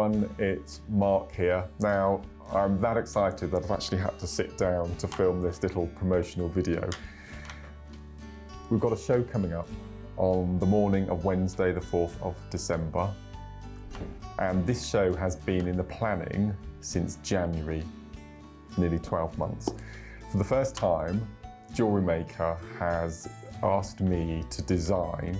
everyone, it's Mark here. Now, I'm that excited that I've actually had to sit down to film this little promotional video. We've got a show coming up on the morning of Wednesday, the 4th of December. And this show has been in the planning since January, nearly 12 months. For the first time, JewelleryMaker has asked me to design,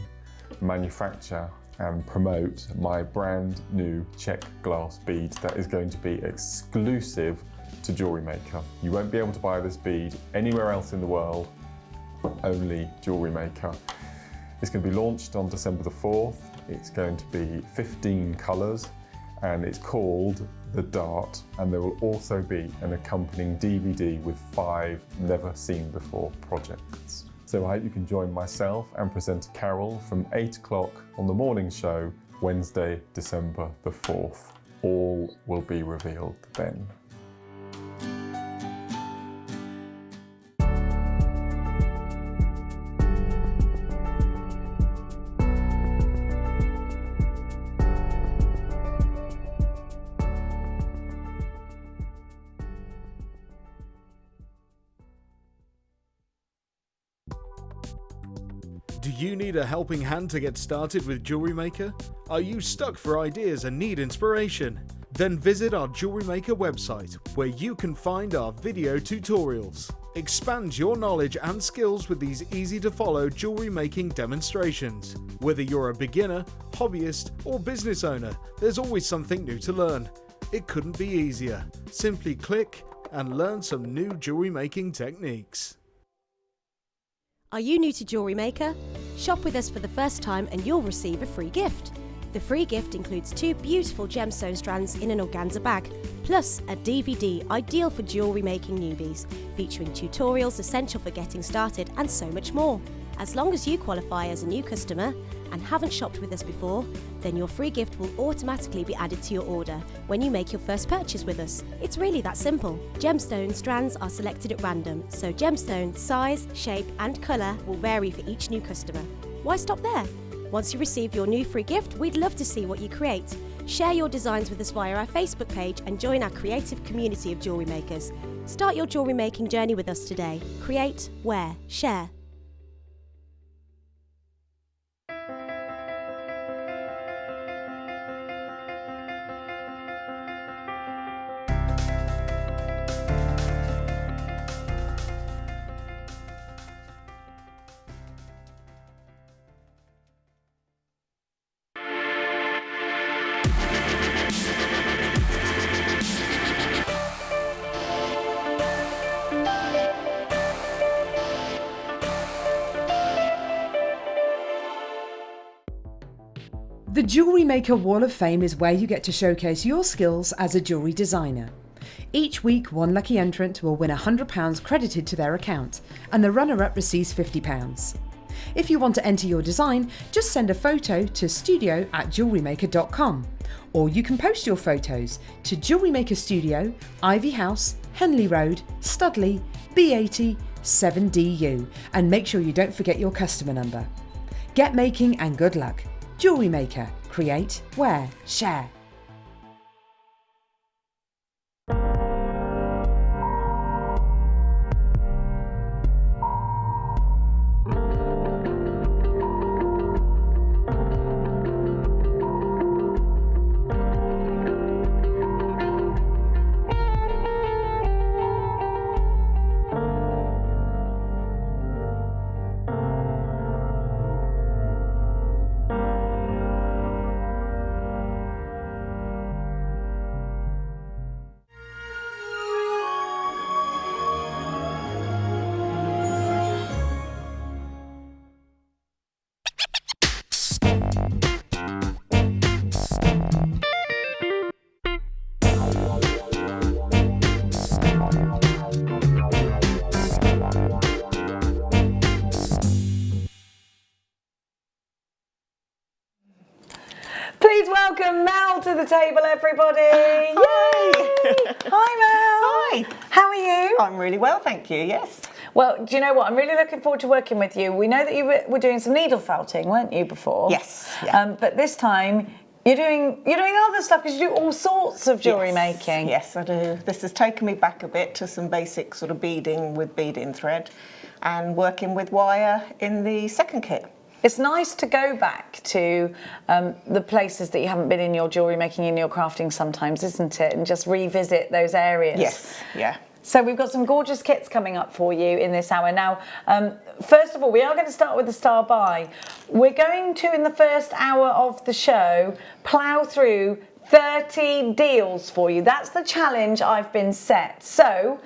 manufacture and promote my brand new check glass bead that is going to be exclusive to JewelleryMaker. You won't be able to buy this bead anywhere else in the world, only JewelleryMaker. It's going to be launched on December the 4th. It's going to be 15 colours and it's called The Dart, and there will also be an accompanying DVD with 5 never seen before projects. So I hope you can join myself and presenter Carol from 8 o'clock on the morning show, Wednesday, December the 4th. All will be revealed then. Do you need a helping hand to get started with JewelleryMaker? Are you stuck for ideas and need inspiration? Then visit our JewelleryMaker website, where you can find our video tutorials. Expand your knowledge and skills with these easy-to-follow jewellery making demonstrations. Whether you're a beginner, hobbyist, or business owner, there's always something new to learn. It couldn't be easier. Simply click and learn some new jewellery making techniques. Are you new to JewelleryMaker? Shop with us for the first time and you'll receive a free gift. The free gift includes 2 beautiful gemstone strands in an organza bag, plus a DVD ideal for jewellery making newbies, featuring tutorials essential for getting started and so much more. As long as you qualify as a new customer and haven't shopped with us before, then your free gift will automatically be added to your order when you make your first purchase with us. It's really that simple. Gemstone strands are selected at random, so gemstone size, shape and colour will vary for each new customer. Why stop there? Once you receive your new free gift, we'd love to see what you create. Share your designs with us via our Facebook page and join our creative community of jewellery makers. Start your jewellery making journey with us today. Create, wear, share. The JewelleryMaker Wall of Fame is where you get to showcase your skills as a jewellery designer. Each week, one lucky entrant will win £100 credited to their account, and the runner-up receives £50. If you want to enter your design, just send a photo to studio@jewellerymaker.com, or you can post your photos to JewelleryMaker Studio, Ivy House, Henley Road, Studley, B80 7DU, and make sure you don't forget your customer number. Get making and good luck. JewelleryMaker. Create, wear, share. Please welcome Mel to the table, everybody. Hi. Yay. Hi, Mel. Hi. How are you? I'm really well, thank you, yes. Well, do you know what? I'm really looking forward to working with you. We know that you were doing some needle felting, weren't you, before? Yes. Yeah. But this time, You're doing other stuff because you do all sorts of jewellery making. Yes, I do. This has taken me back a bit to some basic sort of beading with beading thread and working with wire in the second kit. It's nice to go back to the places that you haven't been in your jewellery making, in your crafting sometimes, isn't it? And just revisit those areas. Yes, yeah. So we've got some gorgeous kits coming up for you in this hour. Now, first of all, we are going to start with the star buy. We're going to, in the first hour of the show, plough through 30 deals for you. That's the challenge I've been set. So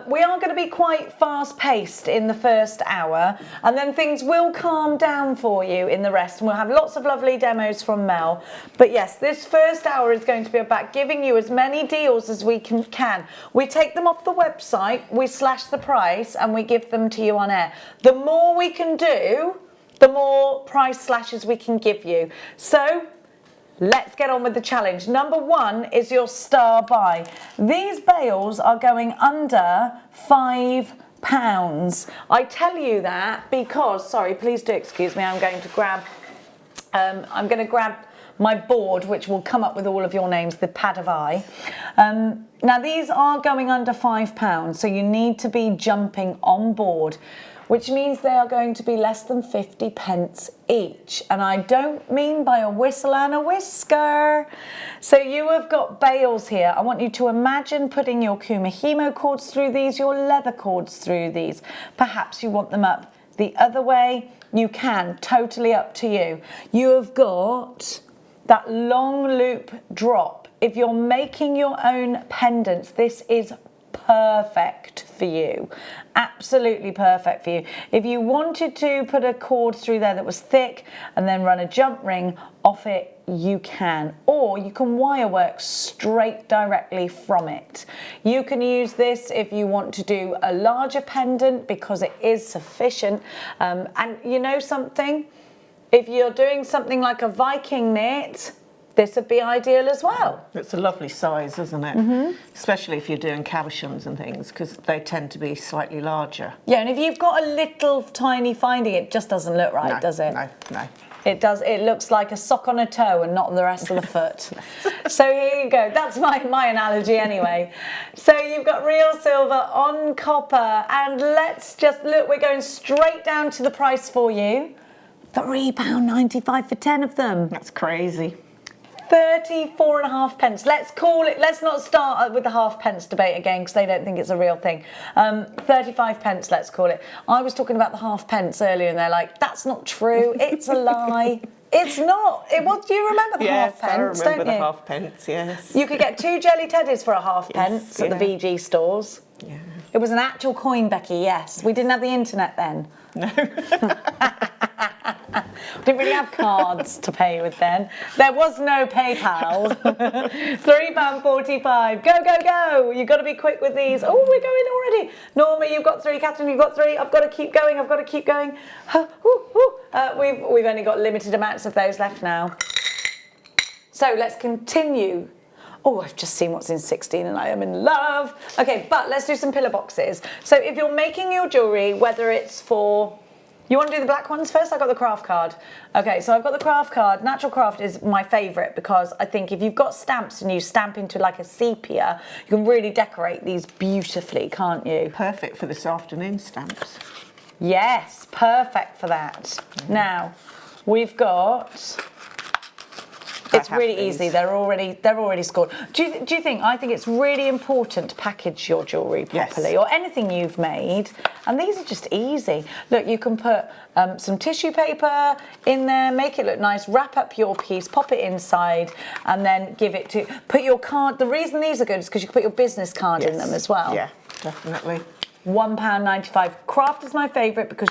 we are going to be quite fast paced in the first hour, and then things will calm down for you in the rest, and we'll have lots of lovely demos from Mel. But yes, this first hour is going to be about giving you as many deals as we can. We take them off the website, we slash the price, and we give them to you on air. The more we can do, the more price slashes we can give you. So let's get on with the challenge. Number one is your star buy. These bales are going under £5. I tell you that because, sorry, please do excuse me, I'm going to grab my board, which will come up with all of your names, the pad of eye. Now these are going under £5, so you need to be jumping on board, which means they are going to be less than 50 pence each. And I don't mean by a whistle and a whisker. So you have got bales here. I want you to imagine putting your Kumihimo cords through these, your leather cords through these. Perhaps you want them up the other way. You can, totally up to you. You have got that long loop drop. If you're making your own pendants, this is perfect for you. Absolutely perfect for you. If you wanted to put a cord through there that was thick and then run a jump ring off it, you can. Or you can wire work straight directly from it. You can use this if you want to do a larger pendant because it is sufficient. And you know something? If you're doing something like a Viking knit, this would be ideal as well. It's a lovely size, isn't it? Mm-hmm. Especially if you're doing cabochons and things, because they tend to be slightly larger. Yeah, and if you've got a little tiny finding, it just doesn't look right, does it? No, no. It does. It looks like a sock on a toe and not the rest of the foot. So here you go. That's my analogy anyway. So you've got real silver on copper, and let's just look. We're going straight down to the price for you. £3.95 for 10 of them. That's crazy. 34.5 pence. Let's call it, let's not start with the half-pence debate again because they don't think it's a real thing. 35 pence, let's call it. I was talking about the half-pence earlier and they're like, that's not true, it's a lie. It's not. It was. Do you remember the half-pence, I remember the don't you? half-pence, yes. You could get 2 jelly teddies for a half-pence Yes, at the VG stores. Yeah. It was an actual coin, Becky, yes. We didn't have the internet then. No. Didn't really have cards to pay with then. There was no PayPal. £3.45. Go, go, go. You've got to be quick with these. Oh, we're going already. Norma, you've got 3. Catherine, you've got 3. I've got to keep going. I've got to keep going. We've only got limited amounts of those left now. So let's continue. Oh, I've just seen what's in 16 and I am in love. Okay, but let's do some pillar boxes. So if you're making your jewellery, whether it's for... You want to do the black ones first? I got the craft card. Okay, so I've got the craft card. Natural craft is my favourite because I think if you've got stamps and you stamp into like a sepia, you can really decorate these beautifully, can't you? Perfect for this afternoon stamps. Yes, perfect for that. Now, we've got... It's really easy. They're already scored. Do you think? I think it's really important to package your jewellery properly, or anything you've made. And these are just easy. Look, you can put some tissue paper in there, make it look nice, wrap up your piece, pop it inside, and then give it to. Put your card. The reason these are good is because you can put your business card in them as well. Yeah, definitely. £1.95. Craft is my favourite because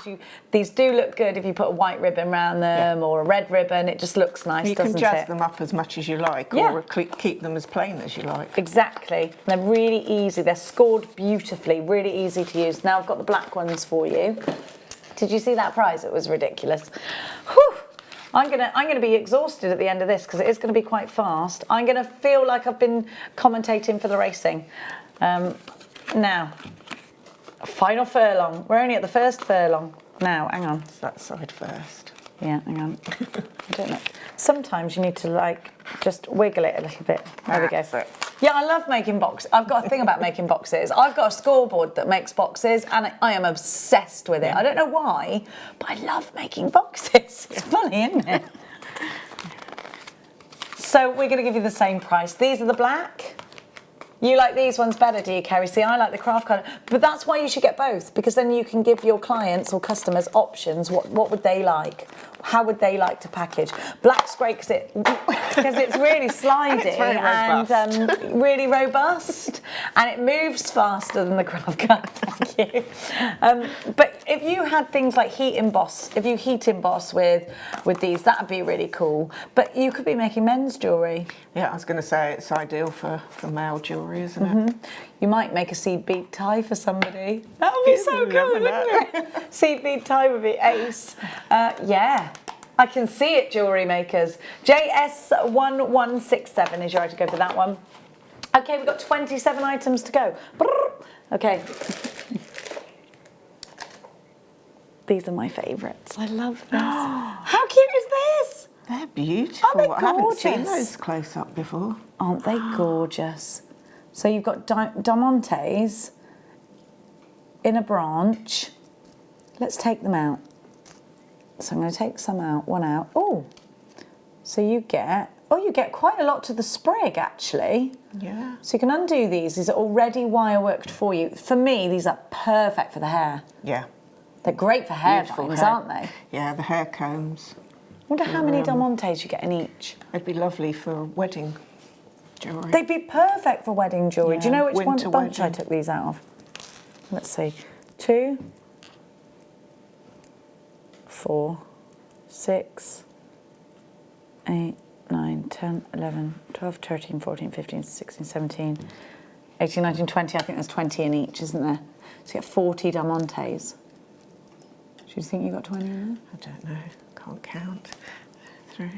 these do look good if you put a white ribbon around them or a red ribbon. It just looks nice, doesn't it? You can jazz them up as much as you like, or keep them as plain as you like. Exactly. They're really easy. They're scored beautifully, really easy to use. Now I've got the black ones for you. Did you see that prize? It was ridiculous. Whew. I'm gonna be exhausted at the end of this because it is going to be quite fast. I'm going to feel like I've been commentating for the racing. Now. Final furlong. We're only at the first furlong now. Hang on. It's that side first. Yeah, hang on. I don't know. Sometimes you need to like just wiggle it a little bit. There we go. That's it. Yeah, I love making boxes. I've got a thing about making boxes. I've got a scoreboard that makes boxes and I am obsessed with it. I don't know why, but I love making boxes. It's funny, isn't it? So we're going to give you the same price. These are the black. You like these ones better, do you, Kerry? See, I like the craft colour. But that's why you should get both, because then you can give your clients or customers options. What would they like? How would they like to package? Black's great because it's really slidey and really robust, and it moves faster than the craft colour. Thank you. But if you had things like heat emboss, if you heat emboss with these, that'd be really cool. But you could be making men's jewellery. Yeah, I was going to say it's ideal for male jewellery, isn't it? You might make a seed bead tie for somebody. That would be so cool, wouldn't it? Seed bead tie would be ace. Yeah, I can see it, jewellery makers. JS1167 is your to go for that one. Okay, we've got 27 items to go. Okay. These are my favourites. I love this. How cute is this? They're beautiful. Aren't they I haven't seen gorgeous? those close up before. Aren't they gorgeous? So you've got diamantes in a branch. Let's take them out. So I'm going to take some out, one out. Oh, so you get quite a lot to the sprig actually. Yeah. So you can undo these. These are already wire worked for you. For me, these are perfect for the hair. Yeah. They're great for hair Beautiful vines, hair. aren't they? Yeah, the hair combs. Wonder how many diamantes you get in each. They'd be lovely for wedding jewellery. They'd be perfect for wedding jewellery. Do you Yeah, know which winter bunch I wedding. took these out of? Let's see. 2, 4, 6, 8, 9, 10, 11, 12, 13, 14, 15, 16, 17, 18, 19, 20. I think there's 20 in each, isn't there? So you get 40 diamantes. Do you think you got 20 in there? I don't know. Can't count. 3.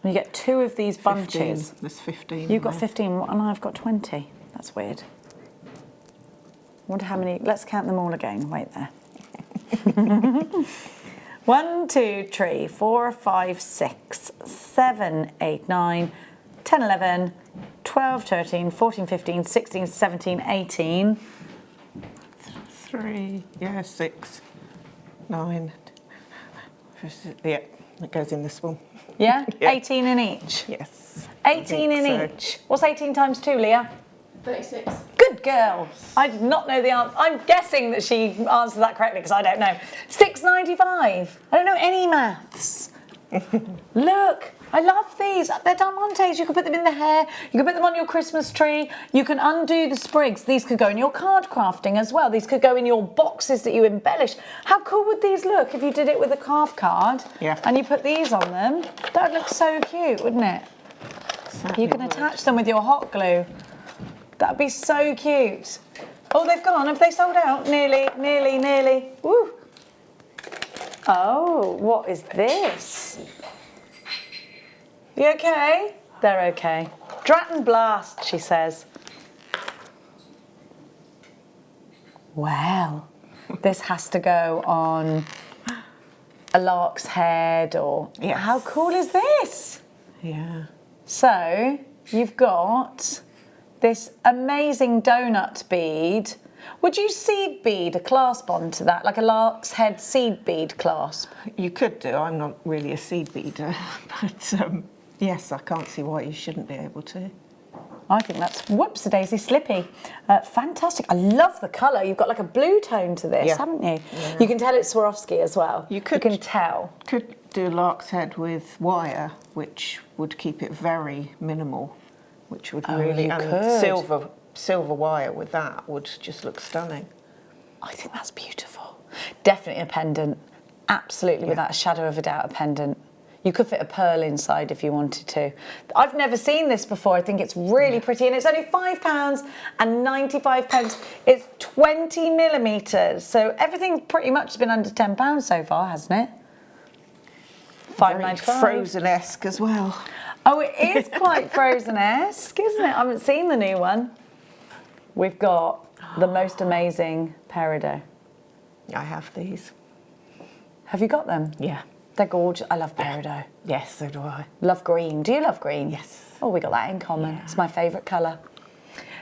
You get 2 of these bunches. 15. There's 15. You've got there. 15 and I've got 20. That's weird. Wonder how many. Let's count them all again. Wait there. 1, 2, 3, 4, 5, 6, 7, 8, 9, 10, 11, 12, 13, 14, 15, 16, 17, 18. 3. Yeah, 6, 9. Yeah, it goes in this one. Yeah? Yeah. 18 in each. Yes. 18 in so. each. What's 18 times 2, Leah? 36. Good girl. I did not know the answer. I'm guessing that she answered that correctly because I don't know. 6.95. I don't know any maths. Look, I love these. They're diamantes. You can put them in the hair. You can put them on your Christmas tree. You can undo the sprigs. These could go in your card crafting as well. These could go in your boxes that you embellish. How cool would these look if you did it with a calf card? Yeah. And you put these on them? That would look so cute, wouldn't it? You can attach them with your hot glue. That'd be so cute. Oh, they've gone. Have they sold out? Nearly, nearly, nearly. Woo. Oh, what is this? You okay? They're okay. Drat and blast, she says. Well, this has to go on a lark's head or... Yes. How cool is this? Yeah. So, you've got this amazing donut bead. Would you seed bead a clasp onto that, like a lark's head seed bead clasp? You could do. I'm not really a seed beader, but yes, I can't see why you shouldn't be able to. I think that's whoops-a-daisy slippy. Fantastic. I love the colour. You've got like a blue tone to this, Yeah. haven't you? Yeah. You can tell it's Swarovski as well. You could- can tell. Could do lark's head with wire, which would keep it very minimal, which would really... you and could. silver wire with that would just look stunning. I think that's beautiful. Definitely a pendant. Absolutely, Yeah. without a shadow of a doubt, a pendant. You could fit a pearl inside if you wanted to. I've never seen this before. I think it's really pretty, and it's only £5.95. It's 20 millimetres, so everything pretty much has been under £10 so far, hasn't it? £5.95. Frozen-esque as well. Oh, it is quite Frozen-esque, isn't it? I haven't seen the new one. We've got the most amazing peridot. I have these. Have you got them? Yeah. They're gorgeous. I love peridot. Yes, so do I. Love green. Do you love green? Yes. Oh, we got that in common. Yeah. It's my favourite colour.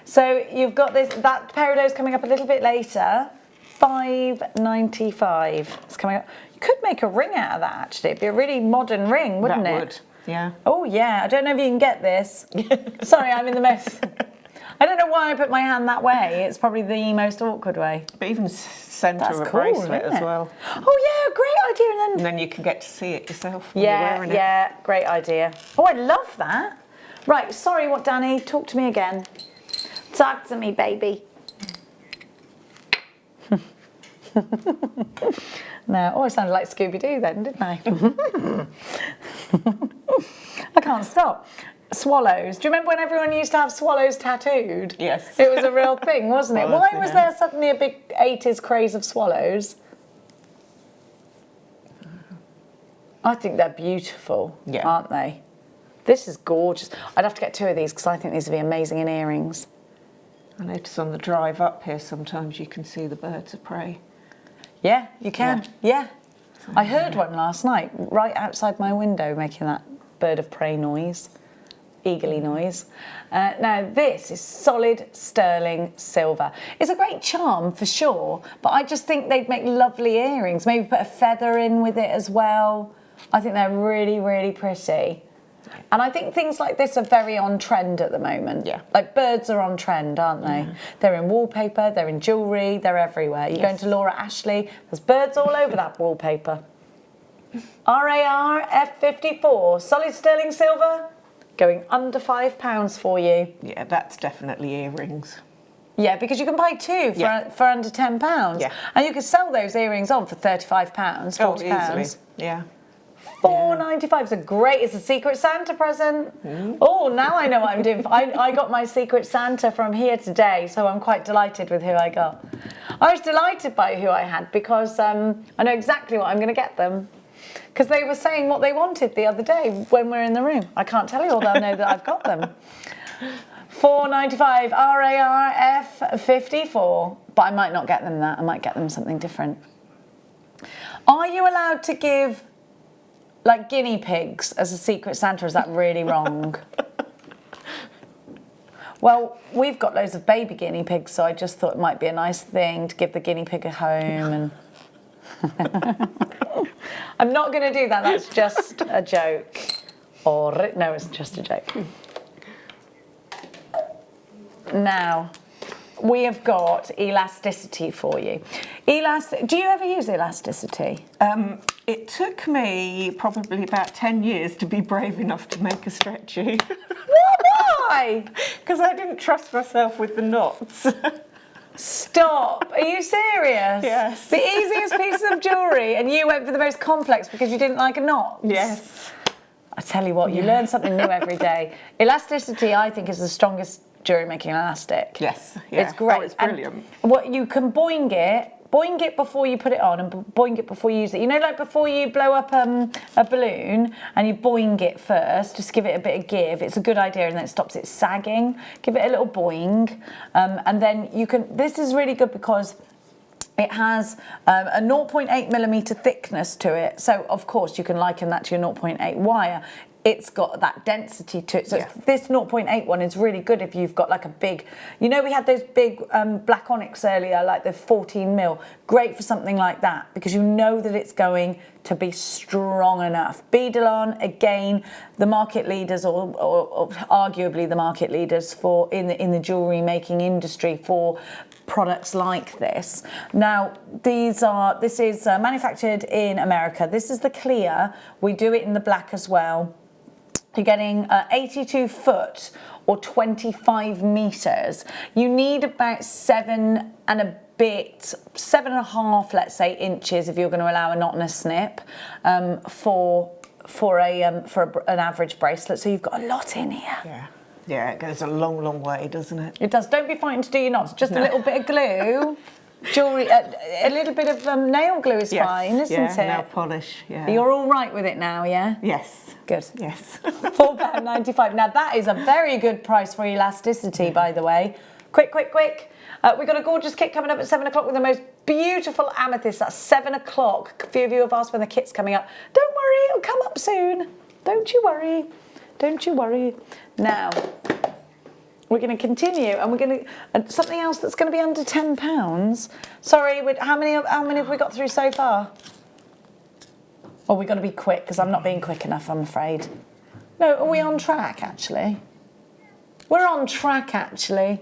So you've got this. That peridot's coming up a little bit later. $5.95. It's coming up. You could make a ring out of that. Actually, it'd be a really modern ring, wouldn't That it? would. Yeah. Oh yeah. I don't know if you can get this. Sorry, I'm in the mess. I don't know why I put my hand that way. It's probably the most awkward way. But even centre That's of a cool, bracelet isn't as it? well. Oh yeah, great idea. And then you can get to see it yourself when you're Yeah, wearing it. yeah, great idea. Oh, I love that. Right, sorry, what, Danny? Talk to me again. Talk to me, baby. No, oh, I sounded like Scooby-Doo then, didn't I? I can't stop. Swallows. Do you remember when everyone used to have swallows tattooed? Yes. It was a real thing, wasn't it? Why was yeah. there suddenly a big 80s craze of swallows? I think they're beautiful, Yeah. aren't they? This is gorgeous. I'd have to get 2 of these because I think these would be amazing in earrings. I notice on the drive up here sometimes you can see the birds of prey. Yeah, you can. Yeah. I heard one last night right outside my window making that bird of prey noise, eagerly noise. Now this is solid sterling silver. It's a great charm for sure, but I just think they'd make lovely earrings. Maybe put a feather in with it as well. I think they're really, really pretty. And I think things like this are very on trend at the moment. Yeah. Like birds are on trend, aren't they? They're in wallpaper, they're in jewellery, they're everywhere. You go into Laura Ashley, there's birds all over that wallpaper. RAR F54, solid sterling silver, going under £5 for you. Yeah, that's definitely earrings. Yeah, because you can buy 2 for under £10. Yeah. And you can sell those earrings on for £35, £40. Oh, easily. Yeah. $4.95 is a great. It's a Secret Santa present. Oh, now I know what I'm doing. I got my Secret Santa from here today, so I'm quite delighted with who I got. I was delighted by who I had because I know exactly what I'm going to get them. Because they were saying what they wanted the other day when we're in the room. I can't tell you all, they'll know that I've got them. $4.95 RAR F54. But I might not get them that. I might get them something different. Are you allowed to give like guinea pigs as a Secret Santa? Is that really wrong? Well, we've got loads of baby guinea pigs, so I just thought it might be a nice thing to give the guinea pig a home. And I'm not going to do that. That's just a joke. Or no, it's just a joke. Now, we have got elasticity for you. Do you ever use elasticity? It took me probably about 10 years to be brave enough to make a stretchy. Why? Because I didn't trust myself with the knots. Stop. Are you serious? Yes. The easiest piece of jewellery and you went for the most complex because you didn't like a knot? Yes. I tell you what, you learn something new every day. Elasticity, I think, is the strongest jewellery making elastic. Yes. Yeah. It's great. Oh, it's brilliant. And what you can boing it before you put it on and boing it before you use it. You know, like before you blow up a balloon and you boing it first, just give it a bit of give. It's a good idea, and then it stops it sagging. Give it a little boing, and then you can. This is really good because it has a 0.8mm thickness to it. So of course you can liken that to your 0.8 wire. It's got that density to it. So this 0.8 one is really good if you've got like a big, you know, we had those big black onyx earlier, like the 14mm. Great for something like that because you know that it's going to be strong enough. Beadalon, again, the market leaders or arguably the market leaders for in the jewellery making industry for products like this. Now, this is manufactured in America. This is the clear. We do it in the black as well. You're getting 82 foot or 25 metres. You need about 7.5, let's say, inches if you're going to allow a knot and a snip for an average bracelet. So you've got a lot in here. Yeah. Yeah, it goes a long, long way, doesn't it? It does. Don't be frightened to do your knots. Just a little bit of glue. Jewellery, a little bit of nail glue is fine, isn't it? Nail polish, yeah. You're all right with it now, yeah? Yes. Good. Yes. £4.95. Now that is a very good price for elasticity, by the way. Quick. We've got a gorgeous kit coming up at 7 o'clock with the most beautiful amethyst. That's 7 o'clock. A few of you have asked when the kit's coming up. Don't worry, it'll come up soon. Don't you worry. Don't you worry. Now, we're going to continue, and we're going to something else that's going to be under £10. Sorry, how many have we got through so far? Oh, we've got to be quick because I'm not being quick enough, I'm afraid. No, are we on track actually? We're on track actually.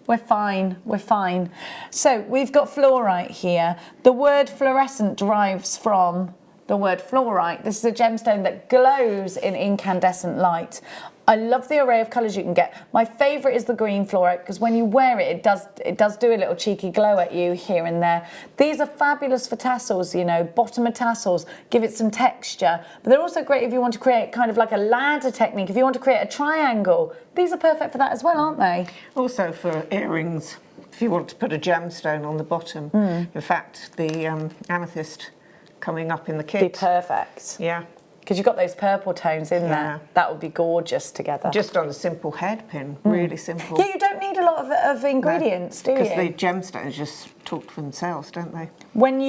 We're fine. So we've got fluorite here. The word fluorescent derives from the word fluorite. This is a gemstone that glows in incandescent light. I love the array of colours you can get. My favourite is the green fluorite because when you wear it, it does do a little cheeky glow at you here and there. These are fabulous for tassels, you know, bottom of tassels, give it some texture. But they're also great if you want to create kind of like a ladder technique, if you want to create a triangle. These are perfect for that as well, aren't they? Also for earrings, if you want to put a gemstone on the bottom. In fact, the amethyst coming up in the kit. Be perfect. Yeah. Because you've got those purple tones in there. That would be gorgeous together. Just on a simple head pin, really simple. Yeah, you don't need a lot of ingredients, do you? Because the gemstones just talk for themselves, don't they? When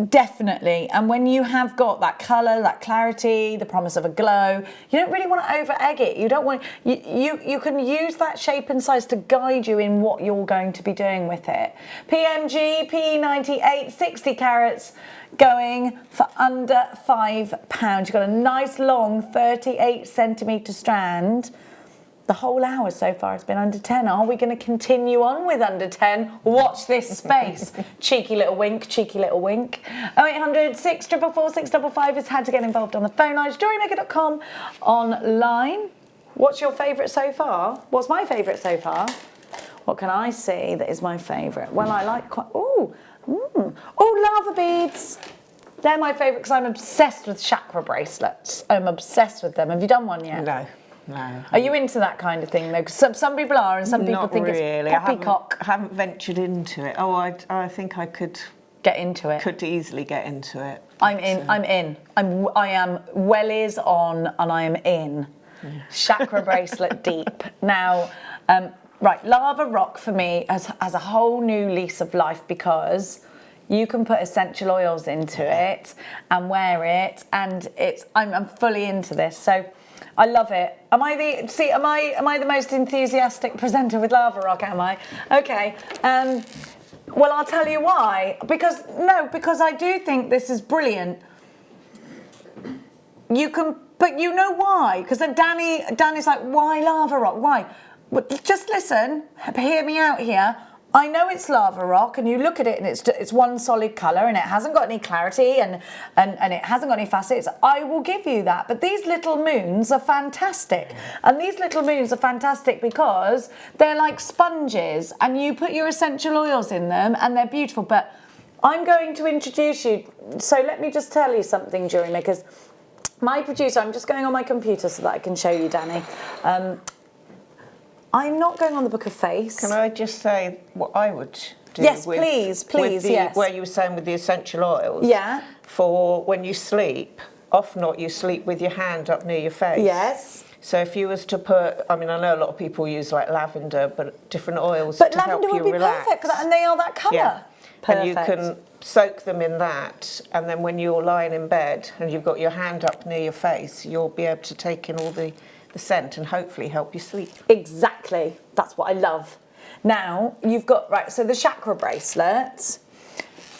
definitely, and when you have got that colour, that clarity, the promise of a glow, you don't really want to over egg it. You don't want, you can use that shape and size to guide you in what you're going to be doing with it. PMG, P98, 60 carats, going for under £5. You've got a nice long 38cm strand. The whole hour so far has been under 10. Are we going to continue on with under 10? Watch this space. Cheeky little wink, cheeky little wink. 0800 644 655 is how to get involved on the phone lines. JewelleryMaker.com online. What's your favourite so far? What's my favourite so far? What can I see that is my favourite? Well, I like quite... Oh, lava beads. They're my favourite because I'm obsessed with chakra bracelets. I'm obsessed with them. Have you done one yet? No. Are you into that kind of thing though? Because some people are, and some people Not think really. it's poppycock. I haven't ventured into it. Oh, I think I could Get into it. Could easily get into it. I'm in. I am wellies on, and I am in. Chakra bracelet deep. Now, right, lava rock for me has a whole new lease of life because you can put essential oils into it and wear it, and I'm fully into this. So I love it. Am I the most enthusiastic presenter with lava rock? Am I? Okay. Well, I'll tell you why. Because I do think this is brilliant. But you know why? Because then Danny's like, why lava rock? Why? Well, just listen. Hear me out here. I know it's lava rock, and you look at it, and it's one solid colour, and it hasn't got any clarity, and it hasn't got any facets. I will give you that. But these little moons are fantastic, and these little moons are fantastic because they're like sponges, and you put your essential oils in them, and they're beautiful. But I'm going to introduce you. So let me just tell you something, JewelleryMakers. My producer, I'm just going on my computer so that I can show you, Danny. I'm not going on the Book of Face. Can I just say what I would do? Yes, please, yes. Where you were saying with the essential oils. Yeah. For when you sleep, often not you sleep with your hand up near your face. Yes. So if you was to put, I mean, I know a lot of people use like lavender, but different oils but to help you relax. But lavender would be perfect for that, and they are that colour. Yeah. Perfect. And you can soak them in that, and then when you're lying in bed and you've got your hand up near your face, you'll be able to take in all the scent and hopefully help you sleep. Exactly. That's what I love. Now, you've got, right, so the chakra bracelet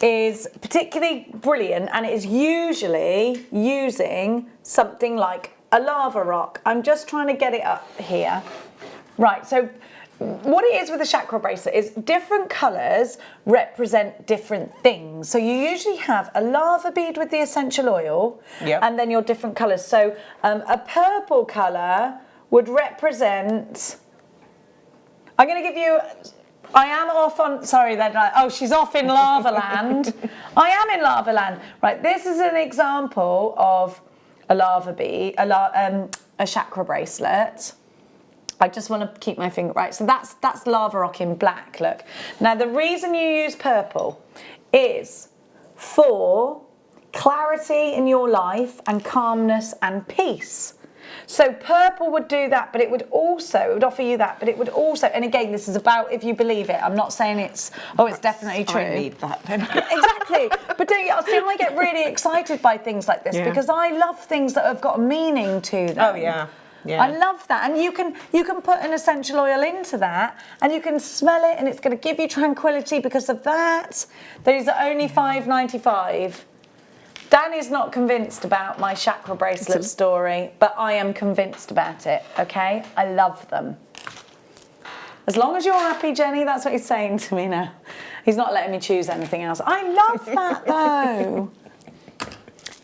is particularly brilliant, and it is usually using something like a lava rock. I'm just trying to get it up here. Right, so what it is with the chakra bracelet is different colours represent different things. So you usually have a lava bead with the essential oil, and then your different colours. So a purple colour would represent... I'm going to give you... I am off on... Sorry, she's off in Lava Land. I am in Lava Land. Right, this is an example of a lava bead, a chakra bracelet. I just want to keep my finger right. So that's lava rock in black, look. Now the reason you use purple is for clarity in your life and calmness and peace. So purple would do that, but it would offer you that, but it would also, and again, this is about if you believe it. I'm not saying it's definitely true. I need that then. Exactly. But don't you see, I get really excited by things like this because I love things that have got a meaning to them. Oh yeah. Yeah. I love that, and you can put an essential oil into that, and you can smell it, and it's going to give you tranquility because of that. These are only £5.95. Danny's not convinced about my chakra bracelet story, but I am convinced about it. Okay, I love them. As long as you're happy, Jenny, that's what he's saying to me now. He's not letting me choose anything else. I love that though.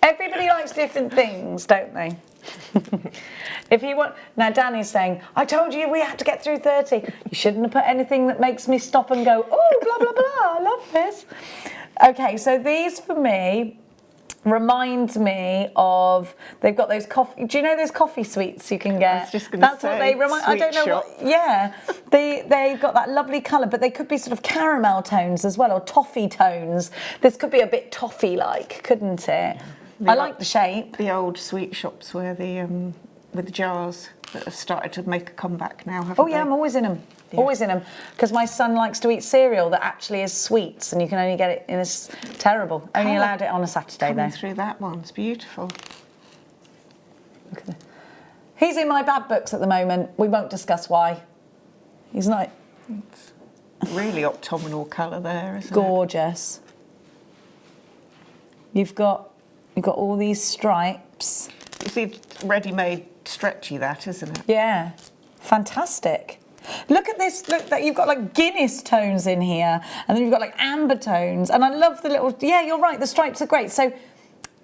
Everybody likes different things, don't they? If you want, now Danny's saying, I told you we had to get through 30. You shouldn't have put anything that makes me stop and go, oh, blah, blah, blah, I love this. Okay, so these for me remind me of, they've got those coffee, do you know those coffee sweets you can get? I was just going That's to say, what they remind, I don't know shop. what, yeah. They've got that lovely colour, but they could be sort of caramel tones as well, or toffee tones. This could be a bit toffee-like, couldn't it? I like the shape. The old sweet shops where the with the jars that have started to make a comeback now, haven't Oh yeah, they? I'm always in them. Yeah. Always in them. Because my son likes to eat cereal that actually is sweets, and you can only get it in this terrible. Only Colour allowed it on a Saturday Coming though. through that one's beautiful. Look at it. He's in my bad books at the moment. We won't discuss why. He's not Really optimal colour there, isn't it? gorgeous. You've got all these stripes. You see, ready-made stretchy that, isn't it? Yeah, fantastic. Look at this, look that you've got like Guinness tones in here, and then you've got like amber tones, and I love the little, yeah, you're right, the stripes are great. So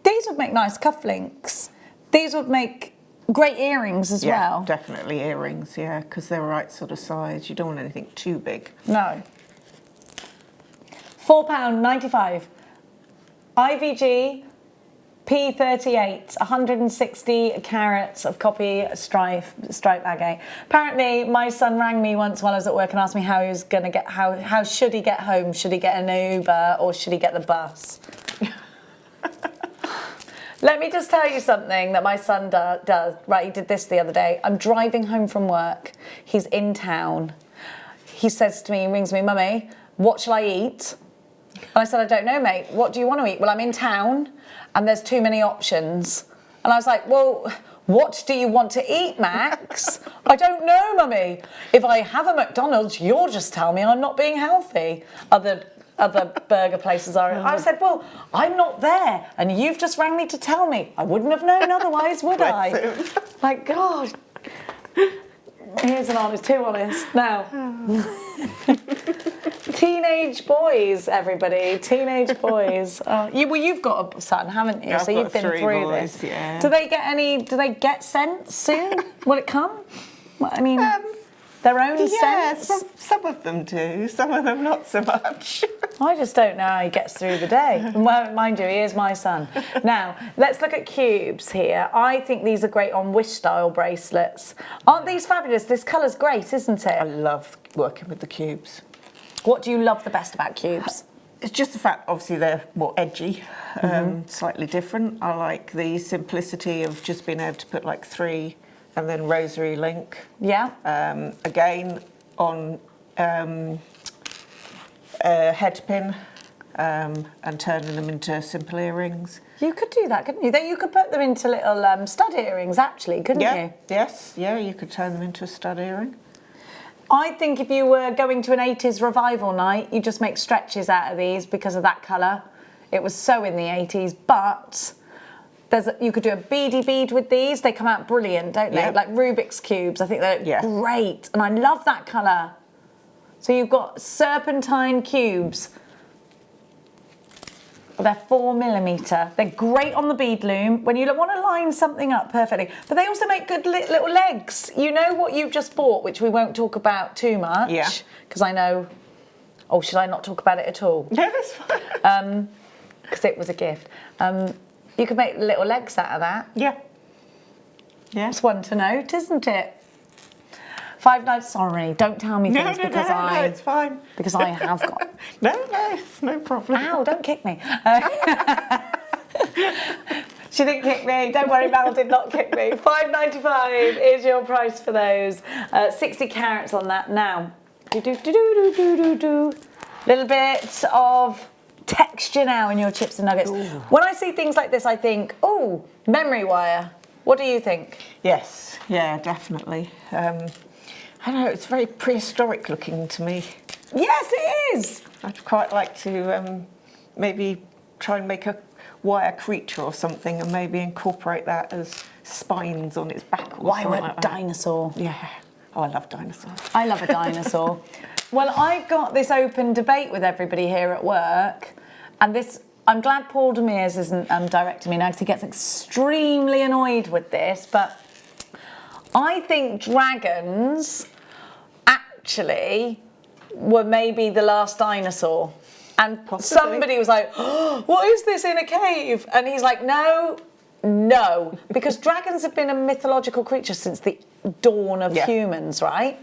these would make nice cufflinks. These would make great earrings as well. Definitely earrings, yeah, because they're the right sort of size. You don't want anything too big. No. £4.95. IVG P38, 160 carats of copy stripe agate. Apparently, my son rang me once while I was at work and asked me how he was going to get, how should he get home? Should he get an Uber or should he get the bus? Let me just tell you something that my son does. Right, he did this the other day. I'm driving home from work. He's in town. He says to me, he rings me, Mummy, what shall I eat? And I said, I don't know, mate. What do you want to eat? Well, I'm in town and there's too many options. And I was like, well, what do you want to eat, Max? I don't know, Mummy. If I have a McDonald's, you'll just tell me I'm not being healthy. Other burger places are. I said, well, I'm not there. And you've just rang me to tell me. I wouldn't have known otherwise, would I? Like, God. Here's an honest, too honest. Now. Teenage boys, everybody. Teenage boys. You've got a son, haven't you? Yeah, so I've you've got been 3 through boys, this. yeah. Do they get scents soon? Will it come? Well, I mean, their own Yeah, scents? some of them do, some of them not so much. I just don't know how he gets through the day. Well, mind you, he is my son. Now, let's look at cubes here. I think these are great on wish-style bracelets. Aren't these fabulous? This colour's great, isn't I it? love working with the cubes. What do you love the best about cubes? It's just the fact, obviously, they're more edgy, slightly different. I like the simplicity of just being able to put like 3 and then rosary link. Yeah? Again, on head pin and turning them into simple earrings. You could do that, couldn't you? You could put them into little stud earrings, actually, couldn't you? Yes, yeah, you could turn them into a stud earring. I think if you were going to an 80s revival night, you just make stretches out of these because of that colour. It was so in the 80s, but you could do a beady bead with these. They come out brilliant, don't they? Yep. Like Rubik's Cubes. I think they're great. And I love that colour. So you've got serpentine cubes. They're 4mm. They're great on the bead loom when you want to line something up perfectly. But they also make good little legs. You know what you've just bought, which we won't talk about too much. Yeah. Because I know... Oh, should I not talk about it at all? Yeah, that's fine. Because it was a gift. You could make little legs out of that. Yeah. Yeah. It's one to note, isn't it? 5 nights. Sorry, don't tell me things No, because it's fine. Because I have got. No, it's no problem. Ow! Don't kick me. She didn't kick me. Don't worry, Mel did not kick me. £5.95 is your price for those. 60 carats on that. Now, little bit of texture now in your chips and nuggets. Ooh. When I see things like this, I think, oh, memory wire. What do you think? Yes, yeah, definitely. I don't know, it's very prehistoric looking to me. Yes, it is. I'd quite like to maybe try and make a wire creature or something and maybe incorporate that as spines on its back. Or Why like a dinosaur? Yeah. Oh, I love dinosaurs. I love a dinosaur. Well, I've got this open debate with everybody here at work, and this, I'm glad Paul Demers isn't directing me now because he gets extremely annoyed with this, but I think dragons actually were maybe the last dinosaur. And somebody was like, oh, what is this in a cave? And he's like, no, because dragons have been a mythological creature since the dawn of humans, right?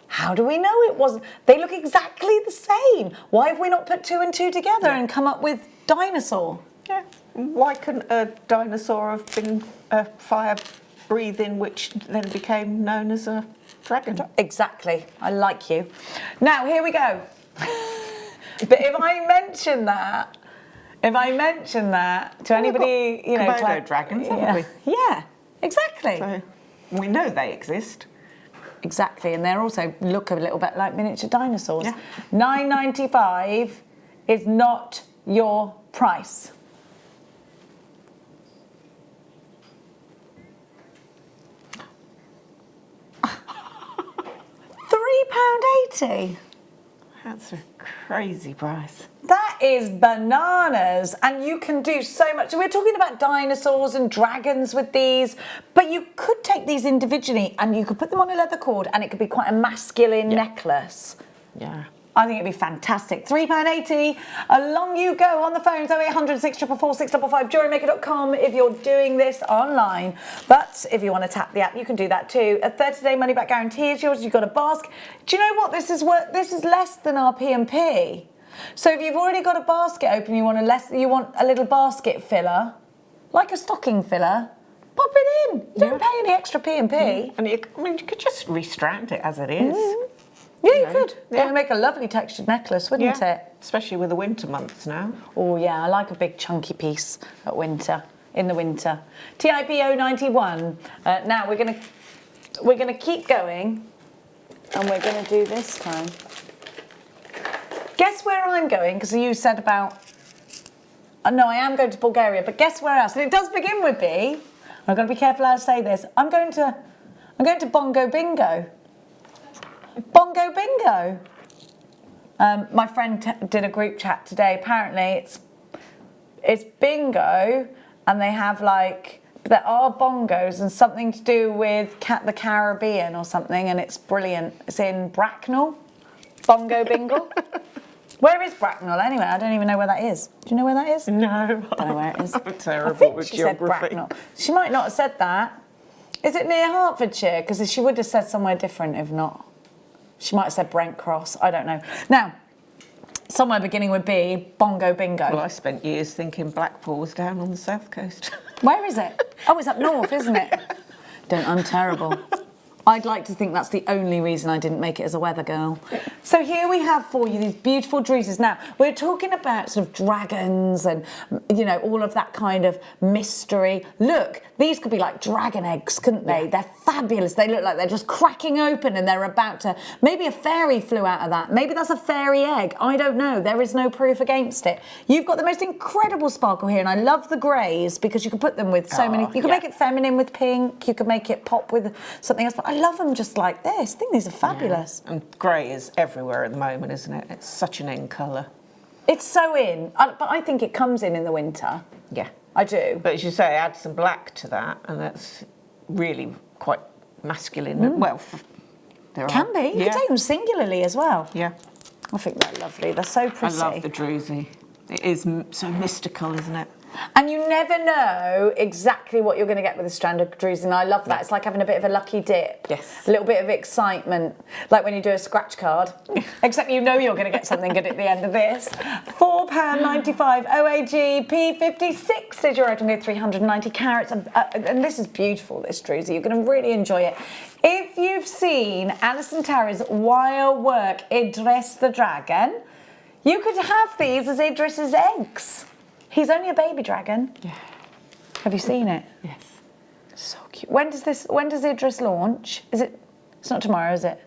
How do we know it wasn't? They look exactly the same. Why have we not put 2 and 2 together and come up with dinosaur? Yeah. Why couldn't a dinosaur have been a fire-breathing, which then became known as a dragon? Exactly. I like you. Now, here we go. But if I mention that to anybody, you know, Komodo dragons, haven't we? Yeah, exactly. So we know they exist. Exactly, and they also look a little bit like miniature dinosaurs. Yeah. $9.95 is not your price. £3.80. That's a crazy price. That is bananas, and you can do so much. So we're talking about dinosaurs and dragons with these, but you could take these individually and you could put them on a leather cord and it could be quite a masculine necklace. Yeah. I think it'd be fantastic. £3.80. Along you go on the phones, 0800 644 655, JewelleryMaker.com if you're doing this online. But if you want to tap the app, you can do that too. A 30-day money-back guarantee is yours. You've got a basket. Do you know what? This is less than our P&P. So if you've already got a basket open, you want a little basket filler, like a stocking filler, pop it in. You don't pay any extra P&P. And you could just restrand it as it is. Yeah, you could. It would make a lovely textured necklace, wouldn't it? Especially with the winter months now. Oh yeah, I like a big chunky piece in the winter. TIPO 91. Now we're gonna keep going, and we're gonna do this time. Guess where I'm going? Because you said about. No, I am going to Bulgaria, but guess where else? And it does begin with B. I've got to be careful how I say this. I'm going to Bongo Bingo. Bongo Bingo. My friend did a group chat today. Apparently, it's bingo, and they have there are bongos and something to do with the Caribbean or something, and it's brilliant. It's in Bracknell. Bongo Bingo. Where is Bracknell anyway? I don't even know where that is. Do you know where that is? No. I don't know where it is. I'm terrible with she geography. Said Bracknell. She might not have said that. Is it near Hertfordshire? Because she would have said somewhere different if not. She might have said Brent Cross. I don't know. Now, somewhere beginning with B, Bongo Bingo. Well, I spent years thinking Blackpool was down on the south coast. Where is it? Oh, it's up north, isn't it? I'm terrible. I'd like to think that's the only reason I didn't make it as a weather girl. So here we have for you these beautiful dresses. Now, we're talking about sort of dragons and, you know, all of that kind of mystery. Look, these could be like dragon eggs, couldn't they? Yeah. They're fabulous. They look like they're just cracking open and they're about to... Maybe a fairy flew out of that. Maybe that's a fairy egg. I don't know. There is no proof against it. You've got the most incredible sparkle here, and I love the greys because you can put them with so many... You can make it feminine with pink. You can make it pop with something else. But I love them just like this. I think these are fabulous. Yeah. And grey is everywhere at the moment, isn't it? It's such an in colour. It's so in, but I think it comes in the winter. Yeah. I do. But as you say, add some black to that, and that's really quite masculine. Well, Can be. You can take them singularly as well. Yeah. I think they're lovely. They're so pretty. I love the druzy. It is so mystical, isn't it? And you never know exactly what you're going to get with a strand of druzy, and I love that. It's like having a bit of a lucky dip. Yes. A little bit of excitement, like when you do a scratch card, except you know you're going to get something good at the end of this. £4.95 OAG P56 is your item with 390 carats, and this is beautiful, this druzy. You're going to really enjoy it. If you've seen Alison Terry's wire work Idris the Dragon, you could have these as Idris's eggs. He's only a baby dragon. Yeah. Have you seen it? Yes. So cute. When does Idris launch? It's not tomorrow, is it?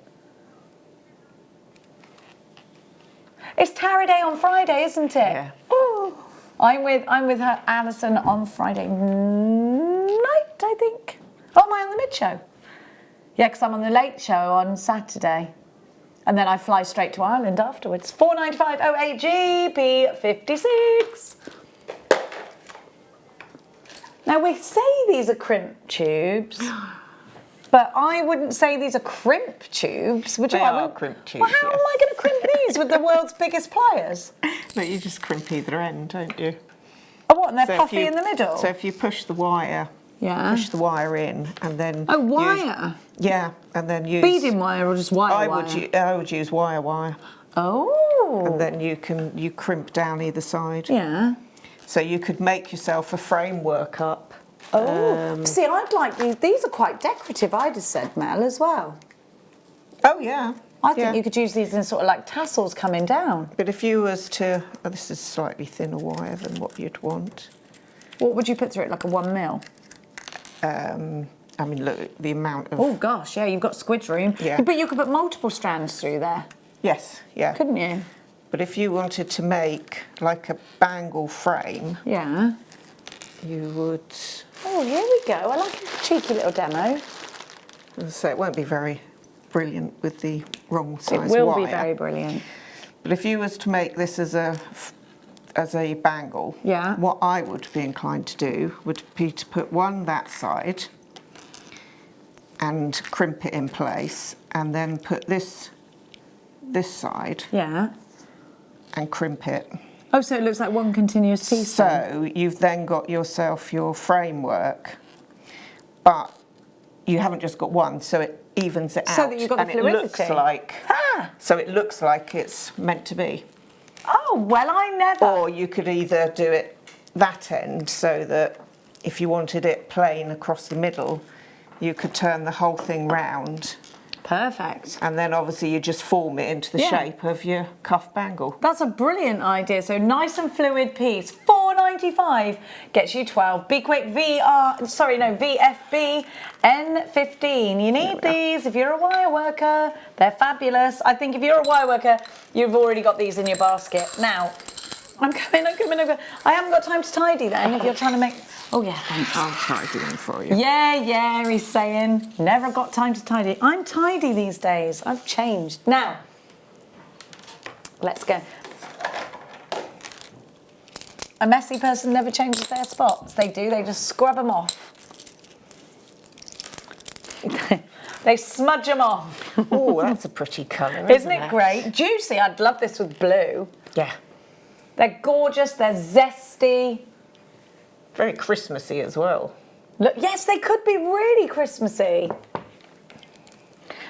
It's Tara Day on Friday, isn't it? Yeah. Ooh. I'm with her, Alison, on Friday night, I think. Oh, am I on the mid show? Yeah, because I'm on the late show on Saturday. And then I fly straight to Ireland afterwards. £4.95 OAG P56. Now, we say these are crimp tubes, but I wouldn't say these are crimp tubes, would you? They are crimp tubes, Well, how am I going to crimp these with the world's biggest pliers? No, you just crimp either end, don't you? Oh, what, and they're So if puffy you- in the middle? So if you push the wire, Yeah. push the wire in, and then Oh, wire? Yeah, and then use Beading wire or just wire I wire? would use wire, Oh. and then you crimp down either side. Yeah. So you could make yourself a framework up. Oh. See, I'd like these. These are quite decorative, I'd have said, Mel, as well. Oh yeah. I think yeah. you could use these in sort of like tassels coming down. But if you was to, this is slightly thinner wire than what you'd want. What would you put through it, like a 1mm? I mean, look, the amount of. Oh gosh, yeah, you've got squid room. Yeah. But you could put multiple strands through there, Yes, yeah. couldn't you? But if you wanted to make like a bangle frame, Yeah. you would. Oh, here we go. I like a cheeky little demo. So it won't be very brilliant with the wrong It size will wire. be very brilliant. But if you was to make this as a bangle, Yeah. what I would be inclined to do would be to put one that side and crimp it in place, and then put this side Yeah. and crimp it. Oh, so it looks like one continuous piece then? So you've then got yourself your framework, but you haven't just got one, so it evens it out. So that you've got the and it looks fluidity. like, so it looks like it's meant to be. Oh, well, I never. Or you could either do it that end, so that if you wanted it plain across the middle, you could turn the whole thing round, Perfect. and then obviously you just form it into the Yeah. shape of your cuff bangle. That's a brilliant idea. So nice and fluid piece. £4.95 gets you 12. Be quick. VFB N15. You need these if you're a wire worker. They're fabulous. I think if you're a wire worker, you've already got these in your basket. Now, I'm coming. I haven't got time to tidy then if you're trying to make... Oh, yeah, thanks. I'll tidy them for you. Yeah, he's saying. Never got time to tidy. I'm tidy these days. I've changed. Now, let's go. A messy person never changes their spots. They do, they just scrub them off. They smudge them off. Oh, that's a pretty colour, Isn't it great? Juicy. I'd love this with blue. Yeah. They're gorgeous. They're zesty. Very Christmassy as well. Look, yes, they could be really Christmassy.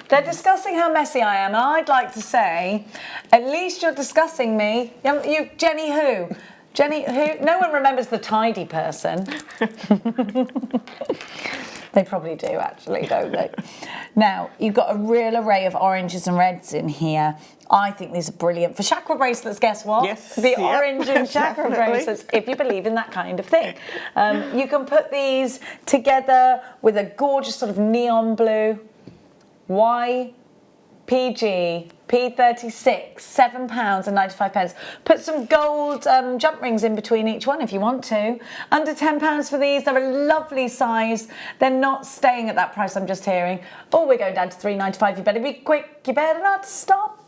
They're discussing how messy I am. I'd like to say, at least you're discussing me. You, Jenny who? Jenny who? No one remembers the tidy person. They probably do, actually, don't they? Now, you've got a real array of oranges and reds in here. I think these are brilliant. For chakra bracelets, guess what? Yes, The yep, orange and chakra definitely. bracelets, if you believe in that kind of thing. You can put these together with a gorgeous sort of neon blue. YPG P36, £7.95. Put some gold jump rings in between each one if you want to. Under £10 for these. They're a lovely size. They're not staying at that price I'm just hearing. Oh, we're going down to £3.95. You better be quick. You better not stop.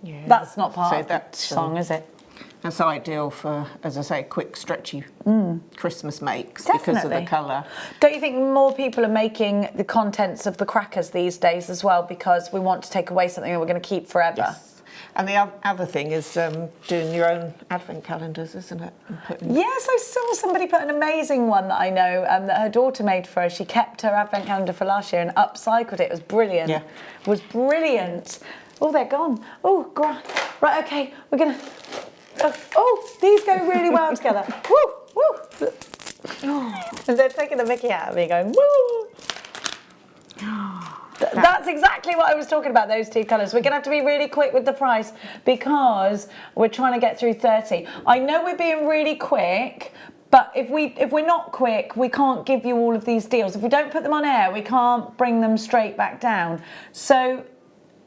Yeah. That's not part So of the that's, song, is it? That's ideal for, as I say, quick, stretchy Christmas makes because of Definitely. the colour. Don't you think more people are making the contents of the crackers these days as well because we want to take away something that we're going to keep forever? Yes. And the other thing is doing your own advent calendars, isn't it? And putting... Yes, I saw somebody put an amazing one that I know that her daughter made for her. She kept her advent calendar for last year and upcycled it. It was brilliant. Yeah. It was brilliant. Oh, they're gone. Oh, right, okay, we're going to... Oh, these go really well together. Woo, woo. Oh, they're taking the mickey out of me going, woo. That's exactly what I was talking about, those two colours. We're going to have to be really quick with the price because we're trying to get through 30. I know we're being really quick, but if we're not quick, we can't give you all of these deals. If we don't put them on air, we can't bring them straight back down. So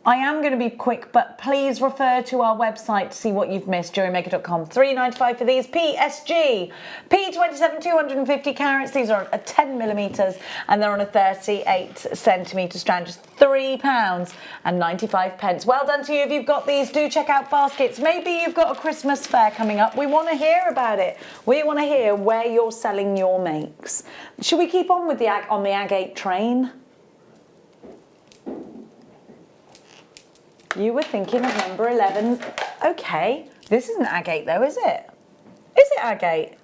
I am going to be quick, but please refer to our website to see what you've missed, jewellerymaker.com. $3.95 for these PSG. P27, 250 carats. These are at 10 millimetres and they're on a 38 centimetre strand. Just £3.95. Well done to you if you've got these. Do check out baskets. Maybe you've got a Christmas fair coming up. We want to hear about it. We want to hear where you're selling your makes. Should we keep on with the agate train? You were thinking of number 11. Okay, this isn't agate though, is it? Is it agate?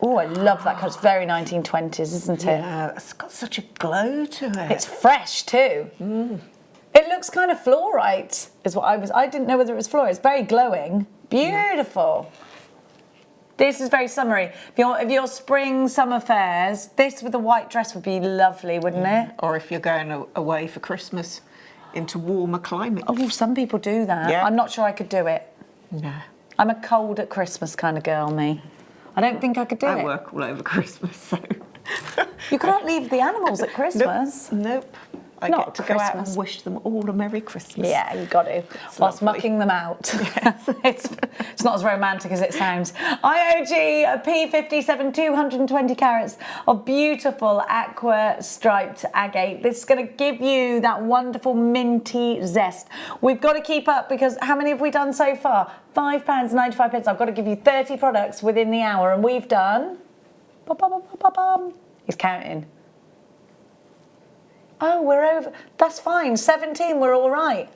Oh, I love that colour. It's very 1920s, isn't it? Yeah, it's got such a glow to it. It's fresh too. It looks kind of fluorite, is what I didn't know whether it was fluorite. It's very glowing. Beautiful. This is very summery. If your spring, summer fairs, this with a white dress would be lovely, wouldn't it? Or if you're going away for Christmas into warmer climates. Oh, some people do that. Yeah. I'm not sure I could do it. No. I'm a cold at Christmas kind of girl, me. I don't think I could do it. I work all over Christmas, so... You can't leave the animals at Christmas. Nope. I Not get to go out Christmas. and wish them all a Merry Christmas. Yeah, you got to. Whilst lovely. mucking them out. It's not as romantic as it sounds. IOG P57, 220 carats of beautiful aqua striped agate. This is going to give you that wonderful minty zest. We've got to keep up because how many have we done so far? £5.95. I've got to give you 30 products within the hour and we've done... He's counting. Oh, we're over. That's fine. 17, we're all right.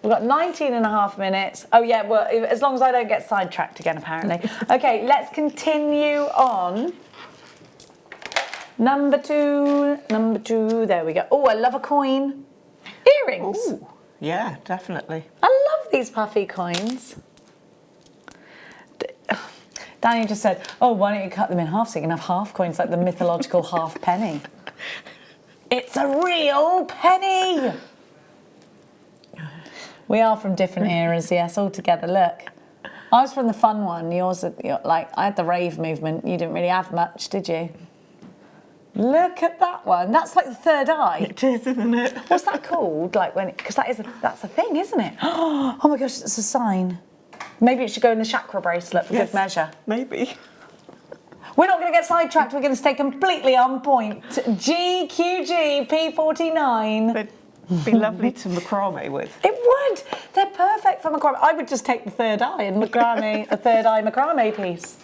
We've got 19 and a half minutes. Oh, yeah, well, as long as I don't get sidetracked again, apparently. Okay, let's continue on. Number two. There we go. Oh, I love a coin. Earrings. Ooh, yeah, definitely. I love these puffy coins. Danny just said, oh, why don't you cut them in half so you can have half coins like the mythological half penny. It's a real penny! We are from different eras, yes, all together, look. I was from the fun one, yours, like, I had the rave movement. You didn't really have much, did you? Look at that one. That's like the third eye. It is, isn't it? What's that called? Like when, because that's a thing, isn't it? Oh my gosh, it's a sign. Maybe it should go in the chakra bracelet for good measure. Maybe. We're not going to get sidetracked. We're going to stay completely on point. GQG P49. They'd be lovely to macrame with. It would. They're perfect for macrame. I would just take the third eye and macrame a third eye macrame piece.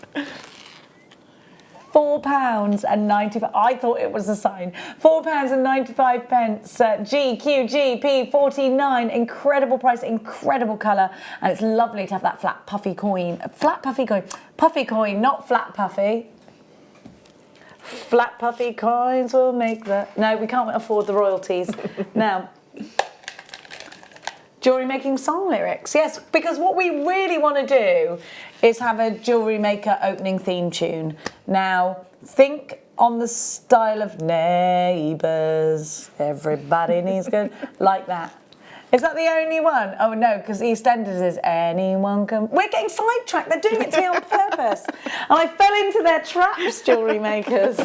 £4.95. I thought it was a sign. £4.95. GQG P49. Incredible price, incredible colour, and it's lovely to have that flat puffy coin. Flat puffy coin. Puffy coin, not flat puffy. Flat puffy coins will make the... No, we can't afford the royalties. Now, jewellery making song lyrics. Yes, because what we really want to do is have a Jewellery Maker opening theme tune. Now, think on the style of Neighbours. Everybody needs good, like that. Is that the only one? Oh no, because EastEnders is anyone can... We're getting sidetracked. They're doing it to me on purpose. And I fell into their traps, Jewellery Makers.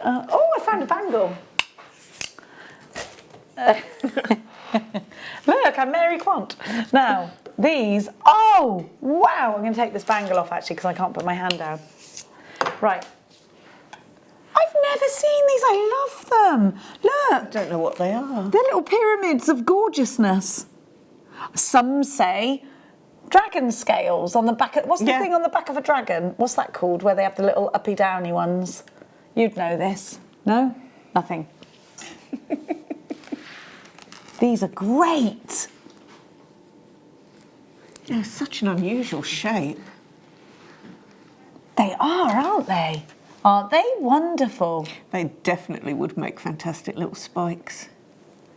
Oh, I found a bangle. Look, I'm Mary Quant. Now, these... Oh, wow. I'm going to take this bangle off, actually, because I can't put my hand down. Right. I've never seen these. I love them. Look. I don't know what they are. They're little pyramids of gorgeousness. Some say dragon scales on the back of... What's the thing on the back of a dragon? What's that called, where they have the little uppy-downy ones? You'd know this. No? Nothing. These are great. They're such an unusual shape. They are, aren't they? Aren't they wonderful? They definitely would make fantastic little spikes.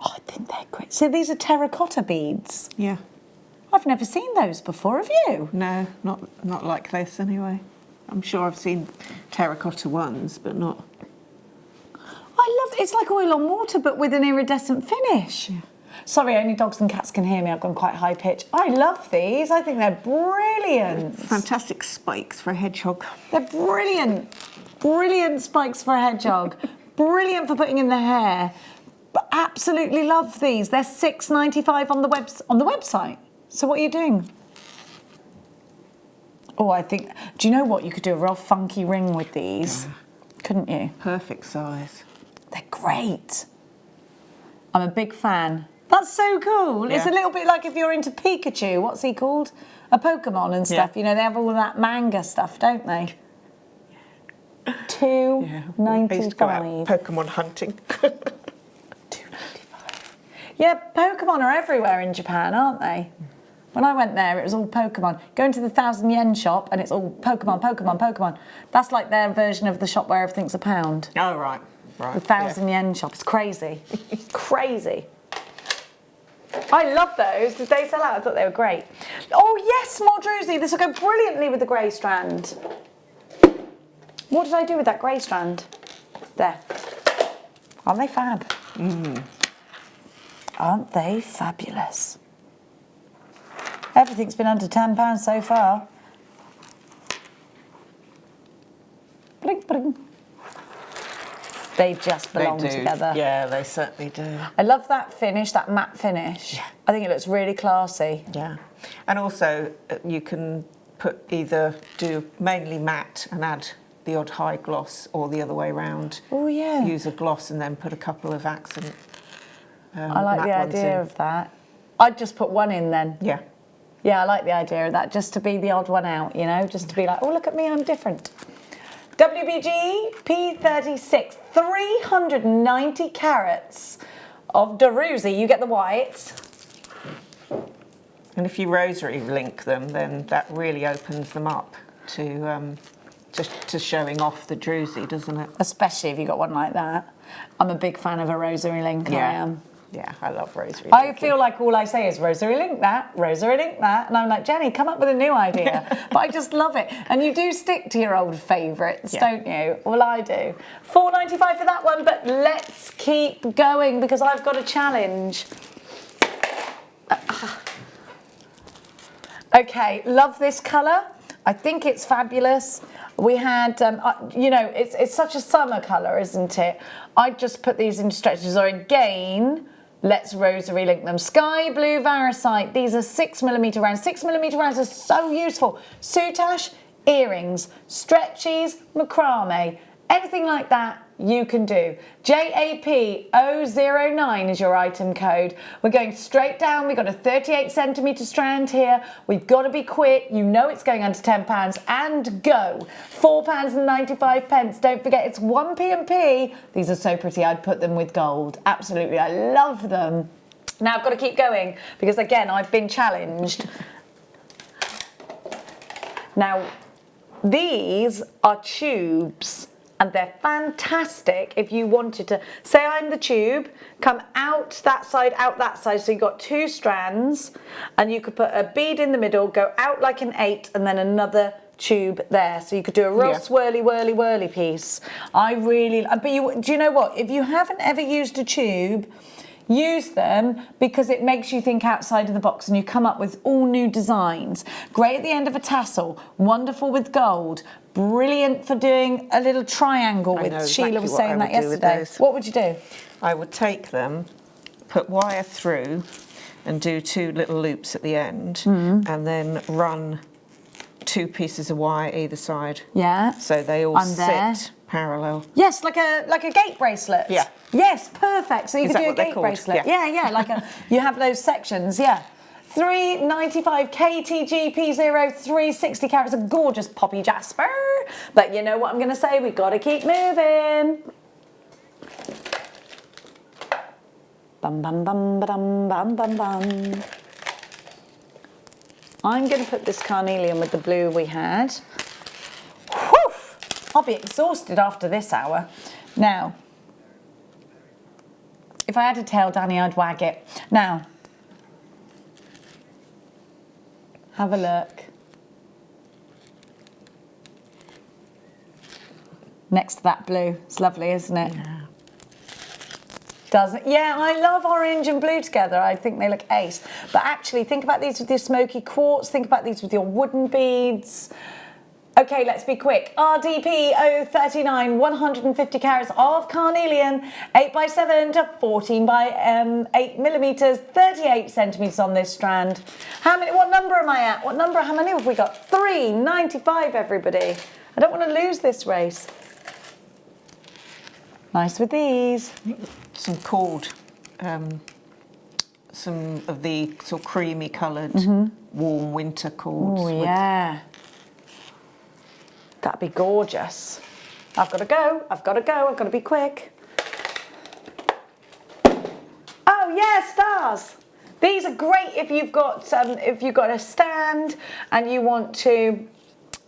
Oh, I think they're great. So these are terracotta beads. Yeah. I've never seen those before, have you? No, not like this anyway. I'm sure I've seen terracotta ones, but not. I love it's like oil on water, but with an iridescent finish. Yeah. Sorry, only dogs and cats can hear me. I've gone quite high pitch. I love these. I think they're brilliant. Fantastic spikes for a hedgehog. They're brilliant. Brilliant spikes for a hedgehog. Brilliant for putting in the hair. But absolutely love these. They're $6.95 on the website. So what are you doing? Oh, I think. Do you know what? You could do a real funky ring with these, couldn't you? Perfect size. They're great. I'm a big fan. That's so cool. Yeah. It's a little bit like if you're into Pikachu. What's he called? A Pokemon and stuff. Yeah. You know, they have all that manga stuff, don't they? I $2.95. used to go out Pokemon hunting. $2.95. Yeah, Pokemon are everywhere in Japan, aren't they? When I went there, it was all Pokemon. Go into the 1,000 yen shop and it's all Pokemon, Pokemon, Pokemon. That's like their version of the shop where everything's £1. Oh, right. Right. The 1,000 yen shop. It's crazy. Crazy. I love those. Did they sell out? I thought they were great. Oh, yes, more druzy. This will go brilliantly with the grey strand. What did I do with that grey strand? There. Aren't they fab? Aren't they fabulous? Everything's been under £10 so far. Bling, bling. They just belong They do. together. Yeah, they certainly do. I love that finish, that matte finish. Yeah. I think it looks really classy. Yeah. And also, you can either do mainly matte and add the odd high gloss, or the other way round. Oh, yeah. Use a gloss and then put a couple of accent. I like the matte ones idea in. of that. I'd just put one in then. Yeah. Yeah, I like the idea of that, just to be the odd one out, you know, just to be like, oh, look at me, I'm different. WBG P36, 390 carats of Darusi. You get the whites. And if you rosary link them, then that really opens them up to showing off the druzy, doesn't it? Especially if you got one like that. I'm a big fan of a rosary link, I am. Yeah, I love rosary. I linking. feel like all I say is rosary link that, and I'm like, Jenny, come up with a new idea. But I just love it. And you do stick to your old favourites, don't you? Well, I do. $4.95 for that one, but let's keep going because I've got a challenge. Okay, love this colour. I think it's fabulous. We had, you know, it's such a summer colour, isn't it? I just put these into stretches. Or again, let's rosary link them. Sky blue varicite. These are 6mm rounds. 6mm rounds are so useful. Soutache, earrings, stretchies, macrame, anything like that you can do. JAP009 is your item code. We're going straight down. We've got a 38cm strand here. We've got to be quick. You know it's going under £10 and go. £4.95. Don't forget it's 1p&p. These are so pretty. I'd put them with gold. Absolutely. I love them. Now I've got to keep going because again, I've been challenged. Now, these are tubes. And they're fantastic if you wanted to, say I'm the tube, come out that side, so you've got two strands, and you could put a bead in the middle, go out like an 8, and then another tube there. So you could do a real swirly, whirly, whirly piece. I really, but do you know what? If you haven't ever used a tube, use them because it makes you think outside of the box and you come up with all new designs. Great at the end of a tassel, wonderful with gold, brilliant for doing a little triangle with, Sheila was saying that yesterday. What would you do? I would take them, put wire through and do 2 little loops at the end and then run 2 pieces of wire either side. Yeah. So they all sit parallel. Yes, like a gate bracelet. Yeah. Yes, perfect. So you could do a gate bracelet. Yeah. Yeah, like you have those sections, yeah. $3.95 KTG P0 360 carats, a gorgeous poppy jasper. But you know what I'm going to say? We've got to keep moving. Bum, bum, bum, ba-dum, bum, bum, bum. I'm going to put this carnelian with the blue we had. Whew! I'll be exhausted after this hour. Now, if I had a tail, Danny, I'd wag it. Now, have a look. Next to that blue. It's lovely, isn't it? Yeah. Doesn't? Yeah, I love orange and blue together. I think they look ace. But actually, think about these with your smoky quartz. Think about these with your wooden beads. Okay, let's be quick. RDP 039, 150 carats of carnelian, 8x7 to 14 by 8 millimeters, 38 centimeters on this strand. How many? What number am I at? What number? How many have we got? 395, everybody. I don't want to lose this race. Nice with these. Some cord, some of the sort of creamy coloured warm winter cords. Oh, yeah. That'd be gorgeous. I've got to go. I've got to go. I've got to be quick. Oh, yeah, stars. These are great if you've got a stand and you want to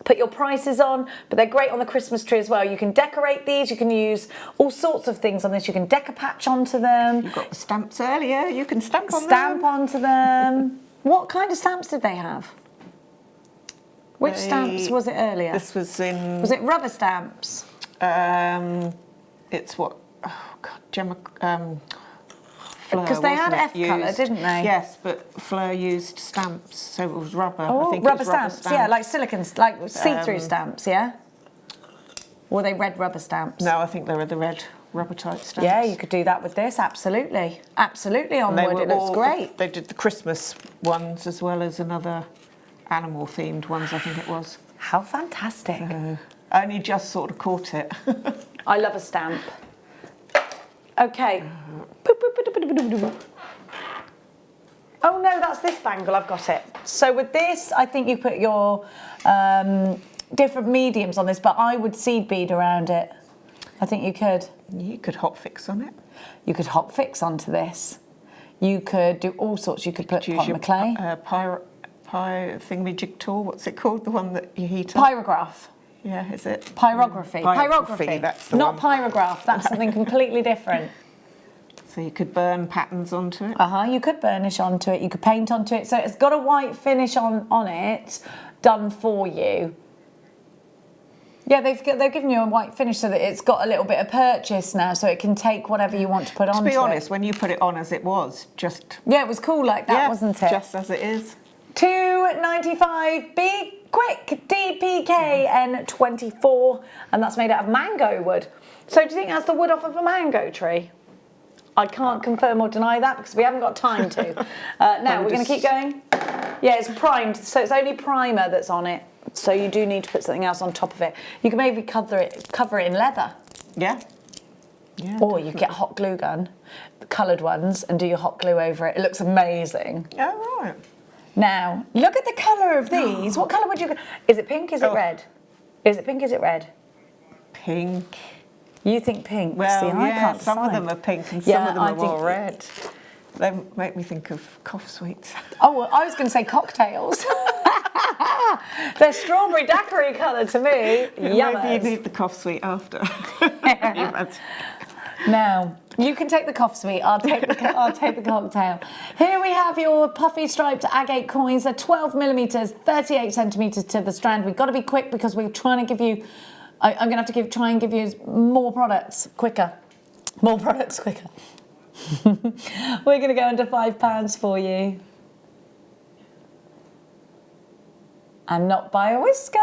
put your prices on, but they're great on the Christmas tree as well. You can decorate these, you can use all sorts of things on this. You can Decopatch onto them. You got the stamps earlier, you can stamp on them. Stamp onto them. What kind of stamps did they have? Which stamps was it earlier? This was in... Was it rubber stamps? It's what... Oh, God, Gemma... Fleur, because they had wasn't it, F colour, used? didn't they? Yes, but Fleur used stamps, so it was rubber. Oh, I think rubber it was rubber stamps, yeah, like silicone, like see-through stamps, yeah? Or were they red rubber stamps? No, I think they were the red rubber type stamps. Yeah, you could do that with this, absolutely. Absolutely on wood, it looks great. They did the Christmas ones as well as another animal-themed ones, I think it was. How fantastic. I only just sort of caught it. I love a stamp. Okay. Oh no, that's this bangle, I've got it. So with this, I think you put your different mediums on this, but I would seed bead around it. I think you could. You could hot fix on it. You could hot fix onto this. You could do all sorts. You could put polymer clay. Thingamajig tool, what's it called? The one that you heat up? Pyrograph. Yeah, is it? Pyrography. Pyrography. That's the Not one. pyrograph. That's something completely different. So you could burn patterns onto it. You could burnish onto it. You could paint onto it. So it's got a white finish on it, done for you. Yeah, they've given you a white finish so that it's got a little bit of purchase now, so it can take whatever you want to put onto it. To be honest, when you put it on as it was, just... Yeah, it was cool like that, wasn't it? Just as it is. $2.95, be quick, DPKN24, and that's made out of mango wood. So do you think that's the wood off of a mango tree? I can't confirm or deny that because we haven't got time to. Now, we're going to keep going. Yeah, it's primed, so it's only primer that's on it. So you do need to put something else on top of it. You can maybe cover it in leather. Yeah. Or you get a hot glue gun, the coloured ones, and do your hot glue over it. It looks amazing. Oh, right. Now, look at the colour of these. What colour would you... Is it pink? Is it red? Is it pink? Is it red? Pink. You think pink? Well, see, I can't some decide. of them are pink and some of them are more think... red. They make me think of cough sweets. Oh, well, I was going to say cocktails. They're strawberry daiquiri colour to me. Yummers. Maybe you need the cough sweet after. Now, you can take the cough sweet, I'll take the cocktail. Here we have your puffy striped agate coins. They're 12 millimetres, 38 centimetres to the strand. We've got to be quick because we're trying to give you... I'm going to have to try and give you more products quicker. More products quicker. We're going to go under £5 for you. And not by a whisker,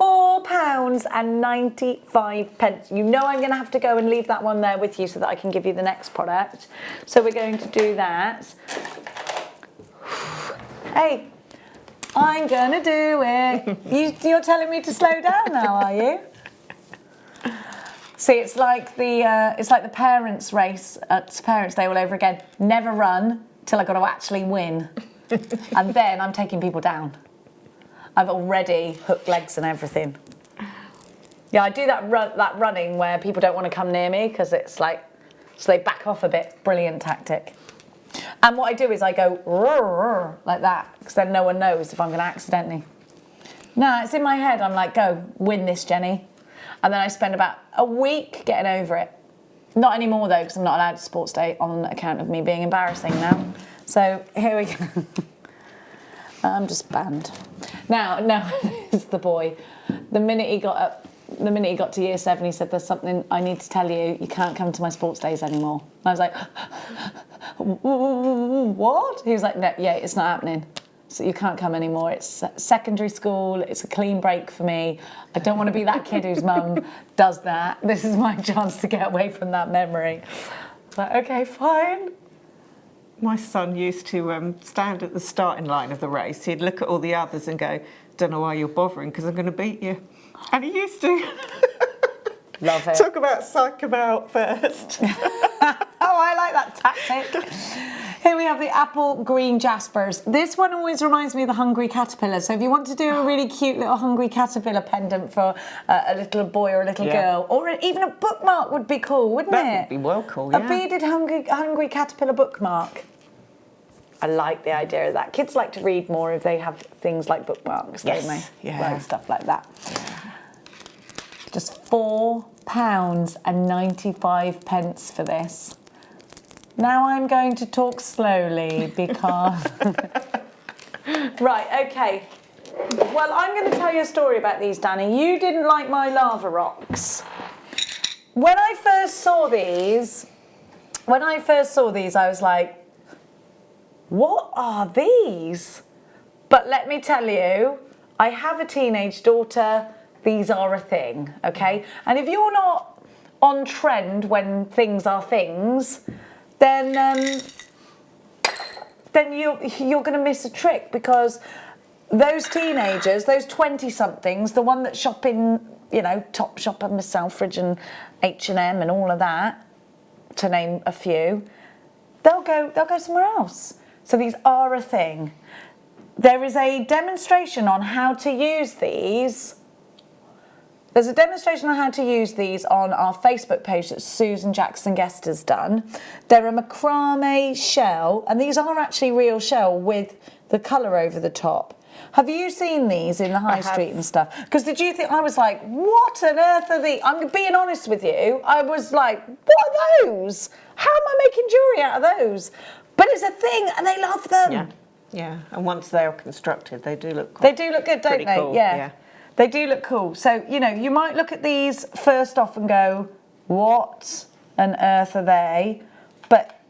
£4.95. You know I'm going to have to go and leave that one there with you so that I can give you the next product. So we're going to do that. Hey, I'm going to do it. You're telling me to slow down now, are you? See, it's like the parents' race at Parents' Day all over again. Never run till I've got to actually win. And then I'm taking people down. I've already hooked legs and everything. Yeah, I do that running where people don't want to come near me because it's like, so they back off a bit. Brilliant tactic. And what I do is I go like that, because then no one knows if I'm going to accidentally. No, it's in my head. I'm like, go, win this, Jenny. And then I spend about a week getting over it. Not anymore, though, because I'm not allowed to sports day on account of me being embarrassing now. So here we go. I'm just banned. Now, it's the boy. The minute he got to year 7, he said, there's something I need to tell you. You can't come to my sports days anymore. And I was like, what? He was like, no, yeah, it's not happening. So you can't come anymore. It's secondary school. It's a clean break for me. I don't want to be that kid whose mum does that. This is my chance to get away from that memory. Like, okay, fine. My son used to stand at the starting line of the race. He'd look at all the others and go, don't know why you're bothering, because I'm going to beat you. And he used to. Love it. Talk about psych him out first. Oh, I like that tactic. Here we have the apple green jaspers. This one always reminds me of the hungry caterpillar. So if you want to do a really cute little hungry caterpillar pendant for a little boy or a little girl, or even a bookmark would be cool, wouldn't it? That would be well cool, yeah. A beaded hungry caterpillar bookmark. I like the idea of that. Kids like to read more if they have things like bookmarks, don't they? Yeah. Like stuff like that. Yeah. Just £4.95 for this. Now I'm going to talk slowly because... Right, okay. Well, I'm going to tell you a story about these, Danny. You didn't like my lava rocks. When I first saw these, I was like, what are these? But let me tell you, I have a teenage daughter. These are a thing, okay? And if you're not on trend when things are things, then you're going to miss a trick, because those teenagers, those 20-somethings, the one that shop in, Topshop and Miss Selfridge and H&M and all of that, to name a few, they'll go somewhere else. So these are a thing. There is a demonstration on how to use these. There's a demonstration on how to use these on our Facebook page that Susan Jackson Guest has done. They're a macrame shell, and these are actually real shell with the colour over the top. Have you seen these in the high street and stuff? Because did you think, I was like, what on earth are these? I'm being honest with you. I was like, what are those? How am I making jewellery out of those? But it's a thing, and they love them. Yeah. And once they're constructed, they do look cool. They do look good, don't they? Cool. Yeah. They do look cool. So, you might look at these first off and go, what on earth are they? But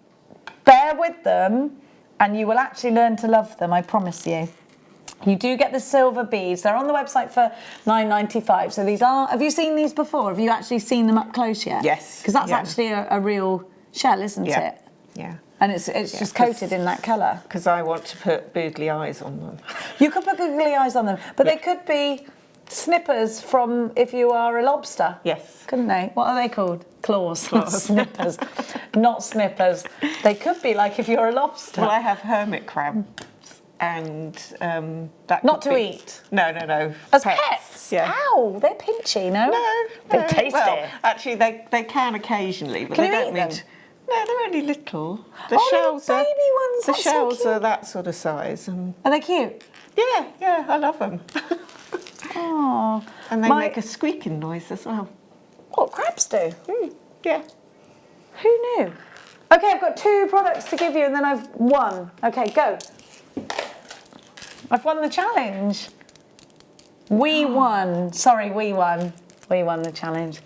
bear with them and you will actually learn to love them, I promise you. You do get the silver beads. They're on the website for $9.95. So these are, have you seen these before? Have you actually seen them up close yet? Yes. Because that's actually a real shell, isn't it? Yeah. And it's just coated in that colour. Because I want to put boogly eyes on them. You could put googly eyes on them, but they could be snippers from if you are a lobster. Yes. Couldn't they? What are they called? Claws. Snippers. Not snippers. They could be like if you're a lobster. Well, I have hermit crabs, and that not could to be... eat. No. As pets? Yeah. Ow, they're pinchy, no? No. They're tasty. Well, actually, they can occasionally, but Can they you don't eat need... them? No, they're only little. The little shells baby are, ones. The That's so shells cute. are that sort of size. And Are they cute? yeah, I love them. Oh. And they make a squeaking noise as well. What, crabs do? Yeah. Who knew? Okay, I've got 2 products to give you and then I've won. Okay, go. I've won the challenge. We won. Sorry, we won. We won the challenge.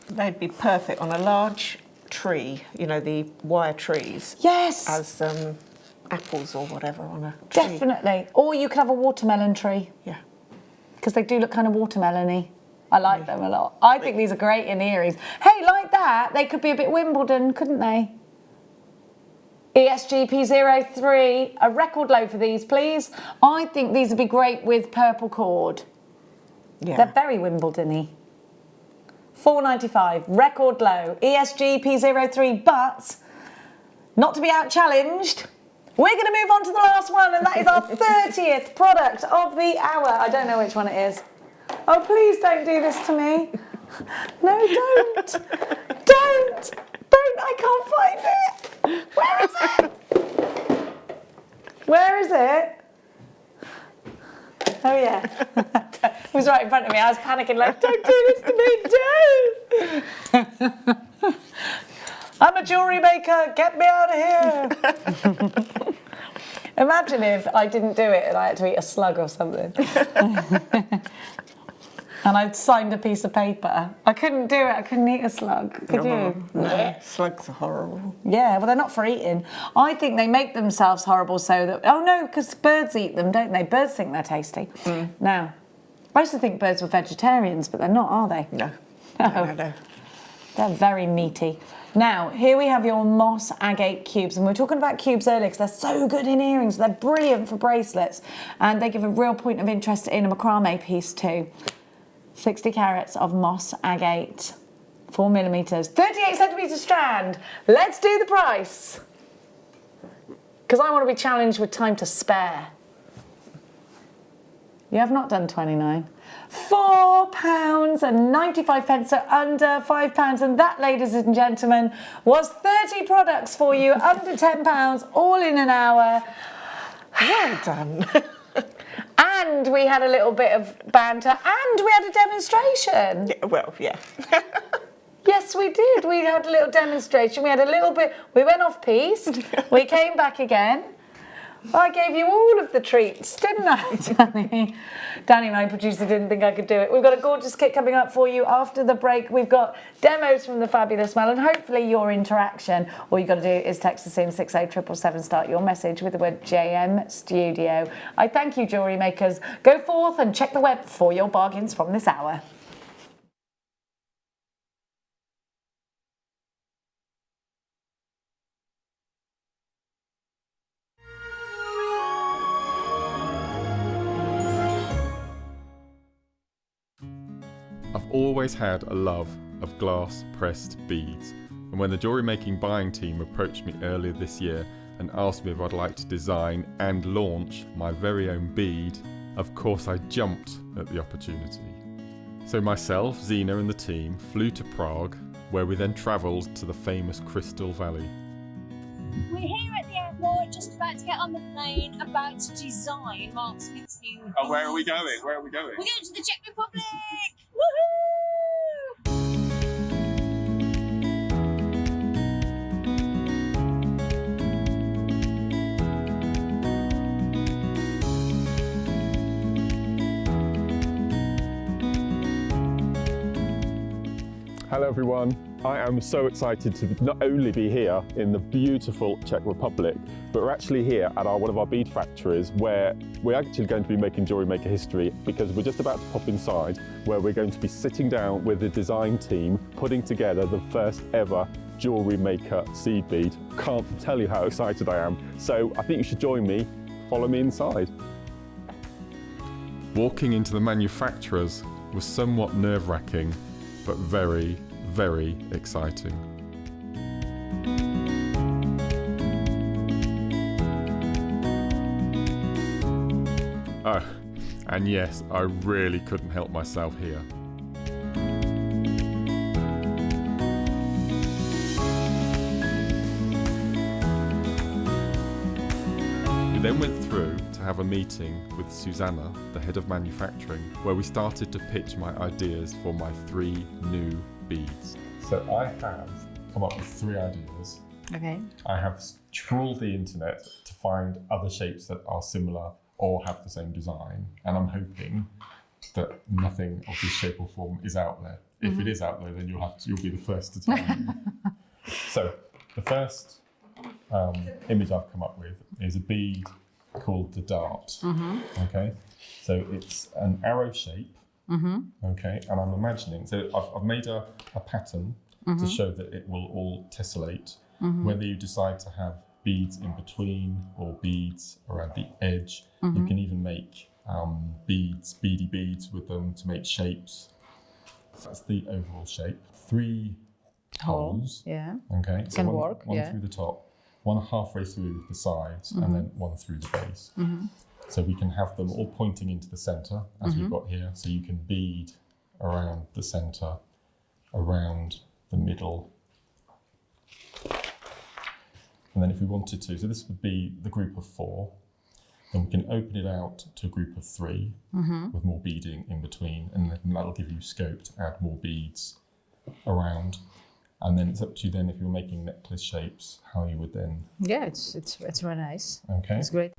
They'd be perfect on a large tree, the wire trees. Yes. As apples or whatever on a tree. Definitely. Or you could have a watermelon tree. Yeah. Because they do look kind of watermelon-y. I like them a lot. I think these are great in earrings. Hey, like that, they could be a bit Wimbledon, couldn't they? ESGP03, a record low for these, please. I think these would be great with purple cord. Yeah. They're very Wimbledon-y. $4.95, record low, ESGP03, but not to be out-challenged, we're going to move on to the last one, and that is our 30th product of the hour. I don't know which one it is. Oh, please don't do this to me. No, don't. Don't I can't find it. Where is it? Where is it? Oh yeah. It was right in front of me. I was panicking like, don't do this to me, don't. I'm a jewellery maker, get me out of here. Imagine if I didn't do it and I had to eat a slug or something. And I'd signed a piece of paper. I couldn't do it, I couldn't eat a slug. Could you? No, slugs are horrible. Yeah, well, they're not for eating. I think they make themselves horrible so that... Oh, no, because birds eat them, don't they? Birds think they're tasty. Now, I used to think birds were vegetarians, but they're not, are they? No. No. They're very meaty. Now, here we have your moss agate cubes, and we were talking about cubes earlier because they're so good in earrings. They're brilliant for bracelets, and they give a real point of interest in a macrame piece too. 60 carats of moss agate, 4mm, 38cm strand. Let's do the price. Because I want to be challenged with time to spare. You have not done 29. £4.95, so under £5. And that, ladies and gentlemen, was 30 products for you, under £10, all in an hour. Well done. And we had a little bit of banter, and we had a demonstration. Yeah, well, yeah. Yes, we did. We had a little demonstration. We had a little bit, we went off piste. We came back again. I gave you all of the treats, didn't I, Danny? Danny, my producer, didn't think I could do it. We've got a gorgeous kit coming up for you after the break. We've got demos from the Fabulous Mel and hopefully your interaction. All you've got to do is text us in 60777, start your message with the word JM Studio. I thank you, jewellery makers. Go forth and check the web for your bargains from this hour. I've always had a love of glass pressed beads, and when the jewellery making buying team approached me earlier this year and asked me if I'd like to design and launch my very own bead, of course I jumped at the opportunity. So myself, Zena and the team flew to Prague, where we then travelled to the famous Crystal Valley. We're here at the airport, just about to get on the plane, about to design Mark Smith's new bead. Oh, where are we going? Where are we going? We're going to the Czech Republic! Woohoo! Hello everyone. I am so excited to not only be here in the beautiful Czech Republic, but we're actually here at one of our bead factories where we're actually going to be making Jewellery Maker history, because we're just about to pop inside where we're going to be sitting down with the design team putting together the first ever Jewellery Maker seed bead. Can't tell you how excited I am. So I think you should join me. Follow me inside. Walking into the manufacturers was somewhat nerve-wracking, but very, very exciting. Oh, and yes, I really couldn't help myself here. We then went through to have a meeting with Susanna, the head of manufacturing, where we started to pitch my ideas for my 3 new beads. So I have come up with 3 ideas. Okay. I have trawled the internet to find other shapes that are similar or have the same design, and I'm hoping that nothing of this shape or form is out there. If it is out there, then you'll be the first to tell me. So the first image I've come up with is a bead called the Dart. Okay, so it's an arrow shape. Okay, and I'm imagining, so I've made a pattern to show that it will all tessellate. Whether you decide to have beads in between or beads around the edge, you can even make beady beads with them to make shapes. So that's the overall shape. 3 holes. Yeah. Okay, so Can one work, yeah. through the top, one halfway through the sides, and then one through the base. So we can have them all pointing into the centre, as we've got here. So you can bead around the centre, around the middle, And then if we wanted to, so this would be the group of 4, then we can open it out to a group of 3 with more beading in between, and then that'll give you scope to add more beads around. And then it's up to you then, if you're making necklace shapes, how you would then... Yeah, it's very nice. Okay. It's great.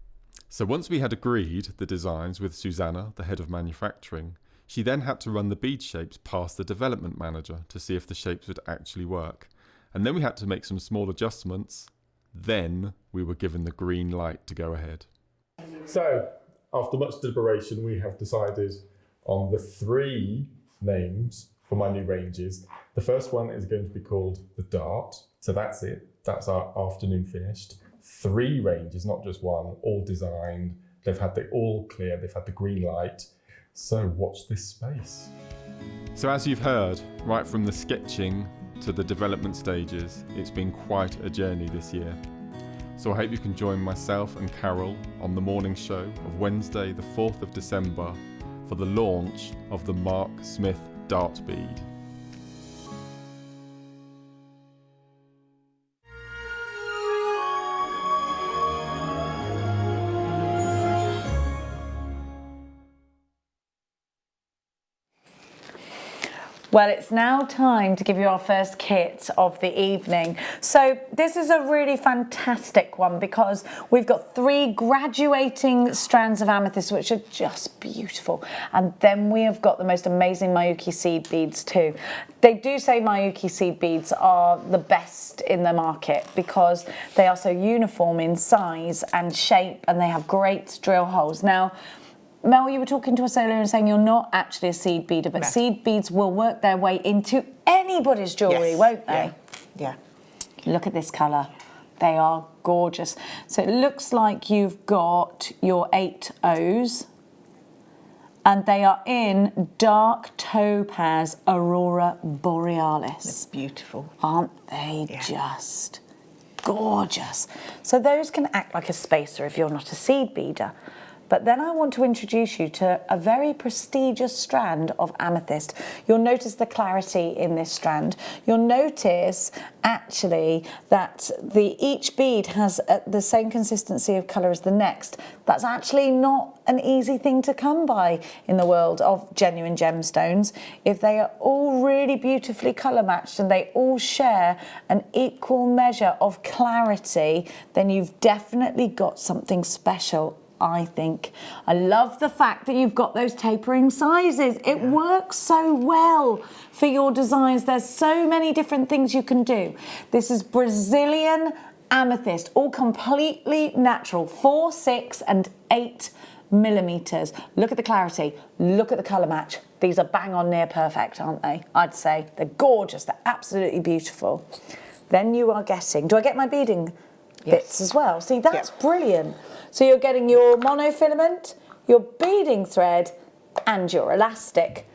So once we had agreed the designs with Susanna, the head of manufacturing, she then had to run the bead shapes past the development manager to see if the shapes would actually work. And then we had to make some small adjustments. Then we were given the green light to go ahead. So, after much deliberation, we have decided on the 3 names for my new ranges. The first one is going to be called the Dart. So that's it. That's our afternoon finished. 3 ranges, not just one, all designed. They've had the all clear, they've had the green light. So watch this space. So as you've heard, right from the sketching to the development stages, it's been quite a journey this year. So I hope you can join myself and Carol on the morning show of Wednesday the 4th of December for the launch of the Mark Smith Dart Bead. Well, it's now time to give you our first kit of the evening. So this is a really fantastic one because we've got 3 graduating strands of amethyst, which are just beautiful. And then we have got the most amazing Miyuki seed beads too. They do say Miyuki seed beads are the best in the market because they are so uniform in size and shape, and they have great drill holes. Now, Mel, you were talking to us earlier and saying you're not actually a seed beader, but seed beads will work their way into anybody's jewellery, won't they? Yeah. Look at this colour. They are gorgeous. So it looks like you've got your 8 O's, and they are in dark topaz Aurora Borealis. It's beautiful. Aren't they just gorgeous? So those can act like a spacer if you're not a seed beader. But then I want to introduce you to a very prestigious strand of amethyst. You'll notice the clarity in this strand. You'll notice actually that each bead has the same consistency of colour as the next. That's actually not an easy thing to come by in the world of genuine gemstones. If they are all really beautifully colour matched and they all share an equal measure of clarity, then you've definitely got something special, I think. I love the fact that you've got those tapering sizes. It works so well for your designs. There's so many different things you can do. This is Brazilian amethyst, all completely natural, 4, 6 and 8 millimeters. Look at the clarity, look at the colour match. These are bang on near perfect, aren't they? I'd say they're gorgeous, they're absolutely beautiful. Then you are getting, do I get my beading bits as well? See, that's brilliant. So you're getting your monofilament, your beading thread, and your elastic.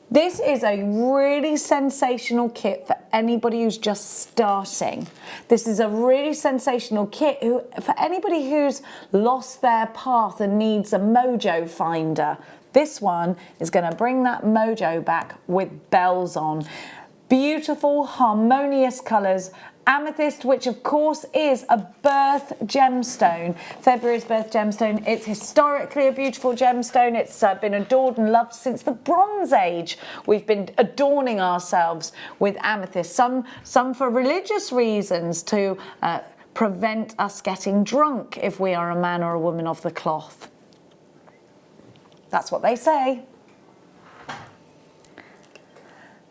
This is a really sensational kit for anybody who's just starting. This is a really sensational kit for anybody who's lost their path and needs a mojo finder. This one is going to bring that mojo back with bells on. Beautiful, harmonious colours. Amethyst, which of course is a birth gemstone, February's birth gemstone. It's historically a beautiful gemstone. It's been adored and loved since the Bronze Age. We've been adorning ourselves with amethyst, some for religious reasons, to prevent us getting drunk if we are a man or a woman of the cloth. That's what they say.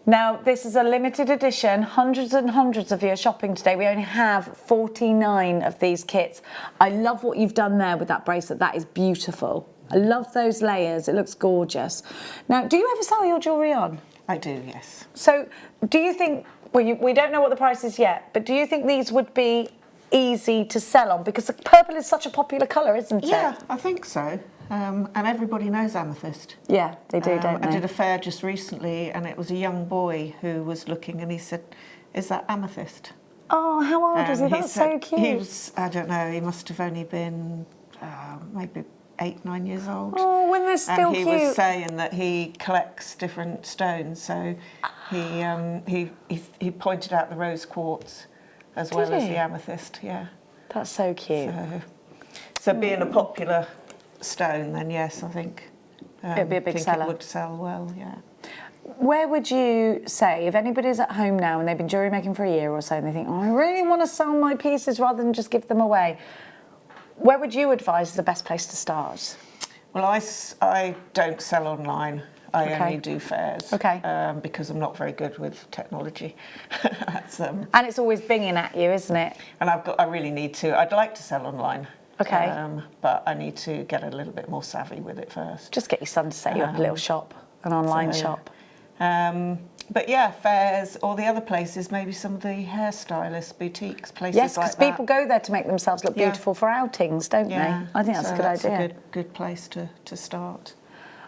Now, this is a limited edition, hundreds and hundreds of you are shopping today. We only have 49 of these kits. I love what you've done there with that bracelet. That is beautiful. I love those layers. It looks gorgeous. Now, do you ever sell your jewellery on? I do, yes. So, do you think, well, we don't know what the price is yet, but do you think these would be easy to sell on? Because purple is such a popular colour, isn't it? Yeah, I think so. And everybody knows amethyst. Yeah, they do, don't they? I did a fair just recently, and it was a young boy who was looking, and he said, "Is that amethyst?" Oh, how old was he? That's so cute. He was, I don't know, he must have only been maybe 8, 9 years old. Oh, when they're still and he cute. was saying that he collects different stones, so he pointed out the rose quartz, as well as the amethyst, yeah. That's so cute. So being a popular stone, then yes, I think it'd be a big seller. It would sell well, yeah. Where would you say, if anybody's at home now and they've been jewellery making for a year or so and they think, oh, I really want to sell my pieces rather than just give them away, where would you advise is the best place to start? Well, I don't sell online. I only do fairs. Okay. Because I'm not very good with technology. And it's always binging at you, isn't it? And I really need to. I'd like to sell online. Okay. But I need to get a little bit more savvy with it first. Just get your son to set you up a little shop, an online shop. But yeah, fairs or the other places, maybe some of the hairstylists, boutiques, places like that. Yes, because people go there to make themselves look beautiful for outings, don't they? I think that's a good idea. That's a good place to start.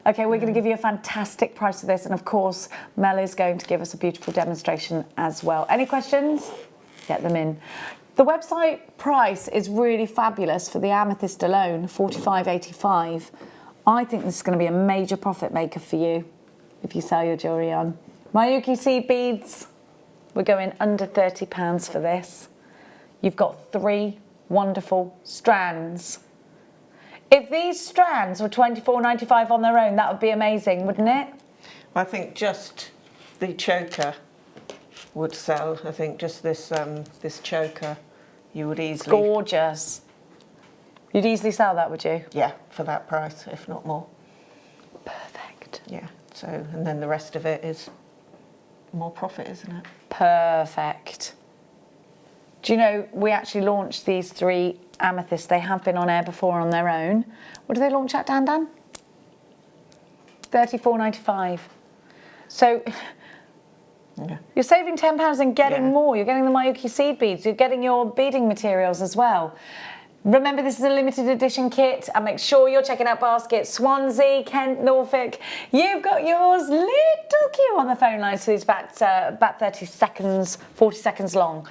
Okay, we're going to give you a fantastic price for this, and of course, Mel is going to give us a beautiful demonstration as well. Any questions? Get them in. The website price is really fabulous for the amethyst alone, $45.85. I think this is going to be a major profit maker for you if you sell your jewellery on. Miyuki seed beads, we're going under £30 for this. You've got 3 wonderful strands. If these strands were $24.95 on their own, that would be amazing, wouldn't it? I think just the choker would sell. I think just this choker, you would easily... Gorgeous. You'd easily sell that, would you? Yeah, for that price, if not more. Perfect. Yeah, so, and then the rest of it is more profit, isn't it? Perfect. Do you know, we actually launched these 3 amethysts. They have been on air before on their own. What do they launch at, Dan? $34.95. So you're saving £10 and getting more. You're getting the Miyuki seed beads. You're getting your beading materials as well. Remember, this is a limited edition kit, and make sure you're checking out baskets. Swansea, Kent, Norfolk. You've got yours. Little queue on the phone line, so it's about 30 seconds, 40 seconds long.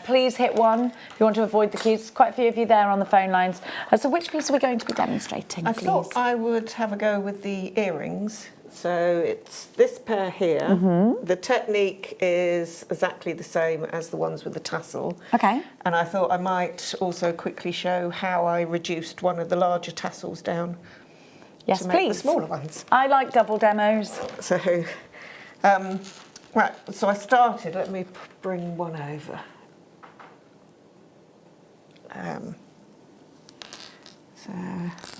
Please hit 1 if you want to avoid the queues. There's quite a few of you there on the phone lines. So which piece are we going to be demonstrating, I please? thought I would have a go with the earrings. So it's this pair here. The technique is exactly the same as the ones with the tassel. Okay. And I thought I might also quickly show how I reduced one of the larger tassels down Yes, to make please. the smaller ones. I like double demos. So, right, so I started, let me bring one over.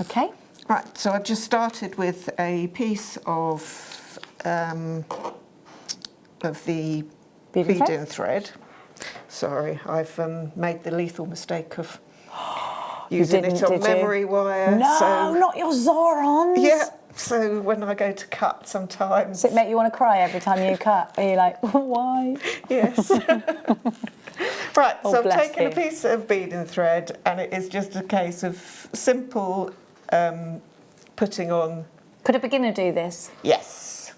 Okay. Right, so I've just started with a piece of the beading thread. Sorry, I've made the lethal mistake of using it on memory wire. No, so, not your Zorons. Yeah, so when I go to cut sometimes... Does it make you want to cry every time you cut? Are you like, why? Yes. Right, Oh, so I've bless taken you. a piece of beading thread, and it is just a case of simple putting on... Could a beginner do this? Yes.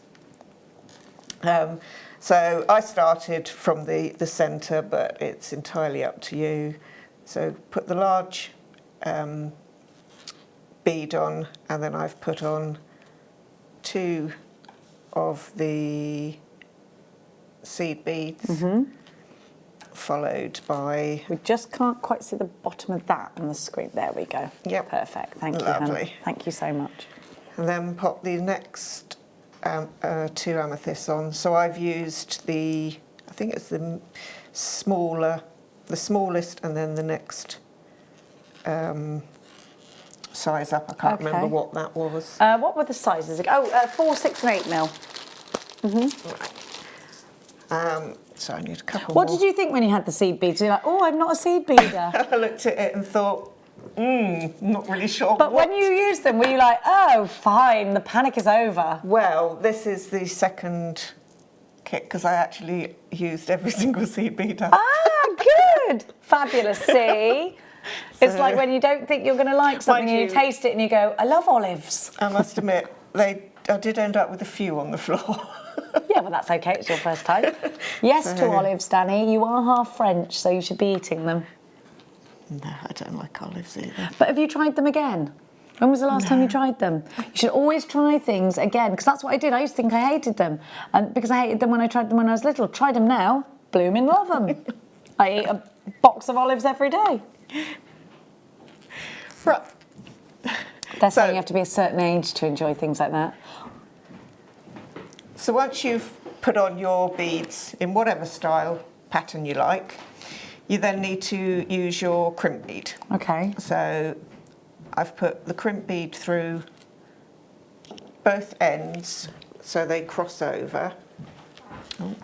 So I started from the centre, but it's entirely up to you. So put the large bead on, and then I've put on 2 of the seed beads, followed by... We just can't quite see the bottom of that on the screen. There we go. Yep. Perfect. Thank you, Lovely. Hannah. Thank you so much. And then pop the next 2 amethysts on. So I've used I think it's the smallest, and then the next size up. I can't remember what that was. What were the sizes? 4, 6 and 8 mil. Right. So I need a couple What more. did you think when you had the seed beads? You're like, oh, I'm not a seed beader. I looked at it and thought, not really sure. But when you used them, were you like, oh, fine, the panic is over? Well, this is the second kit, because I actually used every single seed beader. Ah, good. Fabulous. See? It's like when you don't think you're going to like something and you taste it and you go, I love olives. I must admit, I did end up with a few on the floor. Yeah, well, that's okay. It's your first time. Yes to olives, Danny. You are half French, so you should be eating them. No, I don't like olives either. But have you tried them again? When was the last time you tried them? You should always try things again, because that's what I did. I used to think I hated them, and because I hated them when I tried them when I was little. Tried them now, blooming love them. I eat a box of olives every day. Right. They're saying you have to be a certain age to enjoy things like that. So once you've put on your beads in whatever style pattern you like, you then need to use your crimp bead. Okay. So I've put the crimp bead through both ends so they cross over. Oh.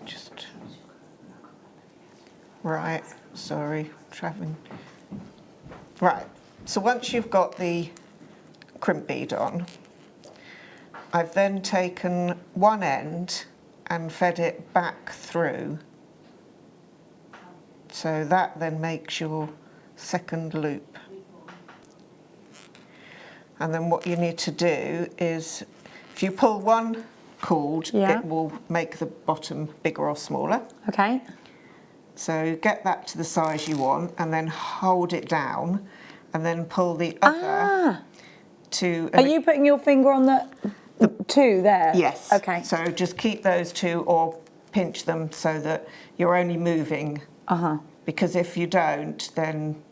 Just right, sorry, travelling. Right, so once you've got the crimp bead on, I've then taken one end and fed it back through. So that then makes your second loop. And then what you need to do is, if you pull one cord, it will make the bottom bigger or smaller. Okay. So get that to the size you want and then hold it down and then pull the other to... Are you putting your finger on the two there? Yes. Okay. So just keep those two or pinch them so that you're only moving. Because if you don't, then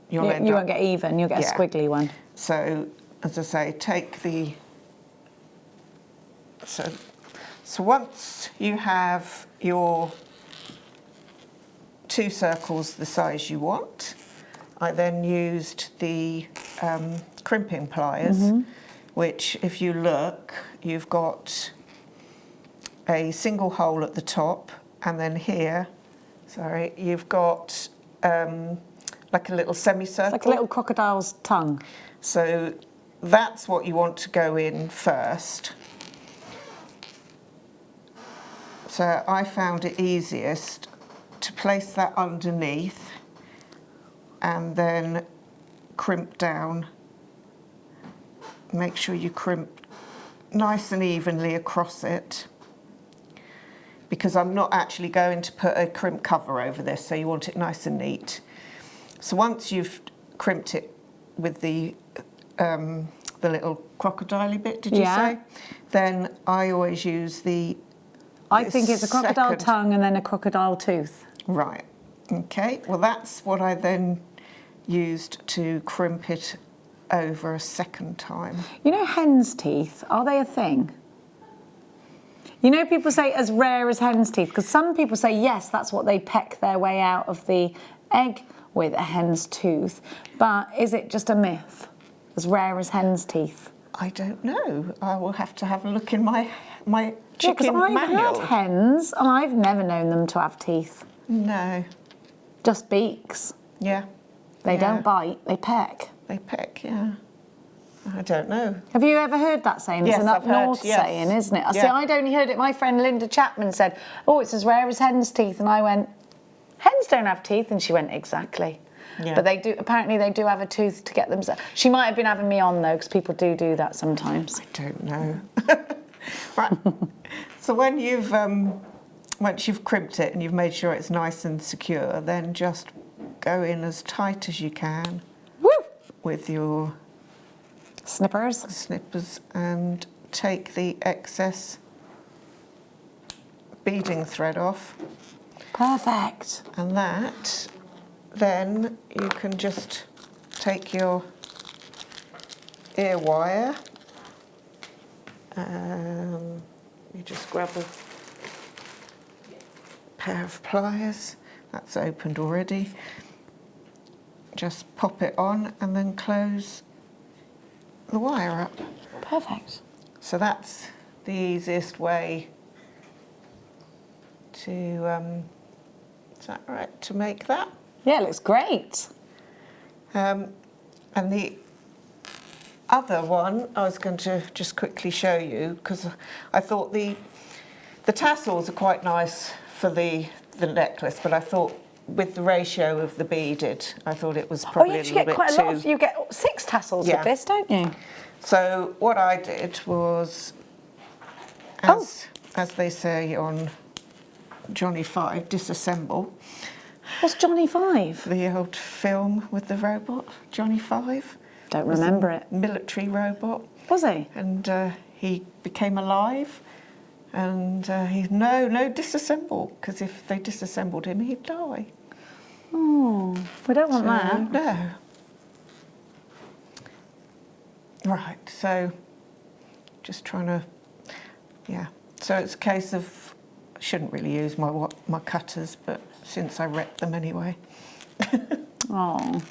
you'll end up... You won't get even, you'll get a squiggly one. So, as I say, take the... So once you have your two circles the size you want, I then used the crimping pliers, which, if you look, you've got a single hole at the top, and then here, sorry, you've got like a little semicircle. Like a little crocodile's tongue. So that's what you want to go in first. So I found it easiest to place that underneath and then crimp down. Make sure you crimp nice and evenly across it, because I'm not actually going to put a crimp cover over this, so you want it nice and neat. So once you've crimped it with the little crocodile bit, did you say? Then I always use the... I think it's a crocodile tongue and then a crocodile tooth. Right, okay. Well, that's what I then used to crimp it over a second time. You know hen's teeth, are they a thing? You know, people say as rare as hen's teeth, because some people say, yes, that's what they peck their way out of the egg with, a hen's tooth. But is it just a myth, as rare as hen's teeth? I don't know. I will have to have a look in my chicken I've manual. had hens, and I've never known them to have teeth. No. Just beaks. Yeah. They don't bite, they peck. They peck, yeah. I don't know. Have you ever heard that saying? Yes, It's an I've heard, up-north saying, isn't it? See, I'd only heard it. My friend Linda Chapman said, oh, it's as rare as hen's teeth. And I went, hens don't have teeth. And she went, exactly. Yeah. But they do. Apparently they do have a tooth to get them. She might have been having me on, though, because people do that sometimes. I don't know. Right. So when you've, once you've crimped it and you've made sure it's nice and secure, then just go in as tight as you can. Woo! With your... snippers, and take the excess beading thread off. Perfect. And that, then you can just take your ear wire, you just grab a pair of pliers, that's opened already, just pop it on and then close the wire up. Perfect. So that's the easiest way to, is that right, to make that? Yeah, it looks great. And the other one I was going to just quickly show you, because I thought the tassels are quite nice for the necklace, but I thought with the ratio of the beaded, I thought it was probably a little bit too... quite a lot of, you get 6 tassels with this, don't you? So what I did was, as they say on Johnny 5, disassemble. What's Johnny 5? The old film with the robot, Johnny 5. Don't remember it. Military robot. Was he? And he became alive And no disassemble, because if they disassembled him, he'd die. Oh, we don't want that. No. Right, so just trying to, yeah. So it's a case of, I shouldn't really use my cutters, but since I wrecked them anyway. Oh.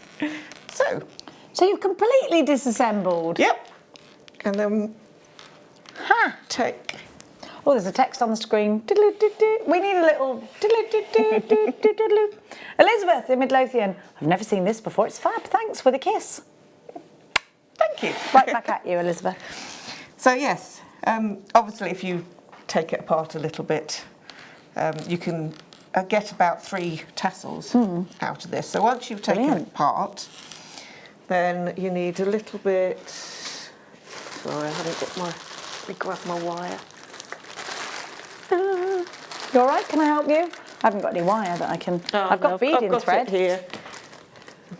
So you've completely disassembled? Yep. And then take... Oh, there's a text on the screen. We need a little... Elizabeth in Midlothian. I've never seen this before. It's fab. Thanks, with a kiss. Thank you. Right back at you, Elizabeth. So yes, obviously if you take it apart a little bit, you can get about 3 tassels out of this. So once you've taken it apart, then you need a little bit... Sorry, I haven't got my... Let me grab my wire. You all right? Can I help you? I haven't got any wire that I can... I've got beading thread. It here.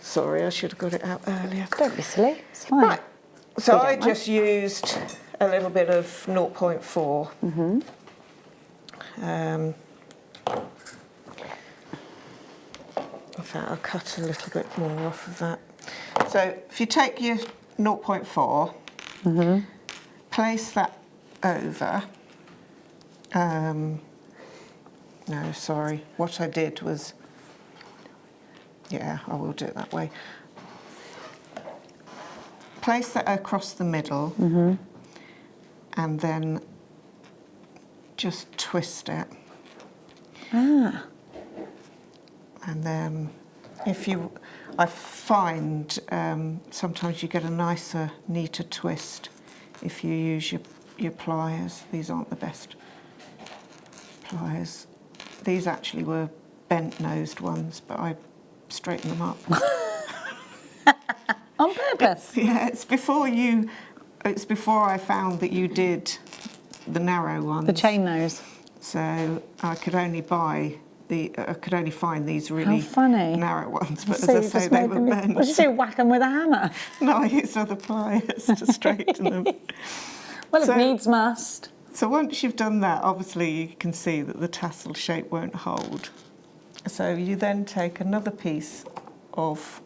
Sorry, I should have got it out earlier. Don't be silly. It's fine. Right. So I just used a little bit of 0.4. In fact, I'll cut a little bit more off of that. So if you take your 0.4, place that over. No, sorry. What I did was, yeah, I will do it that way. Place that across the middle, and then just twist it. And then I find sometimes you get a nicer, neater twist if you use your pliers. These aren't the best pliers. These actually were bent-nosed ones, but I straightened them up. On purpose? Yeah, it's before I found that you did the narrow ones. The chain nose. So I could only find these really narrow ones, but So as I say, they were bent. What did you do, whack them with a hammer? No, I used other pliers to straighten them. Well, it needs must. So once you've done that, obviously you can see that the tassel shape won't hold. So you then take another piece of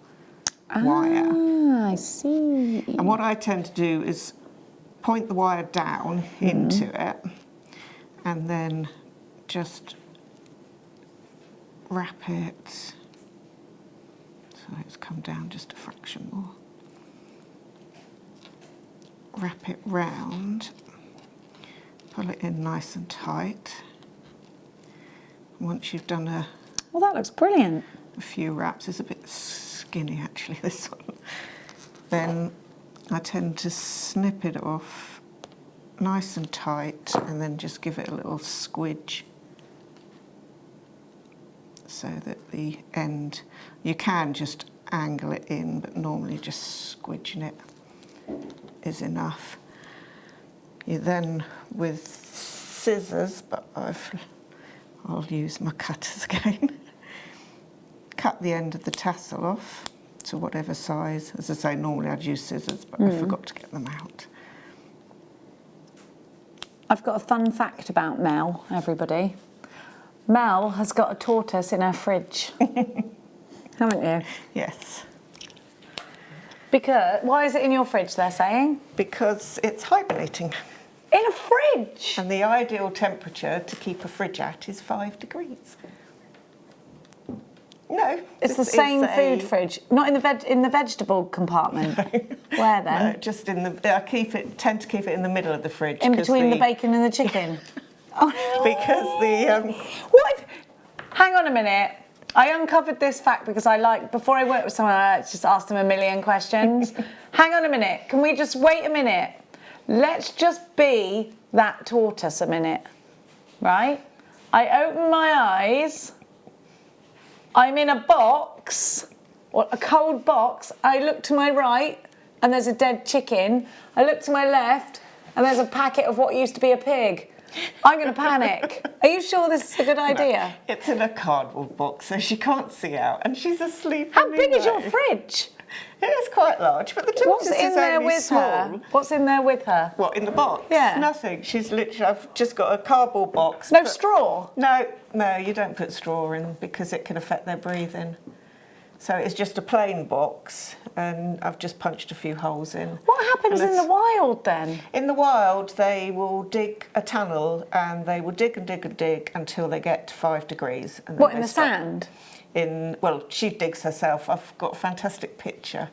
wire. Ah, I see. And what I tend to do is point the wire down into it and then just wrap it. So it's come down just a fraction more. Wrap it round. Pull it in nice and tight. Once you've done Well, that looks brilliant. a few wraps, it's a bit skinny actually, this one. Then I tend to snip it off nice and tight and then just give it a little squidge so that the end, you can just angle it in, but normally just squidging it is enough. You then, with scissors, but I'll use my cutters again, cut the end of the tassel off to whatever size. As I say, normally I'd use scissors, but I forgot to get them out. I've got a fun fact about Mel, everybody. Mel has got a tortoise in her fridge. Haven't you? Yes. Because, why is it in your fridge, they're saying? Because it's hibernating. In a fridge? And the ideal temperature to keep a fridge at is 5 degrees. No. It's the same food fridge, not in the vegetable compartment. Where then? No, just in the. I tend to keep it in the middle of the fridge. In between the bacon and the chicken. Because the. What? Hang on a minute. I uncovered this fact because before I worked with someone, I just asked them a million questions. Hang on a minute. Can we just wait a minute? Let's just be that tortoise a minute, right? I open my eyes. I'm in a box, or a cold box. I look to my right, and there's a dead chicken. I look to my left, and there's a packet of what used to be a pig. I'm going to panic. Are you sure this is a good idea? No, it's in a cardboard box, so she can't see out, and she's asleep. How big is your fridge? It is quite large, but the tortoise What's in is there only with small. her? What's in there with her? What, in the box? Yeah. Nothing. She's literally, I've just got a cardboard box. No straw? No, you don't put straw in because it can affect their breathing. So it's just a plain box, and I've just punched a few holes in. What happens in the wild then? In the wild, they will dig a tunnel, and they will dig and dig and dig until they get to 5 degrees. And then What, in they the stop. sand? Well, she digs herself. I've got a fantastic picture.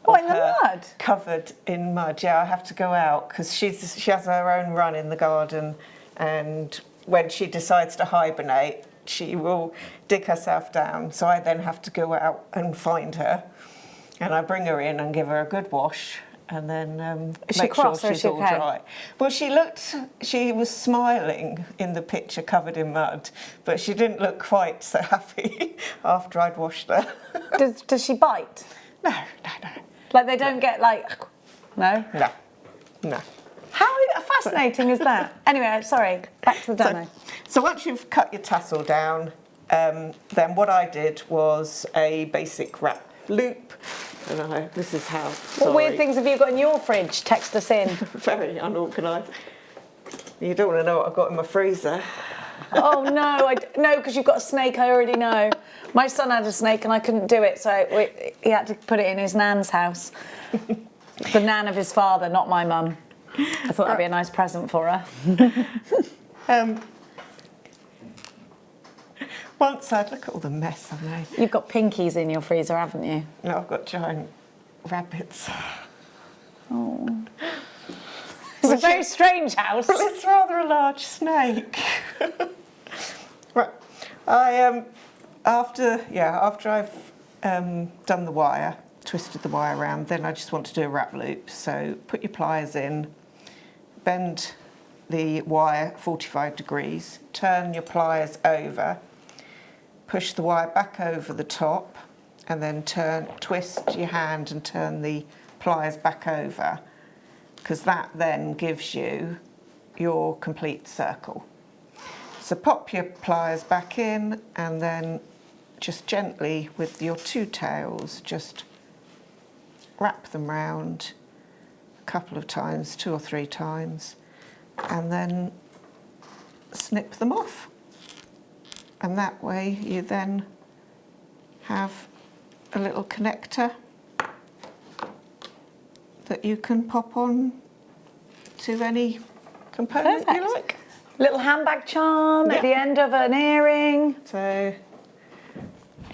What, of in the her mud? Covered in mud. Yeah, I have to go out because she has her own run in the garden, and when she decides to hibernate, she will dig herself down. So I then have to go out and find her, and I bring her in and give her a good wash, and then Is she make sure cross or is she's she all okay? dry. Well, she was smiling in the picture covered in mud, but she didn't look quite so happy after I'd washed her. Does she bite? No. Like they don't get like, no? No. How fascinating is that? Anyway, sorry, back to the demo. So once you've cut your tassel down, then what I did was a basic wrap loop. And this is how. What weird things have you got in your fridge? Text us in. Very unorganised. You don't want to know what I've got in my freezer. Oh no, no, because you've got a snake, I already know. My son had a snake and I couldn't do it, so he had to put it in his nan's house. The nan of his father, not my mum. I thought that'd be a nice present for her. Once I'd look at all the mess I've made. You've got pinkies in your freezer, haven't you? No, I've got giant rabbits. Oh. It's a very strange house. Well, it's rather a large snake. Right, after I've done the wire, twisted the wire around, then I just want to do a wrap loop. So put your pliers in, bend the wire 45 degrees, turn your pliers over, push the wire back over the top, and then twist your hand and turn the pliers back over, because that then gives you your complete circle. So pop your pliers back in, and then just gently with your two tails just wrap them round a couple of times, 2 or 3 times, and then snip them off. And that way you then have a little connector that you can pop on to any component Perfect. you like. Little handbag charm at the end of an earring. So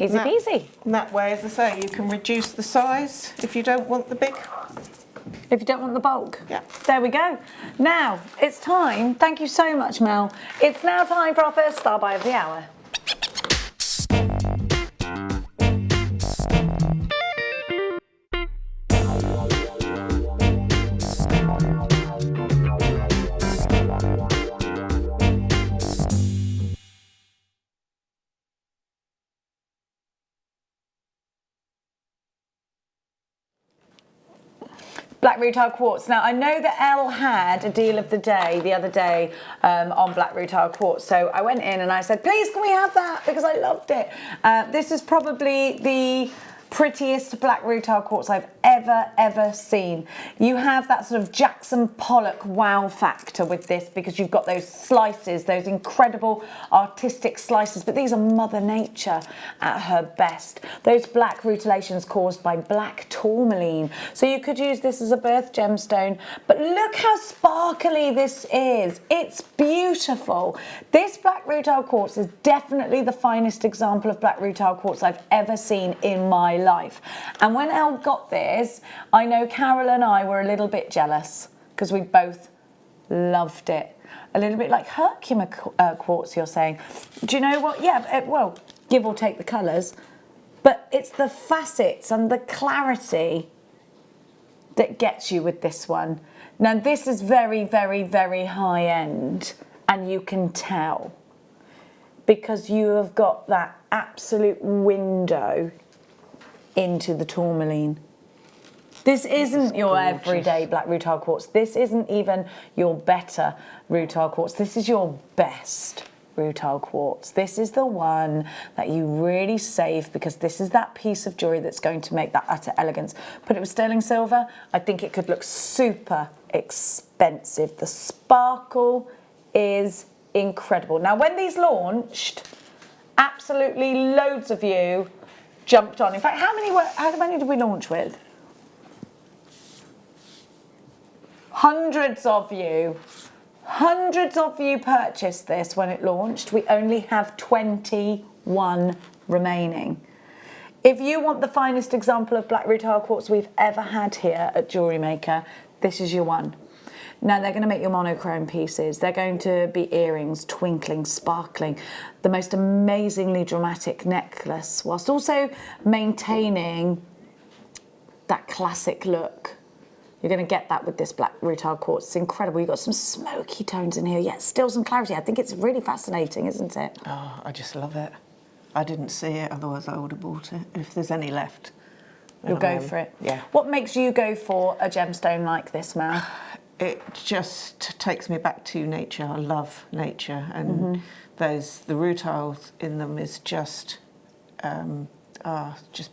Easy peasy. And that way, as I say, you can reduce the size if you don't want the big. If you don't want the bulk. Yeah. There we go. Now, it's time. Thank you so much, Mel. It's now time for our first star buy of the hour. Black rutile quartz. Now, I know that Elle had a deal of the day the other day on black rutile quartz. So I went in and I said, please, can we have that? Because I loved it. This is probably the prettiest black rutile quartz I've ever seen. You have that sort of Jackson Pollock wow factor with this because you've got those slices, those incredible artistic slices, but these are Mother Nature at her best. Those black rutilations caused by black tourmaline. So you could use this as a birth gemstone, but look how sparkly this is. It's beautiful. This black rutile quartz is definitely the finest example of black rutile quartz I've ever seen in my life. And when Elle got this, I know Carol and I were a little bit jealous because we both loved it. A little bit like Herkimer quartz, you're saying. Do you know what? Yeah, well, give or take the colours, but it's the facets and the clarity that gets you with this one. Now, this is very, very, very high end, and you can tell because you have got that absolute window into the tourmaline. This isn't your everyday black rutile quartz. This isn't even your better rutile quartz. This is your best rutile quartz. This is the one that you really save because this is that piece of jewellery that's going to make that utter elegance. Put it with sterling silver, I think it could look super expensive. The sparkle is incredible. Now, when these launched, absolutely loads of you jumped on. In fact, how many did we launch with? Hundreds of you purchased this when it launched. We only have 21 remaining. If you want the finest example of black rutile quartz we've ever had here at JewelleryMaker, this is your one. Now, they're going to make your monochrome pieces. They're going to be earrings, twinkling, sparkling, the most amazingly dramatic necklace, whilst also maintaining that classic look. You're going to get that with this black rutile quartz. It's incredible. You've got some smoky tones in here, yet still some clarity. I think it's really fascinating, isn't it? Oh, I just love it. I didn't see it, otherwise I would have bought it. If there's any left, you'll go for it. Yeah. What makes you go for a gemstone like this, Mel? It just takes me back to nature. I love nature, and the rutiles in them is just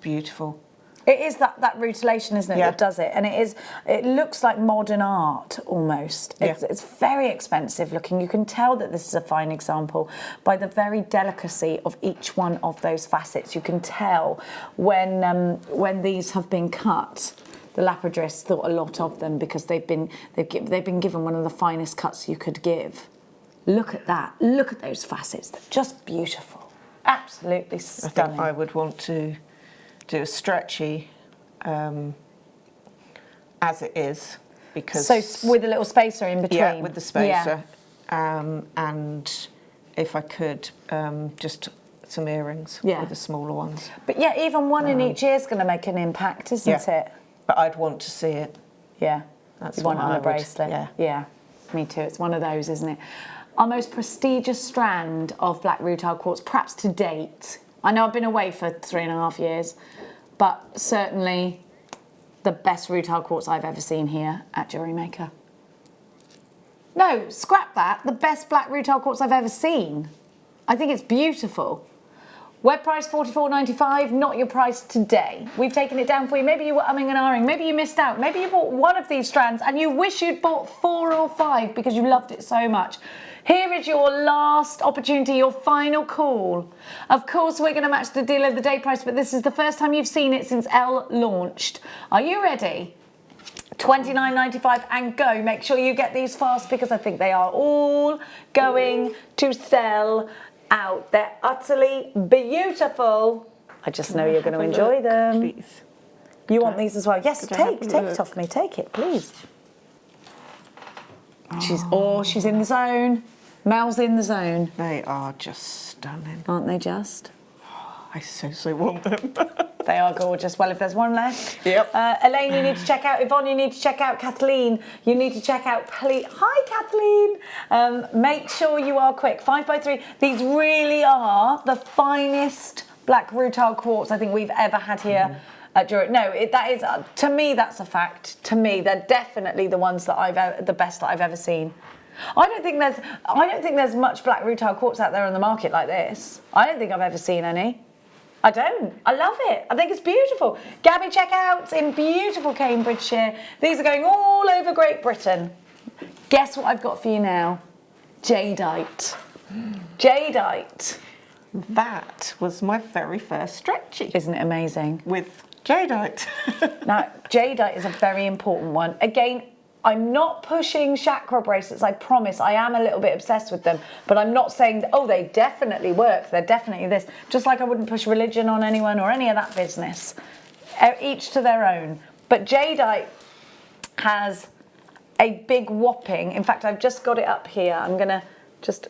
beautiful. It is that rutilation, isn't it, that does it? And it looks like modern art almost. It's very expensive looking. You can tell that this is a fine example by the very delicacy of each one of those facets. You can tell when these have been cut. The lapidarists thought a lot of them because they've been given one of the finest cuts you could give. Look at that. Look at those facets. They're just beautiful. Absolutely stunning. I think I would want to do a stretchy as it is, because with a little spacer in between. Yeah, with the spacer, and if I could, just some earrings with the smaller ones. But yeah, even one in each ear is going to make an impact, isn't it? But I'd want to see it. Yeah, that's one on a bracelet. Yeah, me too. It's one of those, isn't it? Our most prestigious strand of black rutile quartz, perhaps to date. I know I've been away for 3.5 years, but certainly the best rutile quartz I've ever seen here at JewelleryMaker. No, scrap that. The best black rutile quartz I've ever seen. I think it's beautiful. Web price $44.95, not your price today. We've taken it down for you. Maybe you were umming and ahhing. Maybe you missed out. Maybe you bought one of these strands and you wish you'd bought 4 or 5 because you loved it so much. Here is your last opportunity, your final call. Of course, we're going to match the deal of the day price, but this is the first time you've seen it since Elle launched. Are you ready? $29.95 and go. Make sure you get these fast because I think they are all going to sell out. They're utterly beautiful. I just know you're going to enjoy them. Please. You want these as well? Yes, take it off me. Take it, please. She's in the zone. Mel's in the zone. They are just stunning. Aren't they just? I so want them. They are gorgeous. Well, if there's one left. Yep. Elaine, you need to check out. Yvonne, you need to check out. Kathleen, you need to check out. Hi, Kathleen. Make sure you are quick. 5x3. These really are the finest black rutile quartz I think we've ever had here. That is to me that's a fact. To me, they're definitely the ones that the best that I've ever seen. I don't think there's much black rutile quartz out there on the market like this. I don't think I've ever seen any. I don't. I love it. I think it's beautiful. Gabby checkouts in beautiful Cambridgeshire. These are going all over Great Britain. Guess what I've got for you now? Jadeite. Jadeite. That was my very first stretchy. Isn't it amazing? With jadeite. Now, jadeite is a very important one. Again, I'm not pushing chakra bracelets, I promise. I am a little bit obsessed with them, but I'm not saying, they definitely work. They're definitely this. Just like I wouldn't push religion on anyone or any of that business. Each to their own. But jadeite has a big whopping. In fact, I've just got it up here. I'm going to just...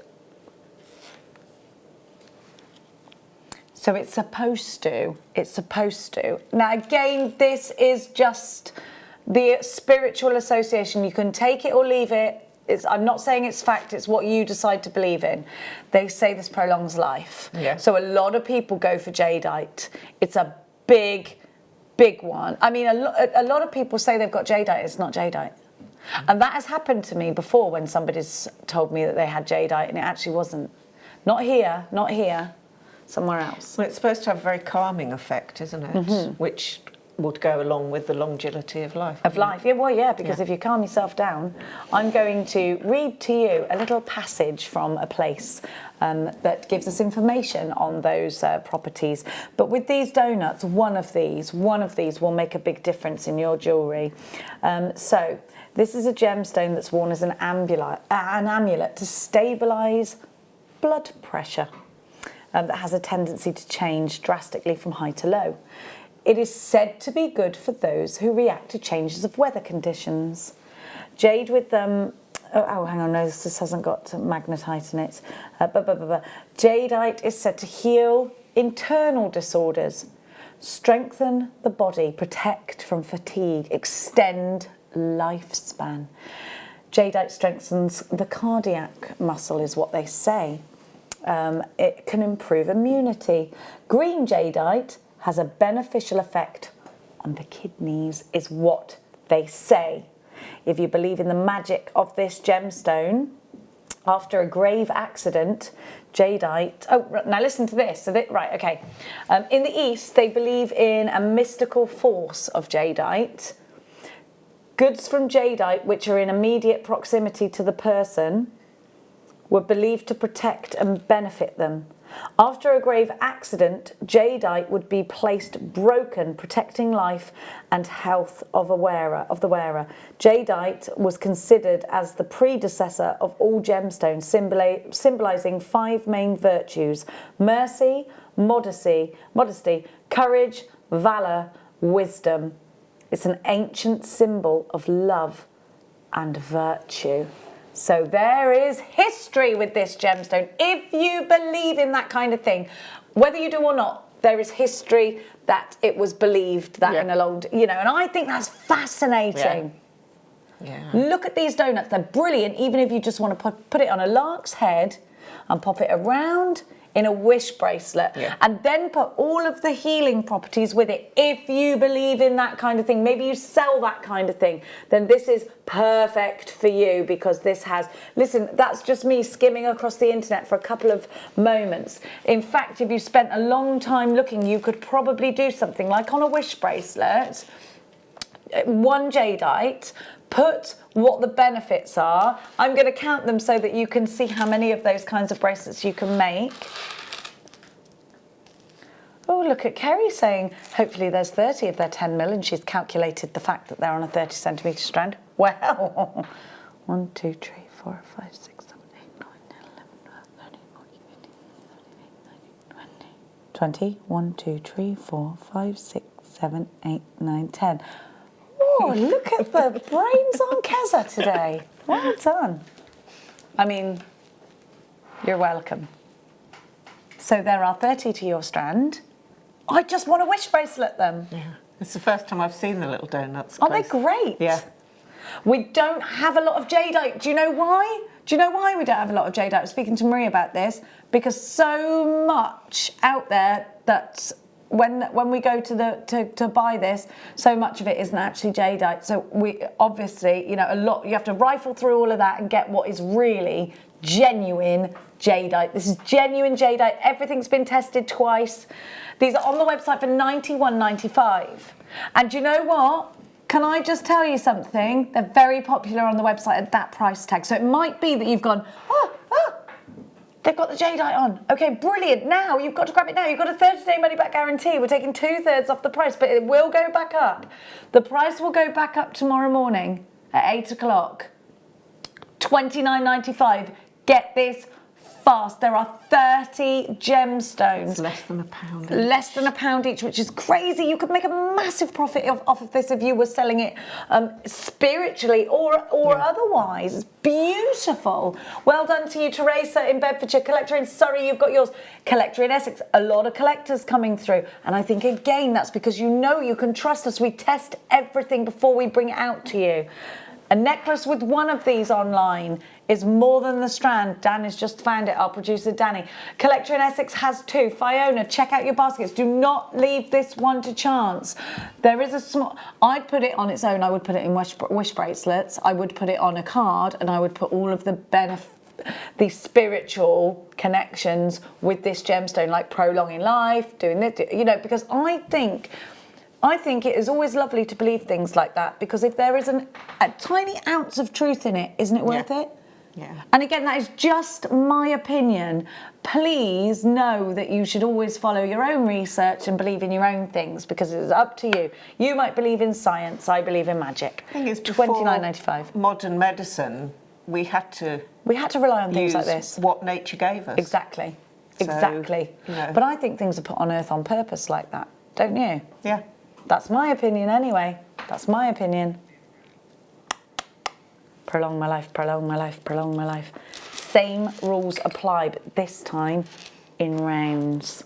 So it's supposed to. Now again, this is just the spiritual association. You can take it or leave it. I'm not saying it's fact, it's what you decide to believe in. They say this prolongs life. Yeah. So a lot of people go for jadeite. It's a big one. I mean, a lot of people say they've got jadeite, it's not jadeite. And that has happened to me before when somebody's told me that they had jadeite and it actually wasn't. Not here, not here. Somewhere else. Well, it's supposed to have a very calming effect, isn't it? Which would go along with the longevity of life. Yeah, well, yeah, because if you calm yourself down, I'm going to read to you a little passage from a place that gives us information on those properties. But with these donuts, one of these will make a big difference in your jewellery. So this is a gemstone that's worn as an amulet to stabilise blood pressure that has a tendency to change drastically from high to low. It is said to be good for those who react to changes of weather conditions. Jade with hang on, no, this hasn't got magnetite in it. Jadeite is said to heal internal disorders, strengthen the body, protect from fatigue, extend lifespan. Jadeite strengthens the cardiac muscle, is what they say. It can improve immunity. Green jadeite has a beneficial effect on the kidneys, is what they say. If you believe in the magic of this gemstone, after a grave accident, jadeite... Oh, now listen to this. Right, okay. In the East, they believe in a mystical force of jadeite. Goods from jadeite, which are in immediate proximity to the person, were believed to protect and benefit them. After a grave accident, jadeite would be placed broken, protecting life and health of the wearer. Jadeite was considered as the predecessor of all gemstones, symbolising 5 main virtues: mercy, modesty, courage, valour, wisdom. It's an ancient symbol of love and virtue. So there is history with this gemstone. If you believe in that kind of thing, whether you do or not, there is history that it was believed that in a long, and I think that's fascinating. Yeah. Look at these donuts. They're brilliant, even if you just want to put it on a lark's head and pop it around in a wish bracelet, and then put all of the healing properties with it. If you believe in that kind of thing, maybe you sell that kind of thing, then this is perfect for you, because this has, listen, that's just me skimming across the internet for a couple of moments. In fact, if you spent a long time looking, you could probably do something like on a wish bracelet, 1 jadeite, put what the benefits are. I'm going to count them so that you can see how many of those kinds of bracelets you can make. Oh, look at Kerry saying, hopefully there's 30 if they're 10 mil, and she's calculated the fact that they're on a 30 centimetre strand. Well, 1, 2, 3, 4, 5, 6, 7, 8, 9, 10, 11, 12, 13, 14, 15, 16, 17, 18, 19, 20. 1, 2, 3, 4, 5, 6, 7, 8, 9, 10. Oh, look at the brains on Keza today. Well done. I mean, you're welcome. So there are 30 to your strand. I just want to wish bracelet them. Yeah. It's the first time I've seen the little donuts. Aren't they great? Yeah. We don't have a lot of jadeite. Do you know why? Do you know why we don't have a lot of jadeite? I was speaking to Marie about this, because so much out there that when we go to buy this, so much of it isn't actually jadeite. So we obviously, a lot, you have to rifle through all of that and get what is really genuine jadeite. This is genuine jadeite. Everything's been tested twice. These are on the website for $91.95. And do you know what? Can I just tell you something? They're very popular on the website at that price tag. So it might be that you've gone, they've got the jadeite on. Okay, brilliant. Now, you've got to grab it now. You've got a 30-day money-back guarantee. We're taking 2/3 off the price, but it will go back up. The price will go back up tomorrow morning at 8 o'clock. $29.95. Get this fast. There are 30 gemstones. It's less than £1. Less than £1 each, which is crazy. You could make a massive profit off of this if you were selling it spiritually or otherwise. It's beautiful. Well done to you, Teresa in Bedfordshire. Collector in Surrey, you've got yours. Collector in Essex, a lot of collectors coming through. And I think, again, that's because you can trust us. We test everything before we bring it out to you. A necklace with one of these online is more than the strand. Dan has just found it, our producer Danny. Collector in Essex has 2. Fiona, check out your baskets. Do not leave this one to chance. There is a small... I'd put it on its own. I would put it in wish bracelets. I would put it on a card, and I would put all of the the spiritual connections with this gemstone, like prolonging life, doing it, because I think it is always lovely to believe things like that, because if there is a tiny ounce of truth in it, isn't it worth it? Yeah. And again, that is just my opinion. Please know that you should always follow your own research and believe in your own things, because it is up to you. You might believe in science, I believe in magic. The thing is, $29.95. Modern medicine, we had to rely on things like use this. what nature gave us. Exactly. So, Exactly. But I think things are put on earth on purpose like that, don't you? Yeah. That's my opinion anyway. That's my opinion. Prolong my life, prolong my life, prolong my life. Same rules apply, but this time in rounds.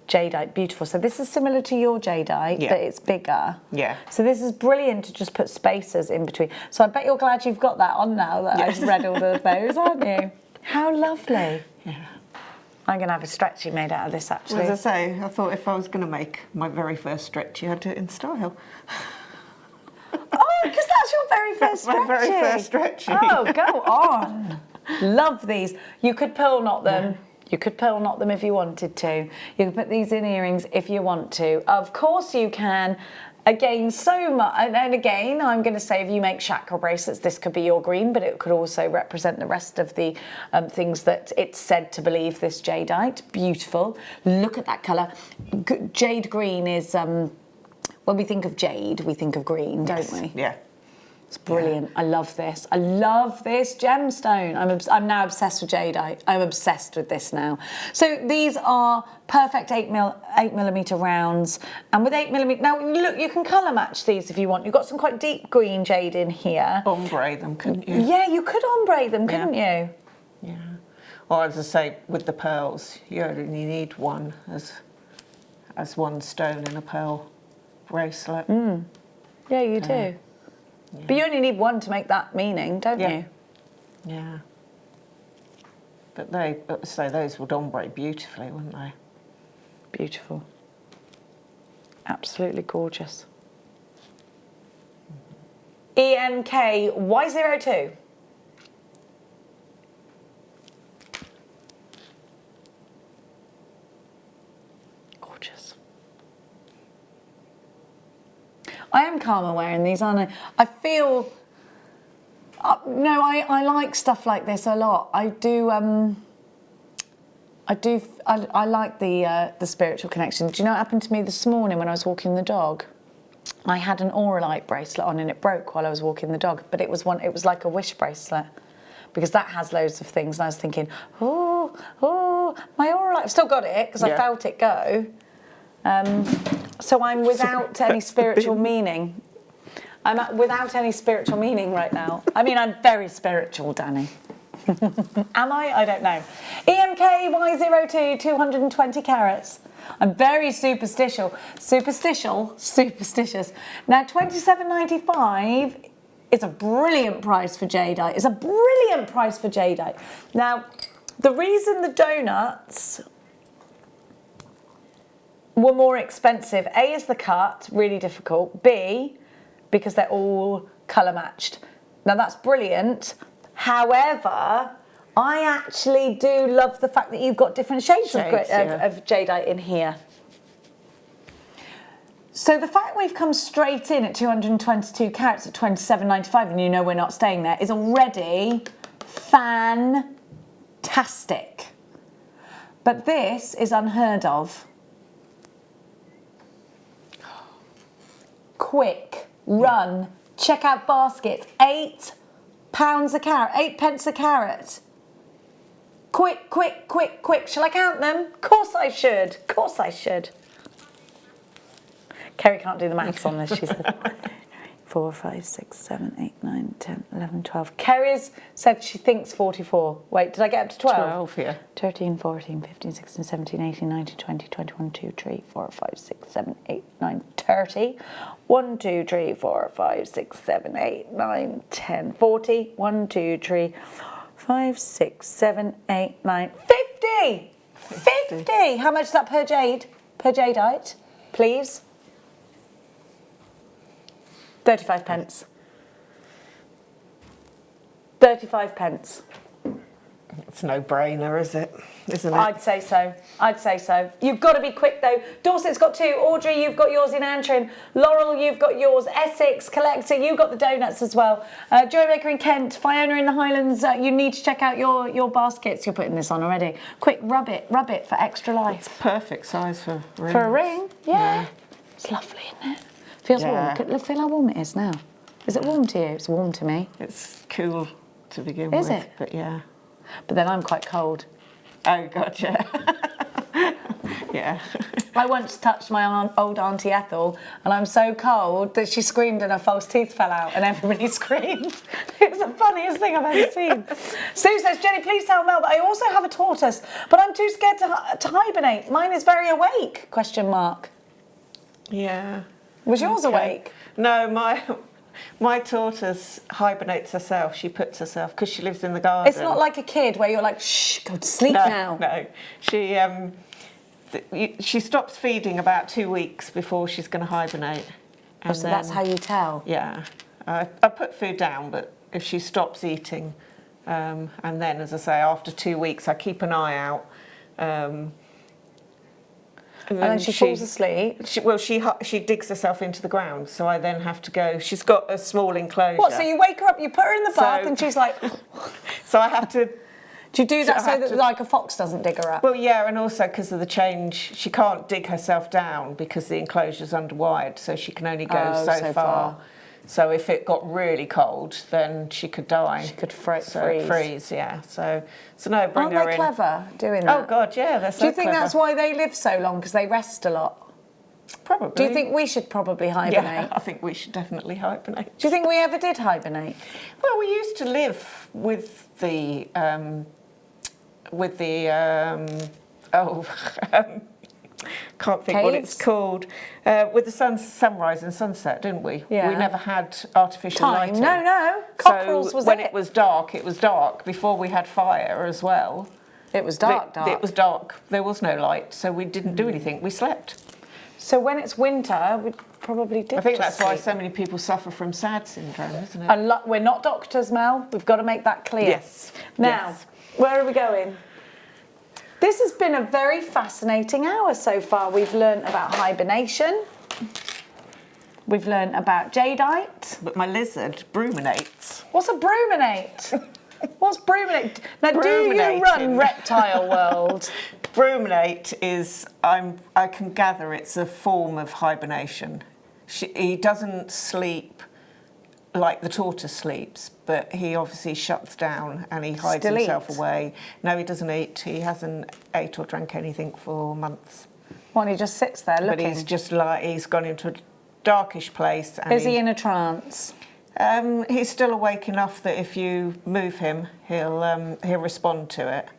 Jadeite, beautiful. So this is similar to your jadeite, but it's bigger. Yeah. So this is brilliant to just put spacers in between. So I bet you're glad you've got that on now that I've read all of those, aren't you? How lovely. Yeah. I'm going to have a stretchy made out of this, actually. As I say, I thought if I was going to make my very first stretchy, I'd do it in style. Oh, because that's your very first stretchy. My very first stretchy. Oh, go on. Love these. You could pearl knot them. Yeah. You could pearl knot them if you wanted to. You can put these in earrings if you want to. Of course you can. Again, so much. And again, I'm going to say if you make chakra bracelets, this could be your green, but it could also represent the rest of the things that it's said to believe this jadeite. Beautiful. Look at that colour. Jade green is... when we think of jade, we think of green, don't we? Yeah. It's brilliant. Yeah. I love this. I love this gemstone. I'm now obsessed with jadeite. I'm obsessed with this now. So these are perfect 8mm rounds. And with 8mm, now look, you can colour match these if you want. You've got some quite deep green jade in here. Ombre them, couldn't you? Yeah, you could ombre them, couldn't you? Yeah. Or as I say, with the pearls, you only need one as one stone in a pearl bracelet. Yeah, you do. Yeah. But you only need one to make that meaning, don't you? Yeah. But those would ombre beautifully, wouldn't they? Beautiful. Absolutely gorgeous. EMKY02. I am calmer wearing these, aren't I? I feel... no, I like stuff like this a lot. I like the spiritual connection. Do you know what happened to me this morning when I was walking the dog? I had an Auralite bracelet on and it broke while I was walking the dog, but it was like a wish bracelet, because that has loads of things. And I was thinking, oh, my Auralite. I've still got it because I felt it go. So I'm without any spiritual meaning. I'm without any spiritual meaning right now. I mean, I'm very spiritual, Danny. Am I? I don't know. EMKY02, 220 carats. I'm very superstitious. Now, $27.95 is a brilliant price for jadeite. It's a brilliant price for jadeite. Now, the reason the donuts were more expensive, A, is the cut, really difficult. B, because they're all colour matched. Now that's brilliant. However, I actually do love the fact that you've got different shades of jadeite in here. So the fact we've come straight in at 222 carats at $27.95, and you know we're not staying there, is already fantastic. But this is unheard of. Quick, run, check out baskets, £8 a carat, 8 pence a carat. Quick, quick, quick, quick. Shall I count them? Of course I should. Of course I should. Kerry can't do the maths on this, she said. 4, 5, 6, 7, 8, 9, 10, 11, 12. Kerry's said she thinks 44. Wait, did I get up to 12? 12, yeah. 13, 14, 15, 16, 17, 18, 19, 20, 21, 2, 3, 4, 5, 6, 7, 8, 9, 30. 1, 2, 3, 4, 5, 6, 7, 8, 9, 10, 40. 1, 2, 3, 5, 6, 7, 8, 9, 50! 50! How much is that per jade? Per jadeite, please? 35 pence. 35 pence. It's no brainer, is it? Isn't it? I'd say so. I'd say so. You've got to be quick though. Dorset's got 2. Audrey, you've got yours in Antrim. Laurel, you've got yours. Essex, Collector, you've got the donuts as well. JewelleryMaker in Kent, Fiona in the Highlands. You need to check out your baskets. You're putting this on already. Quick, rub it for extra life. It's perfect size for rings. For a ring, yeah. It's lovely, isn't it? Feels warm. Feel how warm it is now. Is it warm to you? It's warm to me. It's cool to begin with. Is it? But yeah. But then I'm quite cold. Oh, God, yeah. Yeah. I once touched my old Auntie Ethel, and I'm so cold that she screamed and her false teeth fell out, and everybody screamed. It was the funniest thing I've ever seen. Sue says, Jenny, please tell Mel that I also have a tortoise, but I'm too scared to hibernate. Mine is very awake, question mark. Yeah. Was yours awake? No, my tortoise hibernates herself. She puts herself, because she lives in the garden. It's not like a kid where you're like, shh, go to sleep now. No, she stops feeding about 2 weeks before she's going to hibernate. And so that's how you tell? Yeah. I put food down, but if she stops eating, and then, as I say, after 2 weeks, I keep an eye out. And then she falls asleep? She digs herself into the ground, so I then have to go. She's got a small enclosure. What, so you wake her up, you put her in the bath, and she's like... So I have to... Do you do that so that like a fox doesn't dig her up? Well, yeah, and also because of the change, she can't dig herself down because the enclosure's underwired, so she can only go so far. So if it got really cold, then she could die. She could freeze, yeah. So no, bring her in. Aren't they clever doing that? Oh, God, yeah, they're so Do you think clever. that's why they live so long, because they rest a lot? Probably. Do you think we should probably hibernate? Yeah, I think we should definitely hibernate. Do you think we ever did hibernate? Well, we used to live with the can't think what it's called, with the sunrise and sunset, didn't we? Yeah. We never had artificial lighting. No. Cockerels was when it was dark, it was dark. Before we had fire as well. It was dark. It was dark. There was no light, so we didn't do anything. We slept. So when it's winter, we probably did. I think that's why so many people suffer from SAD syndrome, isn't it? We're not doctors, Mel. We've got to make that clear. Yes. Now, where are we going? This has been a very fascinating hour so far. We've learned about hibernation. We've learned about jadeite. But my lizard bruminates. What's a bruminate? What's bruminate? Now, do you run Reptile World? Bruminate is, I can gather it's a form of hibernation. He doesn't sleep like the tortoise sleeps, but he obviously shuts down and he hides himself away. No, he doesn't eat. He hasn't ate or drank anything for months. Well, he just sits there looking. But he's just like, he's gone into a darkish place. And is he in a trance? He's still awake enough that if you move him, he'll respond to it.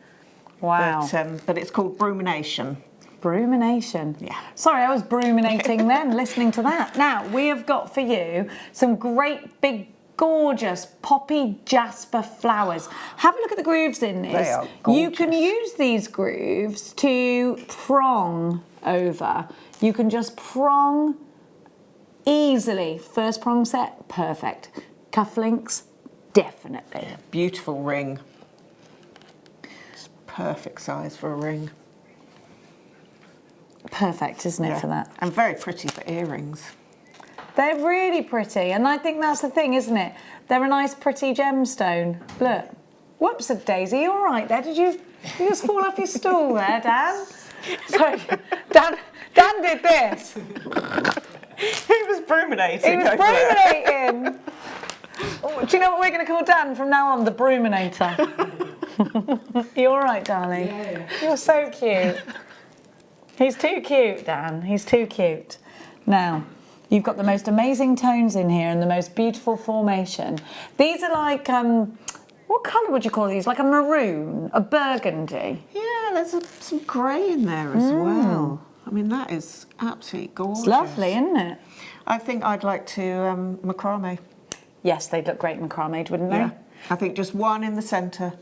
Wow. But it's called brumination. Brumination. Yeah. Sorry, I was bruminating then, listening to that. Now, we have got for you some great big gorgeous poppy jasper flowers. Have a look at the grooves in this. They are gorgeous. You can use these grooves to prong over. You can just prong easily. First prong set, perfect. Cufflinks, definitely. Beautiful ring. It's perfect size for a ring. Perfect, isn't it, for that? And very pretty for earrings. They're really pretty, and I think that's the thing, isn't it? They're a nice, pretty gemstone. Look. Whoops, Daisy, you all right there? Did you just fall off your stool there, Dan? Sorry, Dan did this. He was bruminating. He was bruminating. Oh, do you know what we're going to call Dan from now on? The Bruminator. You all right, darling? Yeah. You're so cute. He's too cute, Dan. He's too cute. Now, you've got the most amazing tones in here and the most beautiful formation. These are like, what colour would you call these? Like a maroon, a burgundy? Yeah, there's some grey in there as well. I mean, that is absolutely gorgeous. It's lovely, isn't it? I think I'd like to macrame. Yes, they'd look great macrame'd, wouldn't they? Yeah. I think just one in the centre.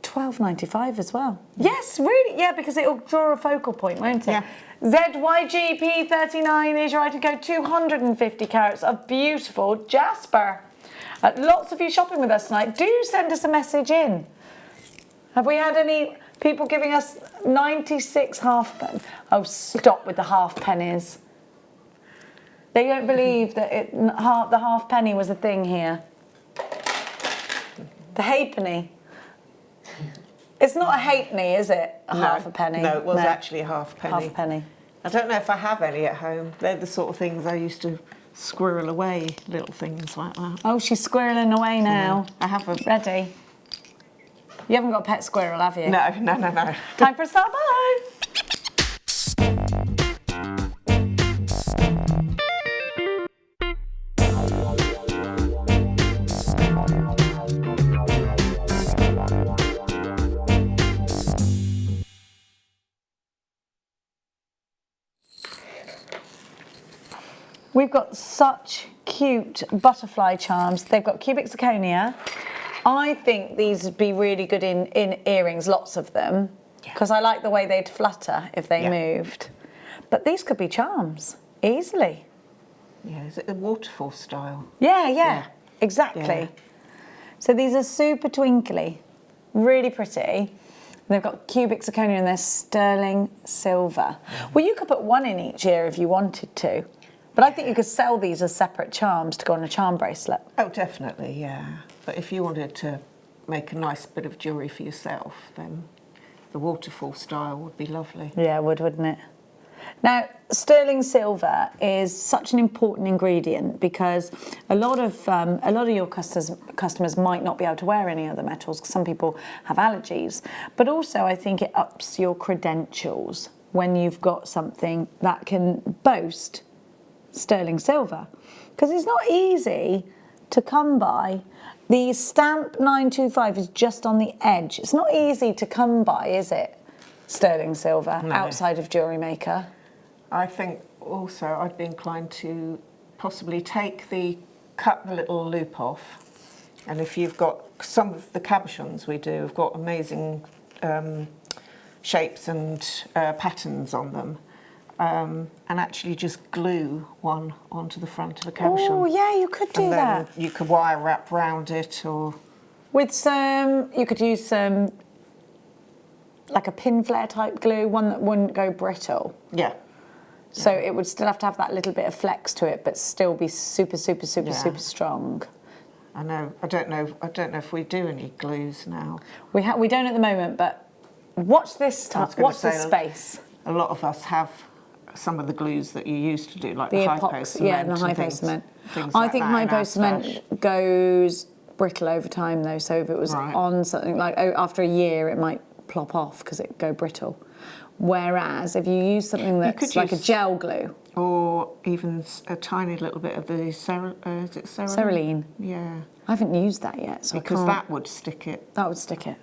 $12.95 as well. Yes, really, yeah, because it'll draw a focal point, won't it? Yeah. ZYGP39 is your item code, 250 carats of beautiful jasper. Lots of you shopping with us tonight. Do send us a message in. Have we had any people giving us 96 halfpenny? Oh, stop with the halfpennies. They don't believe that the halfpenny was a thing here. The halfpenny. It's not a halfpenny, is it? Half a penny. No, it was actually a halfpenny. Halfpenny. I don't know if I have any at home. They're the sort of things I used to squirrel away, little things like that. Oh, she's squirreling away now. I have a... Ready? You haven't got a pet squirrel, have you? No. Time for a start. Bye. We've got such cute butterfly charms. They've got cubic zirconia. I think these would be really good in earrings, lots of them, because I like the way they'd flutter if they moved. But these could be charms, easily. Yeah, is it the waterfall style? Yeah, exactly. Yeah. So these are super twinkly, really pretty. They've got cubic zirconia and they're sterling silver. Well, you could put one in each ear if you wanted to. But I think you could sell these as separate charms to go on a charm bracelet. Oh, definitely, yeah. But if you wanted to make a nice bit of jewellery for yourself, then the waterfall style would be lovely. Yeah, it would, wouldn't it? Now, sterling silver is such an important ingredient because a lot of your customers might not be able to wear any other metals because some people have allergies. But also, I think it ups your credentials when you've got something that can boast sterling silver, because it's not easy to come by. The stamp 925 is just on the edge. It's not easy to come by, is it? Sterling silver, outside of JewelleryMaker. I think also I'd be inclined to possibly cut the little loop off, and if you've got some of the cabochons we do, we've got amazing shapes and patterns on them. And actually just glue one onto the front of the cabochon. Oh, yeah, you could do that. You could wire wrap round it, or... With you could use some, like a pin flare type glue, one that wouldn't go brittle. Yeah. So it would still have to have that little bit of flex to it, but still be super strong. I know. I don't know if we do any glues now. We don't at the moment, but watch this time. Watch this space. A lot of us have some of the glues that you used to do, like the high post cement. Yeah, the high post cement. I think high post cement goes brittle over time, though. So if it was on something like after a year, it might plop off because it go brittle. Whereas if you use something that's like a gel glue, or even a tiny little bit of the cerulean. Yeah, I haven't used that yet, so because that would stick it. That would stick it.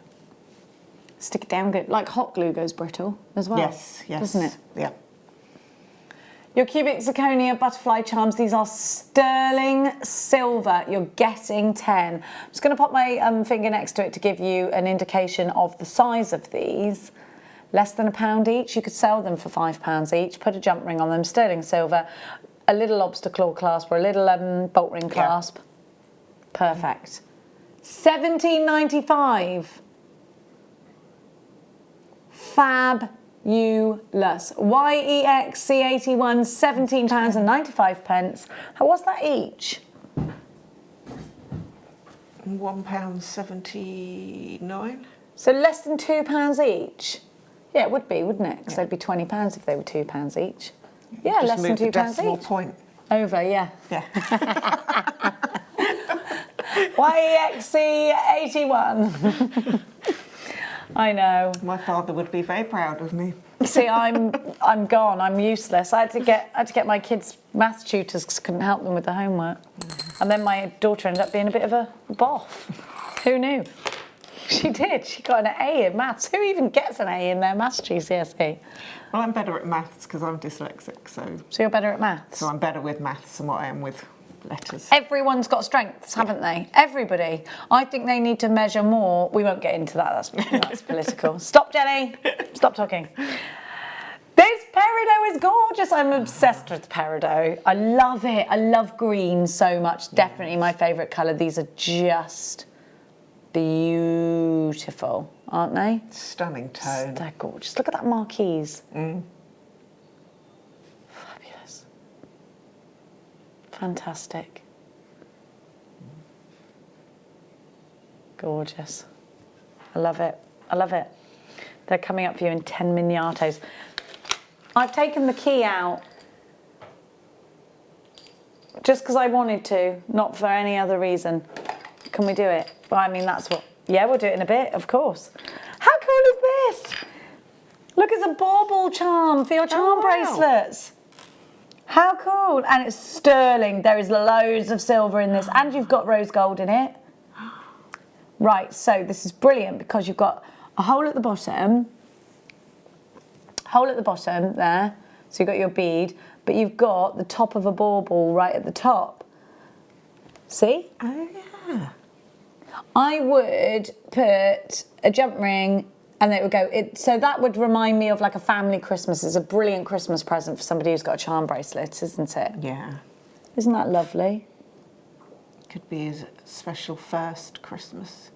Stick it down good. Like hot glue goes brittle as well. Yes, doesn't it? Yeah. Your cubic zirconia butterfly charms, these are sterling silver. You're getting 10. I'm just going to pop my finger next to it to give you an indication of the size of these. Less than £1 each. You could sell them for £5 each. Put a jump ring on them, sterling silver, a little lobster claw clasp or a little bolt ring clasp. Yeah. Perfect. £17.95. Fabulous. YEXC81, £17.95. What's that each? £1.79. So less than £2 each? Yeah, it would be, wouldn't it? Because they'd be £20 if they were £2 each. Yeah, less than £2 each. Point. Over, yeah. Yeah. YEXC81. I know. My father would be very proud of me. See, I'm gone. I'm useless. I had to get my kids' maths tutors because couldn't help them with the homework. And then my daughter ended up being a bit of a boff. Who knew? She did. She got an A in maths. Who even gets an A in their maths GCSE? Well, I'm better at maths because I'm dyslexic, so... So you're better at maths? So I'm better with maths than what I am with letters. Everyone's got strengths, haven't they? Everybody. I think they need to measure more. We won't get into that. That's political. Stop, Jenny. Stop talking. This peridot is gorgeous. I'm obsessed with peridot. I love it. I love green so much. Definitely my favourite colour. These are just beautiful, aren't they? Stunning tone. They're gorgeous. Look at that marquise. Fabulous. Fantastic. Gorgeous. I love it. I love it. They're coming up for you in 10 miniatos. I've taken the key out just because I wanted to, not for any other reason. Can we do it? Well, I mean, that's what... Yeah, we'll do it in a bit, of course. How cool is this? Look, it's a bauble charm for your charm bracelets. How cool. And it's sterling. There is loads of silver in this, and you've got rose gold in it. Right, so this is brilliant because you've got a hole at the bottom there, so you've got your bead, but you've got the top of a bauble right at the top. See? Oh, yeah. I would put a jump ring and it would go, so that would remind me of like a family Christmas. It's a brilliant Christmas present for somebody who's got a charm bracelet, isn't it? Yeah. Isn't that lovely? Could be a special first Christmas.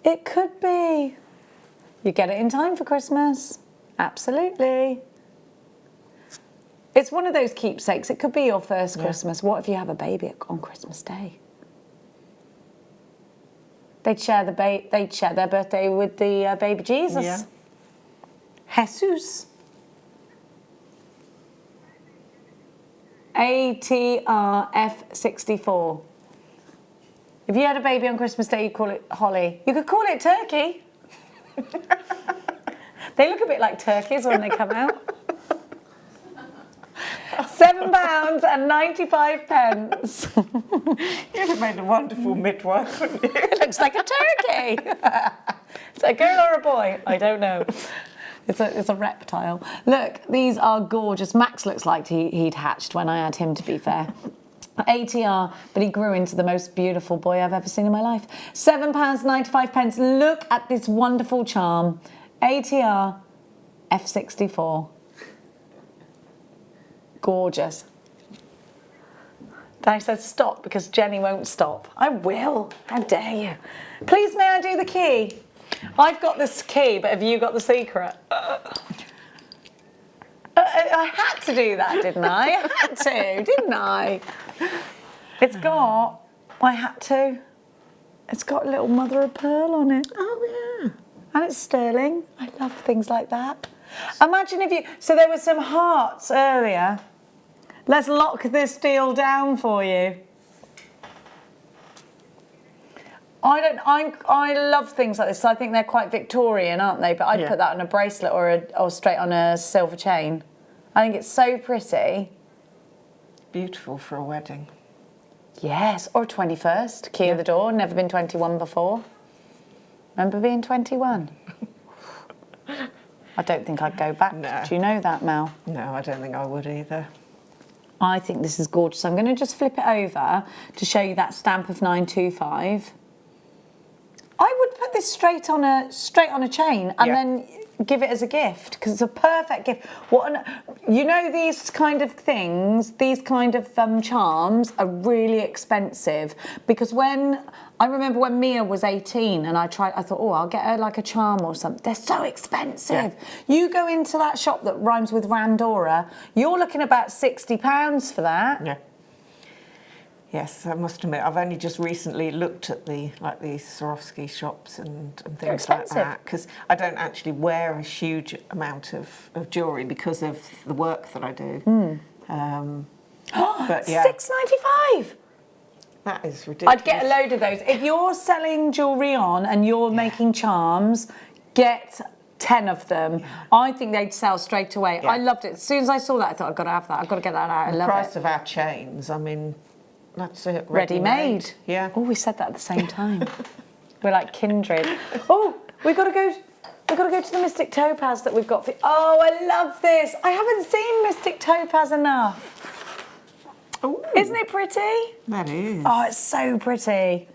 It could be. You get it in time for Christmas. Absolutely. It's one of those keepsakes. It could be your first Christmas. What if you have a baby on Christmas Day? They'd share their birthday with the baby Jesus. Yeah. Jesus. ATRF64. If you had a baby on Christmas Day, you'd call it Holly. You could call it Turkey. They look a bit like turkeys when they come out. £7.95. You'd have made a wonderful midwife, wouldn't you? It looks like a turkey. It's a girl or a boy? I don't know. It's a reptile. Look, these are gorgeous. Max looks like he'd hatched when I had him, to be fair. ATR, but he grew into the most beautiful boy I've ever seen in my life. £7.95. Look at this wonderful charm. ATR F64. Gorgeous. I said stop because Jenny won't stop. I will. How dare you? Please, may I do the key? I've got this key, but have you got the secret? I had to do that, didn't I? I had to, didn't I? It's got a little mother of pearl on it. Oh, yeah. And it's sterling. I love things like that. Imagine if so there were some hearts earlier. Let's lock this deal down for you. I love things like this. I think they're quite Victorian, aren't they? But I'd put that on a bracelet or straight on a silver chain. I think it's so pretty. Beautiful for a wedding. Yes, or 21st, key of the door, never been 21 before. Remember being 21? I don't think I'd go back. No. Do you know that, Mel? No, I don't think I would either. I think this is gorgeous. I'm going to just flip it over to show you that stamp of 925. I would put this straight on a chain and then give it as a gift because it's a perfect gift. You know, these kind of things, these kind of charms are really expensive because I remember when Mia was 18 and I thought, oh, I'll get her like a charm or something. They're so expensive. Yeah. You go into that shop that rhymes with Randora, you're looking about £60 for that. Yeah. Yes, I must admit, I've only just recently looked at these Swarovski shops and things like that because I don't actually wear a huge amount of jewellery because of the work that I do. But yeah. £6.95. That is ridiculous. I'd get a load of those. If you're selling jewellery on and you're making charms, get 10 of them. I think they'd sell straight away. I loved it. As soon as I saw that, I thought, I've got to have that. I've got to get that out. I love it. The price of our chains, I mean... That's it. Ready-made. Yeah. Oh, we said that at the same time. We're like kindred. Oh, we've got to go to the Mystic Topaz that we've got for... Oh, I love this. I haven't seen Mystic Topaz enough. Ooh. Isn't it pretty? That is. Oh, it's so pretty.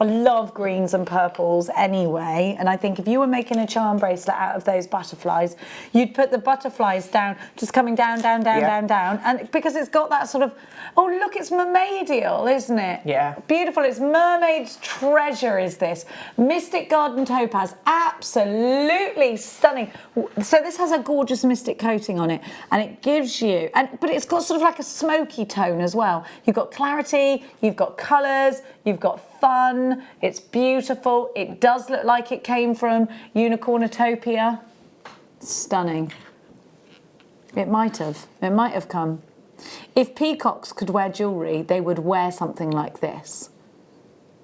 I love greens and purples anyway, and I think if you were making a charm bracelet out of those butterflies, you'd put the butterflies down, just coming down, down, down, down, down, and because it's got that sort of, oh look, it's mermaidial, isn't it? Yeah. Beautiful, it's mermaid's treasure is this. Mystic Garden Topaz, absolutely stunning. So this has a gorgeous mystic coating on it, and it gives you, but it's got sort of like a smoky tone as well. You've got clarity, you've got colours, you've got fun, it's beautiful, it does look like it came from Unicornitopia. Stunning. It might have come. If peacocks could wear jewellery, they would wear something like this.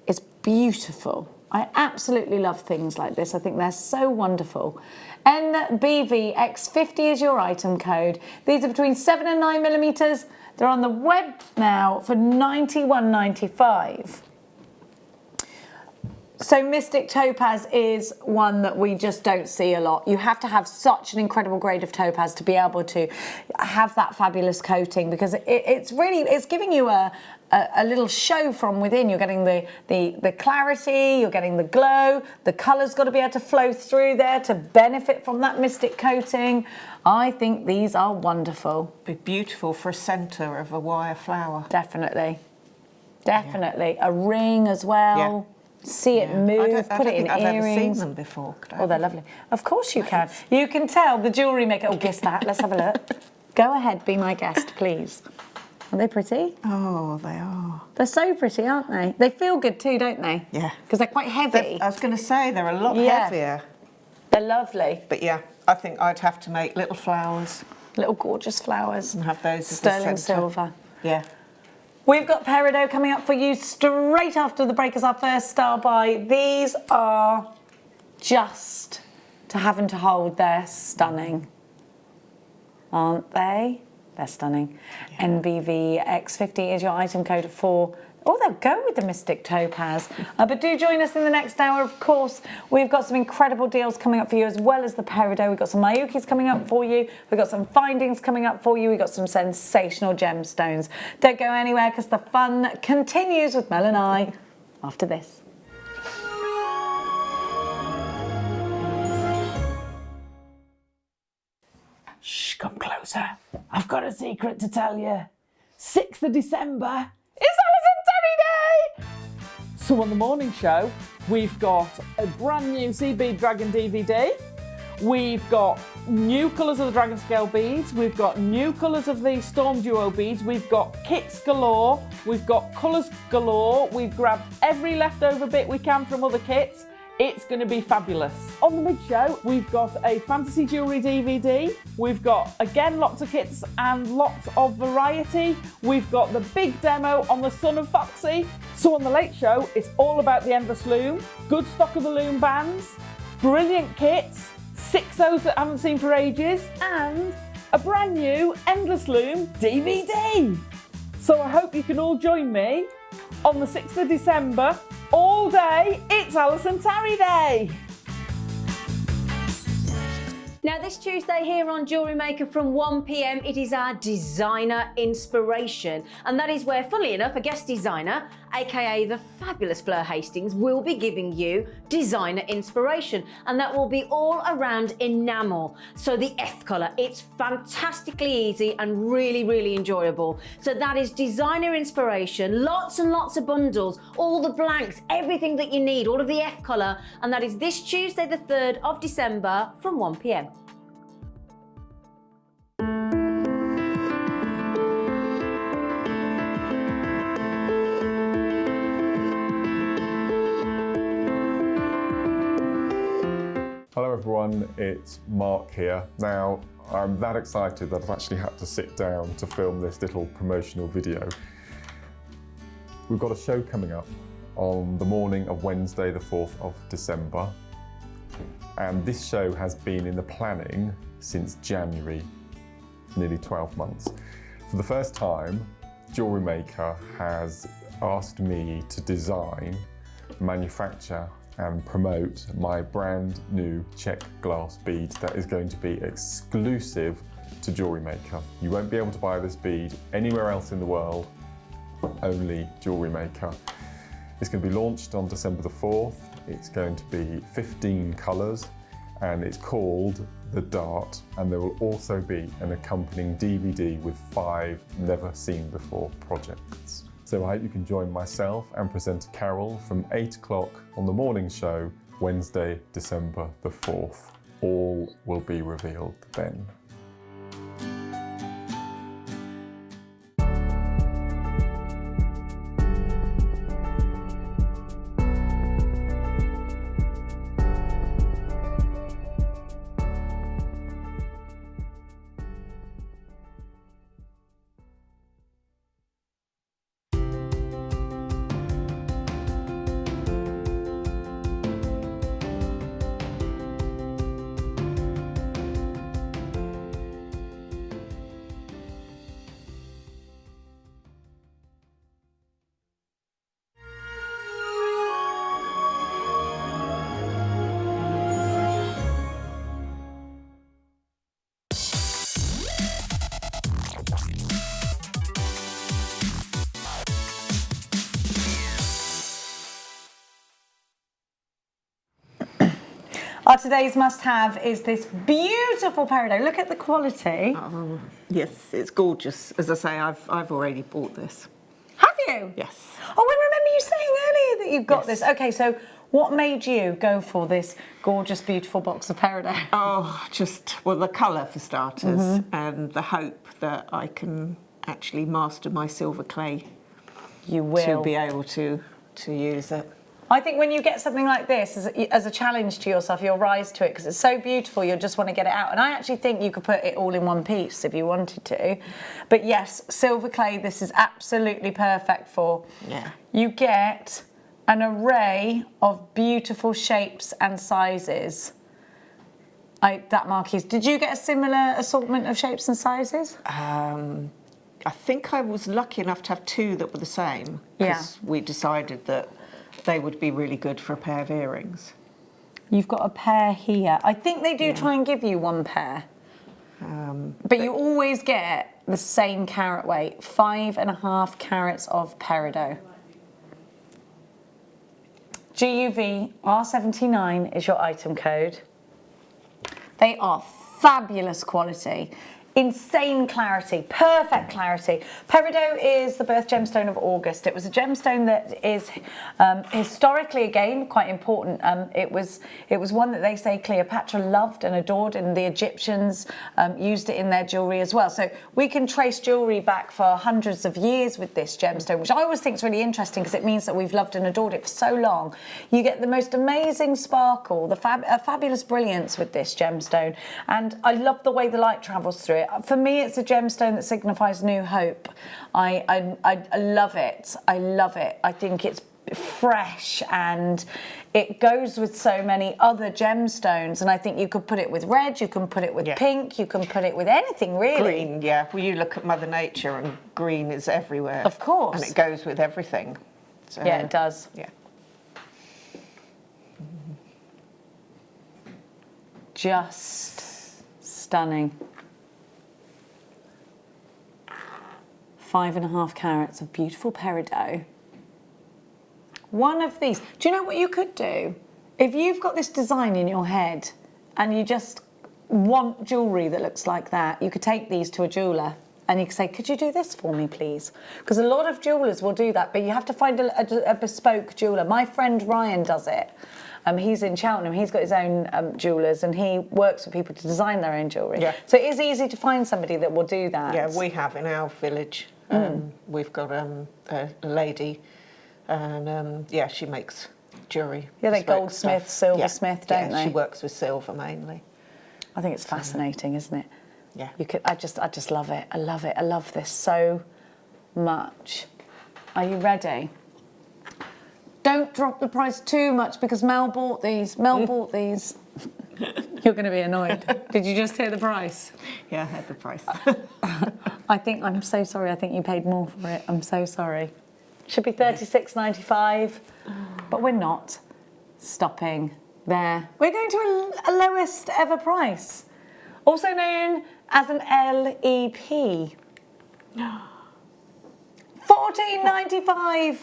It's beautiful. I absolutely love things like this. I think they're so wonderful. NBVX50 is your item code. These are between 7 and 9 millimetres. They're on the web now for $91.95. So Mystic Topaz is one that we just don't see a lot. You have to have such an incredible grade of topaz to be able to have that fabulous coating, because it's giving you a little show from within. You're getting the clarity, you're getting the glow, the colour's got to be able to flow through there to benefit from that mystic coating. I think these are wonderful. Be beautiful for a centre of a wire flower. Definitely. Definitely. Yeah. A ring as well. Yeah. See it move, put it in earrings. I've never seen them before. Oh, they're lovely. Of course you can. You can tell the jewellery maker. Oh, guess that. Let's have a look. Go ahead, be my guest, please. Are they pretty? Oh, they are. They're so pretty, aren't they? They feel good too, don't they? Yeah. Because they're quite heavy. I was going to say, they're a lot heavier. They're lovely. But yeah, I think I'd have to make little flowers. Little gorgeous flowers. And have those as sterling silver. Yeah. We've got peridot coming up for you straight after the break as our first star buy. These are just to have and to hold. They're stunning, aren't they? They're stunning. Yeah. NBVX50 is your item code for. Oh, they'll go with the Mystic Topaz. But do join us in the next hour, of course. We've got some incredible deals coming up for you, as well as the peridot. We've got some Mayukis coming up for you. We've got some findings coming up for you. We've got some sensational gemstones. Don't go anywhere, because the fun continues with Mel and I after this. Shh, come closer. I've got a secret to tell you. 6th of December is Alison Terry Day! So on the morning show, we've got a brand new Sea Bead Dragon DVD. We've got new colours of the Dragon Scale beads. We've got new colours of the Storm Duo beads. We've got kits galore. We've got colours galore. We've grabbed every leftover bit we can from other kits. It's going to be fabulous. On the mid-show, we've got a fantasy jewellery DVD. We've got, again, lots of kits and lots of variety. We've got the big demo on the Son of Foxy. So on the late show, it's all about the Endless Loom, good stock of the loom bands, brilliant kits, 6Os that I haven't seen for ages, and a brand new Endless Loom DVD. So I hope you can all join me on the 6th of December, all day. It's Alison Terry Day. Now this Tuesday here on Jewellery Maker from 1 p.m, it is our designer inspiration. And that is where, funnily enough, a guest designer, aka the fabulous Fleur Hastings, will be giving you designer inspiration. And that will be all around enamel. So the F colour, it's fantastically easy and really, really enjoyable. So that is designer inspiration, lots and lots of bundles, all the blanks, everything that you need, all of the F colour. And that is this Tuesday, the 3rd of December from 1 p.m. Hello everyone, it's Mark here. Now, I'm that excited that I've actually had to sit down to film this little promotional video. We've got a show coming up on the morning of Wednesday, the 4th of December. And this show has been in the planning since January, nearly 12 months. For the first time, Jewellery Maker has asked me to design, manufacture and promote my brand new check glass bead that is going to be exclusive to Jewellery Maker. You won't be able to buy this bead anywhere else in the world, only Jewellery Maker. It's going to be launched on December the 4th. It's going to be 15 colours and it's called The Dart, and there will also be an accompanying DVD with 5 never seen before projects. So I hope you can join myself and presenter Carol from 8 o'clock on the morning show, Wednesday, December the 4th. All will be revealed then. Our today's must-have is this beautiful peridot. Look at the quality. Oh, yes, it's gorgeous. As I say, I've already bought this. Have you? Yes. Oh, I remember you saying earlier that you got Yes. this. Okay, so what made you go for this gorgeous, beautiful box of peridot? Oh, well, the colour for starters, and the hope that I can actually master my silver clay. You will. To be able to use it. I think when you get something like this as a challenge to yourself, you'll rise to it because it's so beautiful, you'll just want to get it out. And I actually think you could put it all in one piece if you wanted to. But yes, silver clay, this is absolutely perfect for. Yeah. You get an array of beautiful shapes and sizes. That marquise. Did you get a similar assortment of shapes and sizes? I think I was lucky enough to have 2 that were the same. Yeah. Because we decided that they would be really good for a pair of earrings. You've got a pair here. I think they do try and give you 1 pair. But you always get the same carat weight, 5.5 carats of peridot. GUV R79 is your item code. They are fabulous quality. Insane clarity, perfect clarity. Peridot is the birth gemstone of August. It was a gemstone that is historically, again, quite important. It was one that they say Cleopatra loved and adored, and the Egyptians used it in their jewellery as well. So we can trace jewellery back for hundreds of years with this gemstone, which I always think is really interesting because it means that we've loved and adored it for so long. You get the most amazing sparkle, a fabulous brilliance with this gemstone, and I love the way the light travels through it. For me, it's a gemstone that signifies new hope. I love it. I love it. I think it's fresh and it goes with so many other gemstones, and I think you could put it with red, you can put it with pink, you can put it with anything really. Green, yeah. Well, you look at Mother Nature and green is everywhere. Of course. And it goes with everything. So, yeah, it does. Yeah. Just stunning. 5.5 carats of beautiful peridot. One of these. Do you know what you could do? If you've got this design in your head and you just want jewellery that looks like that, you could take these to a jeweller and you could say, could you do this for me, please? Because a lot of jewellers will do that, but you have to find a bespoke jeweller. My friend Ryan does it. He's in Cheltenham. He's got his own jewellers and he works with people to design their own jewellery. Yeah. So it is easy to find somebody that will do that. Yeah, we have in our village. We've got a lady and yeah, she makes jewellery. Yeah, they goldsmith, silversmith, don't they? She works with silver mainly. I think it's fascinating, isn't it? Yeah. I just love it. I love it. I love this so much. Are you ready? Don't drop the price too much because Mel bought these. Mel bought these. You're going to be annoyed. Did you just hear the price? Yeah, I heard the price. I'm so sorry. I think you paid more for it. I'm so sorry. Should be $36.95, but we're not stopping there. We're going to a lowest ever price, also known as an LEP. $14.95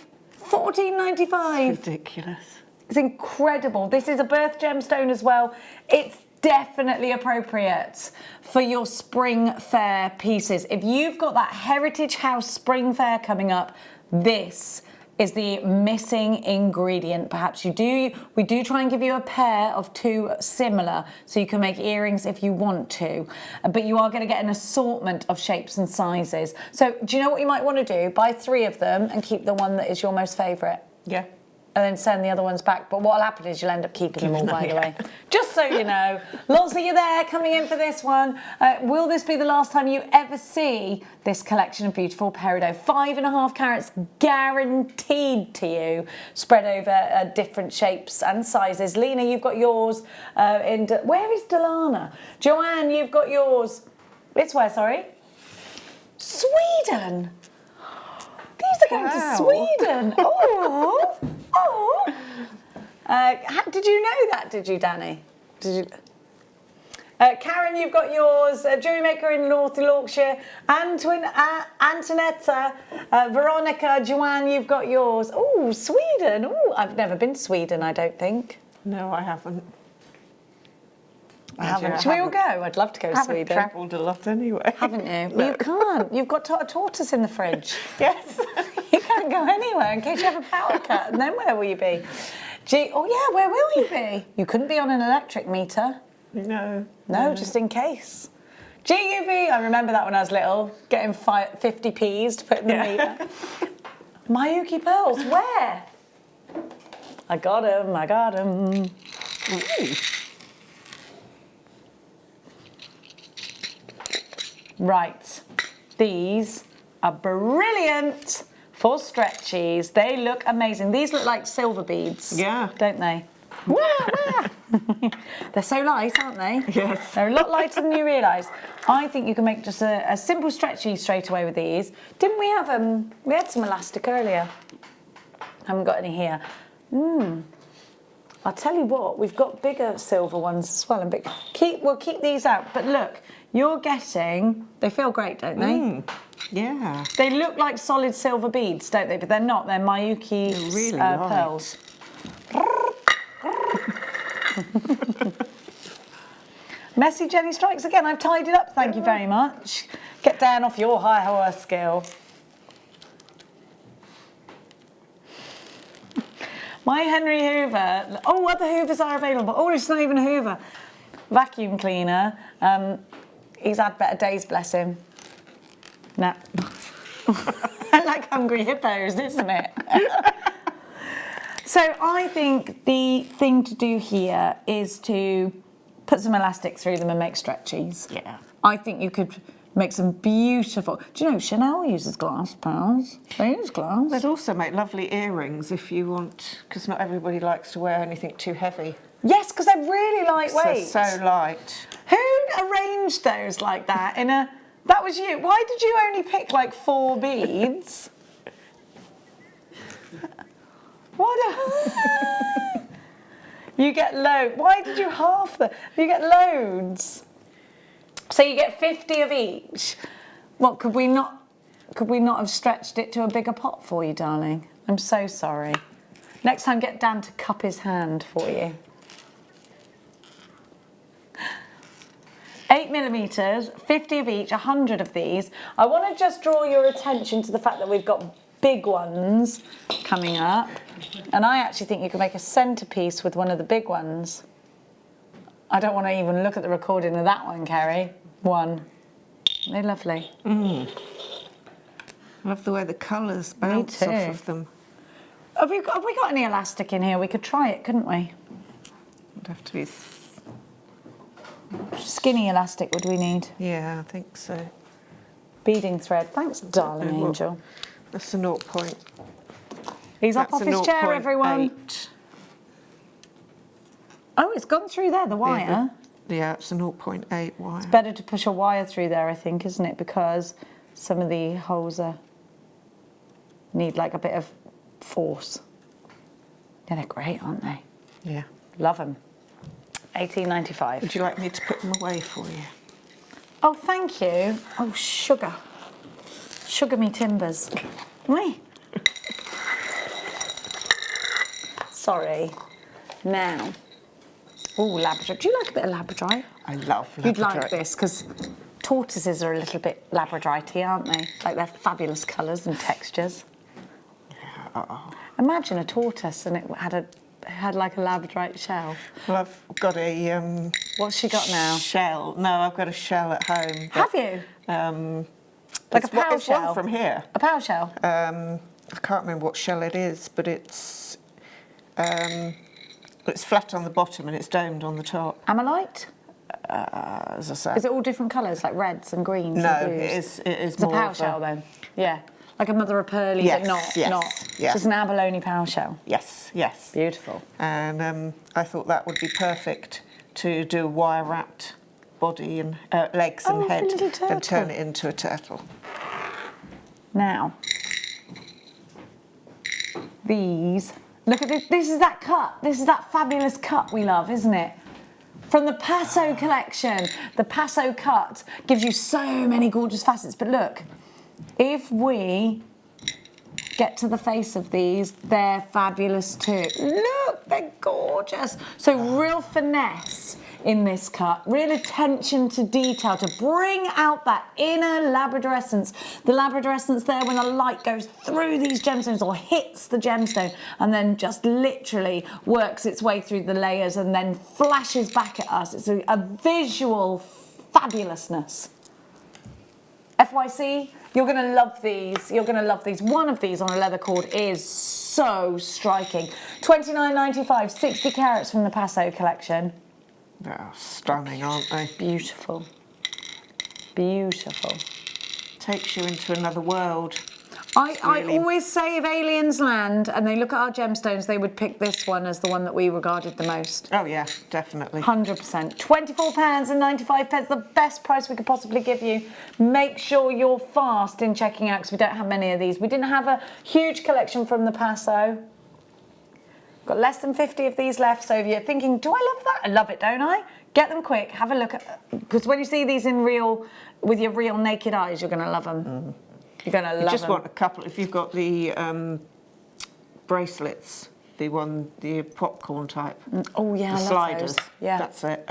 14.95. Ridiculous. It's incredible. This is a birth gemstone as well. It's definitely appropriate for your spring fair pieces. If you've got that Heritage House spring fair coming up, this is the missing ingredient. Perhaps we do try and give you a pair of two similar, so you can make earrings if you want to, but you are going to get an assortment of shapes and sizes. So do you know what you might want to do? Buy 3 of them and keep the one that is your most favourite. Yeah. And then send the other ones back. But what'll happen is you'll end up keeping them all, by the way. Just so you know. Lots of you there coming in for this one. Will this be the last time you ever see this collection of beautiful peridot? 5.5 carats guaranteed to you. Spread over different shapes and sizes. Lena, you've got yours. Where is Delana? Joanne, you've got yours. It's where, sorry? Sweden. These are going to Sweden. Oh. Oh. Did you know that, did you, Danny? Did you? Karen, you've got yours. JewelleryMaker in North Yorkshire. Antonetta, Veronica, Joanne, you've got yours. Oh, Sweden. Oh, I've never been to Sweden, I don't think. No, I haven't. I haven't. Shall we all go? I'd love to go to Sweden. I haven't travelled a lot anyway. Haven't you? No. Well, you can't. You've got a tortoise in the fridge. Yes. You can't go anywhere in case you have a power cut. And then where will you be? Oh yeah, where will you be? You couldn't be on an electric meter. No. No, just in case. GUV, I remember that when I was little, getting 50p's to put in the meter. Mayuki pearls, where? I got them. Ooh. Right, these are brilliant for stretchies. They look amazing. These look like silver beads, yeah, don't they? They're so light, aren't they? Yes. They're a lot lighter than you realise. I think you can make just a simple stretchy straight away with these. Didn't we have we had some elastic earlier. Haven't got any here. I'll tell you what, we've got bigger silver ones as well. And we'll keep these out. But look, you're getting, they feel great, don't they? Yeah. They look like solid silver beads, don't they? But they're not, they're Mayuki really pearls. Messy Jenny strikes again. I've tied it up, thank you very much. Get down off your high horse skill. My Henry Hoover. Oh, other Hoovers are available. Oh, it's not even a Hoover. Vacuum cleaner. He's had better days, bless him. Nah. Like hungry hippos, isn't it? So I think the thing to do here is to put some elastic through them and make stretchies. Yeah. I think you could make some beautiful... Do you know, Chanel uses glass pearls. They use glass. They'd also make lovely earrings if you want, because not everybody likes to wear anything too heavy. Yes, because they're really lightweight. They're so light. Who arranged those like that in a... That was you. Why did you only pick like 4 beads? You get loads. Why did you half them? You get loads. So you get 50 of each. What, could we not have stretched it to a bigger pot for you, darling? I'm so sorry. Next time, get Dan to cup his hand for you. 8mm, 50 of each, 100 of these. I want to just draw your attention to the fact that we've got big ones coming up. And I actually think you can make a centerpiece with one of the big ones. I don't want to even look at the recording of that one, Kerry. One. They're lovely. I love the way the colours bounce off of them. Have we got any elastic in here? We could try it, couldn't we? It'd have to be... Skinny elastic would we need? Yeah, I think so. Beading thread. Thanks, darling angel. That's a 0. He's up off his chair, everyone. 8. Oh, it's gone through there, the wire. Yeah, it's a 0.8 wire. It's better to push a wire through there, I think, isn't it? Because some of the holes need like a bit of force. Yeah, they're great, aren't they? Yeah. Love them. 18.95. Would you like me to put them away for you? Oh, thank you. Oh, sugar. Sugar me timbers. Me. Sorry. Now, oh, Labradorite. Do you like a bit of Labradorite? I love Labradorite. You'd like this because tortoises are a little bit Labradorite-y, aren't they? Like they're fabulous colours and textures. Imagine a tortoise and it had like a Labradorite shell. Well, I've got a What's she got now? shell. No, I've got a shell at home. Have you? Like a power it's shell? one from here. A power shell? I can't remember what shell it is, but it's flat on the bottom and it's domed on the top. Ammonite? As I say. Is it all different colours, like reds and greens No, and blues? it is It's a more power of shell then? Yeah. Like a mother of pearl, Yes, but not. yes, not. yeah. So it's an abalone power shell. Yes, yes. Beautiful. And I thought that would be perfect to do a wire-wrapped body and legs and Oh, for a head little turtle. and turn it into a turtle. Now, these. Look at this. This is that cut. This is that fabulous cut we love, isn't it? From the Paso collection. The Paso cut gives you so many gorgeous facets. But look, if we get to the face of these, they're fabulous too. Look, they're gorgeous. So real finesse in this cut, real attention to detail to bring out that inner labradorescence. The labradorescence there when the light goes through these gemstones or hits the gemstone and then just literally works its way through the layers and then flashes back at us. It's a visual fabulousness. FYC, you're going to love these. You're going to love these. One of these on a leather cord is so striking. $29.95, 60 carats from the Paso collection. They're stunning, aren't they? Beautiful. Beautiful. Takes you into another world. I always say if aliens land and they look at our gemstones, they would pick this one as the one that we regarded the most. Oh yeah, definitely. 100%. £24.95, the best price we could possibly give you. Make sure you're fast in checking out because we don't have many of these. We didn't have a huge collection from the Paso. Got less than 50 of these left, so if you're thinking, do I love that? I love it, don't I? Get them quick, have a look at, because when you see these in real, with your real naked eyes, you're going to love them. You're going to love them. You just want a couple. If you've got the bracelets, the popcorn type. Oh yeah, the I love sliders. those. Yeah, that's it.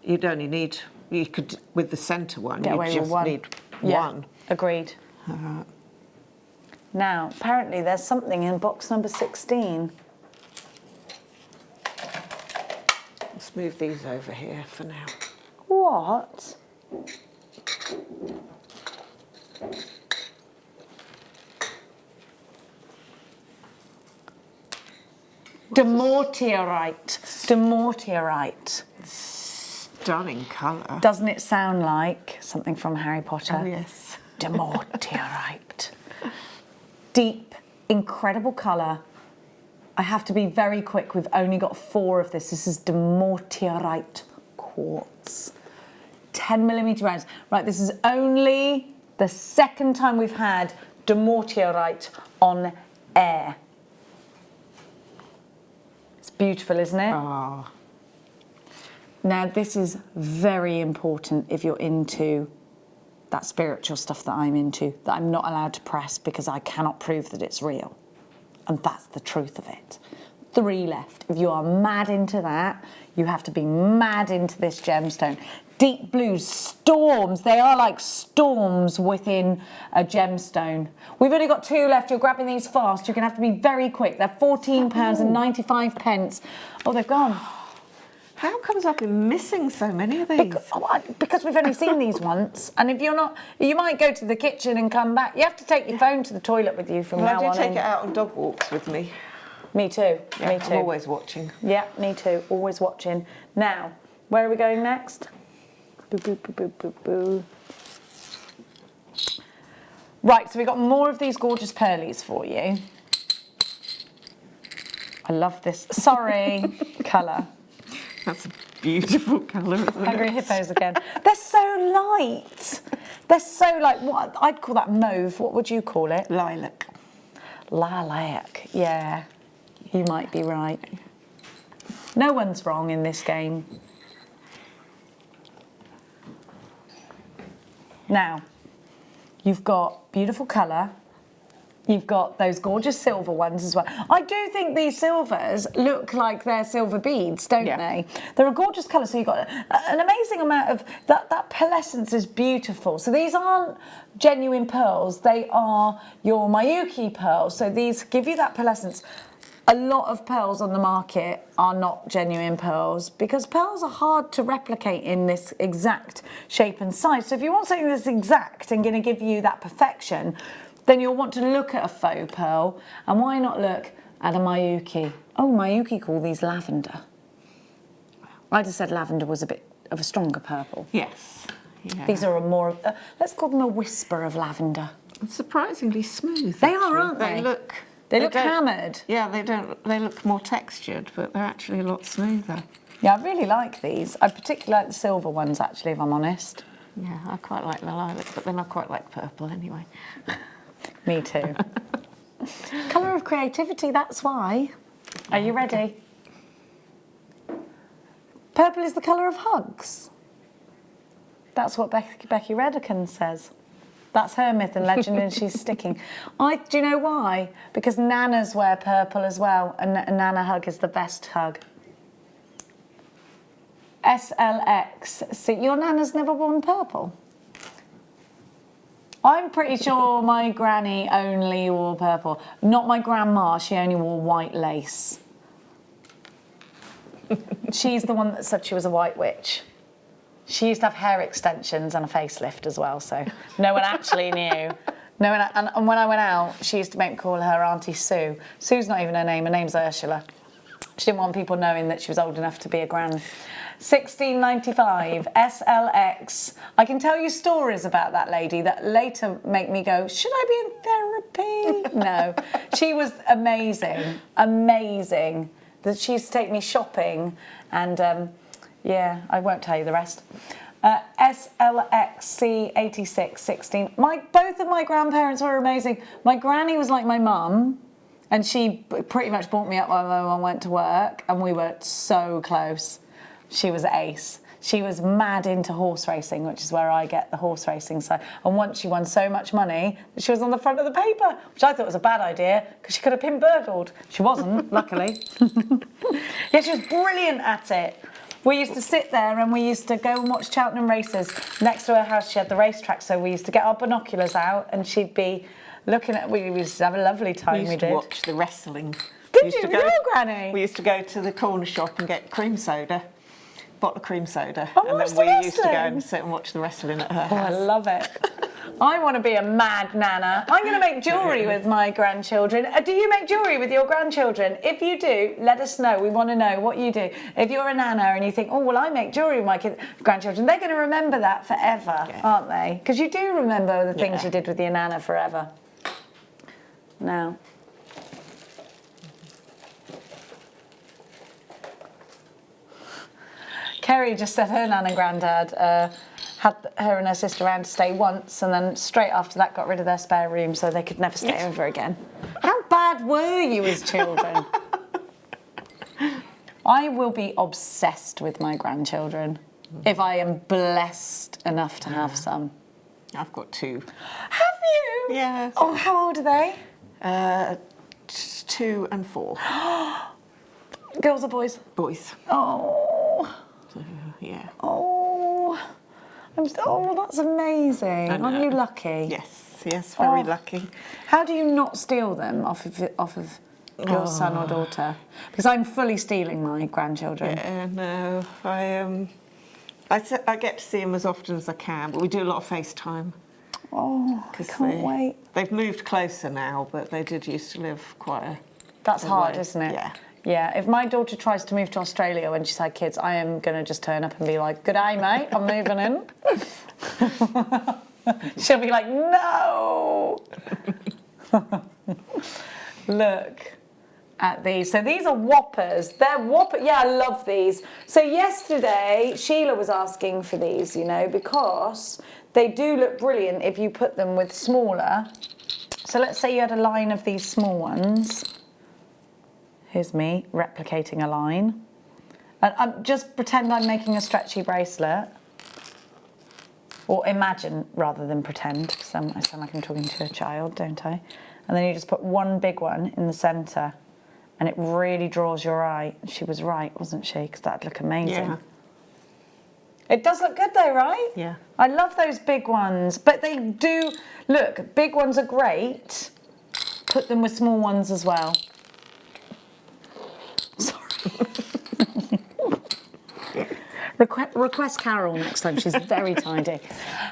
You'd only need. You could with the centre one. Get You away with just one. need Yeah, one. agreed. Now, apparently, there's something in box number 16. Let's move these over here for now. What? Demortierite. Demortierite. Stunning colour. Doesn't it sound like something from Harry Potter? Oh yes. Demortierite. Deep, incredible colour. I have to be very quick. We've only got 4 of this. This is demortierite quartz. 10mm rounds. Right, this is only the second time we've had demortierite on air. It's beautiful, isn't it? Oh. Now, this is very important if you're into that spiritual stuff that I'm into, that I'm not allowed to press because I cannot prove that it's real. And that's the truth of it. 3 left. If you are mad into that, you have to be mad into this gemstone. Deep blues, storms. They are like storms within a gemstone. We've only got 2 left. You're grabbing these fast. You're going to have to be very quick. They're £14.95. Oh, they've gone. How comes I've been missing so many of these? Because we've only seen these once. And if you're not, you might go to the kitchen and come back. You have to take your phone to the toilet with you from now on. I do take it out on dog walks with me. Me too. Yeah, me too. I'm always watching. Yeah, me too. Always watching. Now, where are we going next? Boo, boo, boo, boo, boo, boo. Right, so we've got more of these gorgeous pearlies for you. I love this. Sorry, colour. That's a beautiful colour, isn't it? Hungry hippos again. They're so light. They're so like, what I'd call that mauve. What would you call it? Lilac. Lilac, yeah. You might be right. No one's wrong in this game. Now, you've got beautiful colour, You've got those gorgeous silver ones as well. I do think these silvers look like they're silver beads, don't they? They're a gorgeous colour. So you've got an amazing amount of that pearlescence is beautiful. So these aren't genuine pearls. They are your Miyuki pearls. So these give you that pearlescence. A lot of pearls on the market are not genuine pearls because pearls are hard to replicate in this exact shape and size. So if you want something that's exact and going to give you that perfection, then you'll want to look at a faux pearl. And why not look at a Miyuki? Oh, Miyuki call these lavender. I just said lavender was a bit of a stronger purple. Yes. Yeah. These are a more, let's call them a whisper of lavender. It's surprisingly smooth. They are, aren't they? They look don't- hammered. Yeah, they look more textured, but they're actually a lot smoother. Yeah, I really like these. I particularly like the silver ones, actually, if I'm honest. Yeah, I quite like the lilac, but then I quite like purple anyway. Me too. Colour of creativity, that's why. Are you ready? Purple is the colour of hugs. That's what Becky Redican says. That's her myth and legend, and she's sticking. Do you know why? Because nanas wear purple as well, and a nana hug is the best hug. SLX. See, your nana's never worn purple? I'm pretty sure my granny only wore purple. Not my grandma, she only wore white lace. She's the one that said she was a white witch. She used to have hair extensions and a facelift as well, so no one actually knew. And when I went out, she used to make me call her Auntie Sue. Sue's not even her name, her name's Ursula. She didn't want people knowing that she was old enough to be a gran. 1695, SLX. I can tell you stories about that lady that later make me go, should I be in therapy? No. She was amazing, amazing. That she used to take me shopping and yeah, I won't tell you the rest. SLXC8616. Both of my grandparents were amazing. My granny was like my mum, and she pretty much brought me up when my mum went to work, and we were so close. She was ace. She was mad into horse racing, which is where I get the horse racing side. And once she won so much money that she was on the front of the paper, which I thought was a bad idea because she could have been burgled. She wasn't, luckily. Yeah, she was brilliant at it. We used to sit there and we used to go and watch Cheltenham races. Next to her house, she had the racetrack, so we used to get our binoculars out and she'd be looking at. We used to have a lovely time. We used to watch the wrestling. Did you? Your granny? We used to go to the corner shop and get cream soda. Bottle of cream soda, and then we used to go and sit and watch the wrestling at her house. I love it. I want to be a mad nana. I'm going to make jewellery with my grandchildren. Do you make jewellery with your grandchildren? If you do, let us know. We want to know what you do. If you're a nana and you think, oh, well, I make jewellery with my grandchildren, they're going to remember that forever, aren't they? Because you do remember the things you did with your nana forever. Now. Kerry just said her nan and granddad had her and her sister around to stay once, and then straight after that got rid of their spare room so they could never stay over again. How bad were you as children? I will be obsessed with my grandchildren if I am blessed enough to have some. I've got 2. Have you? Yeah. Oh, how old are they? 2 and 4. Girls or boys? Boys. Oh. Yeah. Oh, that's amazing. Aren't you lucky? Yes, very lucky. How do you not steal them off of your son or daughter? Because I'm fully stealing my grandchildren. Yeah, no, I get to see them as often as I can, but we do a lot of FaceTime. Oh, I can't wait. They've moved closer now, but they did used to live quite a... That's hard, isn't it? Yeah. Yeah, if my daughter tries to move to Australia when she's had kids, I am going to just turn up and be like, good day, mate, I'm moving in. She'll be like, no. Look at these. So these are whoppers. They're whopper. Yeah, I love these. So yesterday, Sheila was asking for these, you know, because they do look brilliant if you put them with smaller. So let's say you had a line of these small ones. Here's me replicating a line. And just pretend I'm making a stretchy bracelet. Or imagine rather than pretend, because I sound like I'm talking to a child, don't I? And then you just put one big one in the centre and it really draws your eye. She was right, wasn't she? Because that'd look amazing. Yeah. It does look good though, right? Yeah. I love those big ones, but they do, look, big ones are great. Put them with small ones as well. Sorry. Request Carol next time. She's very tidy.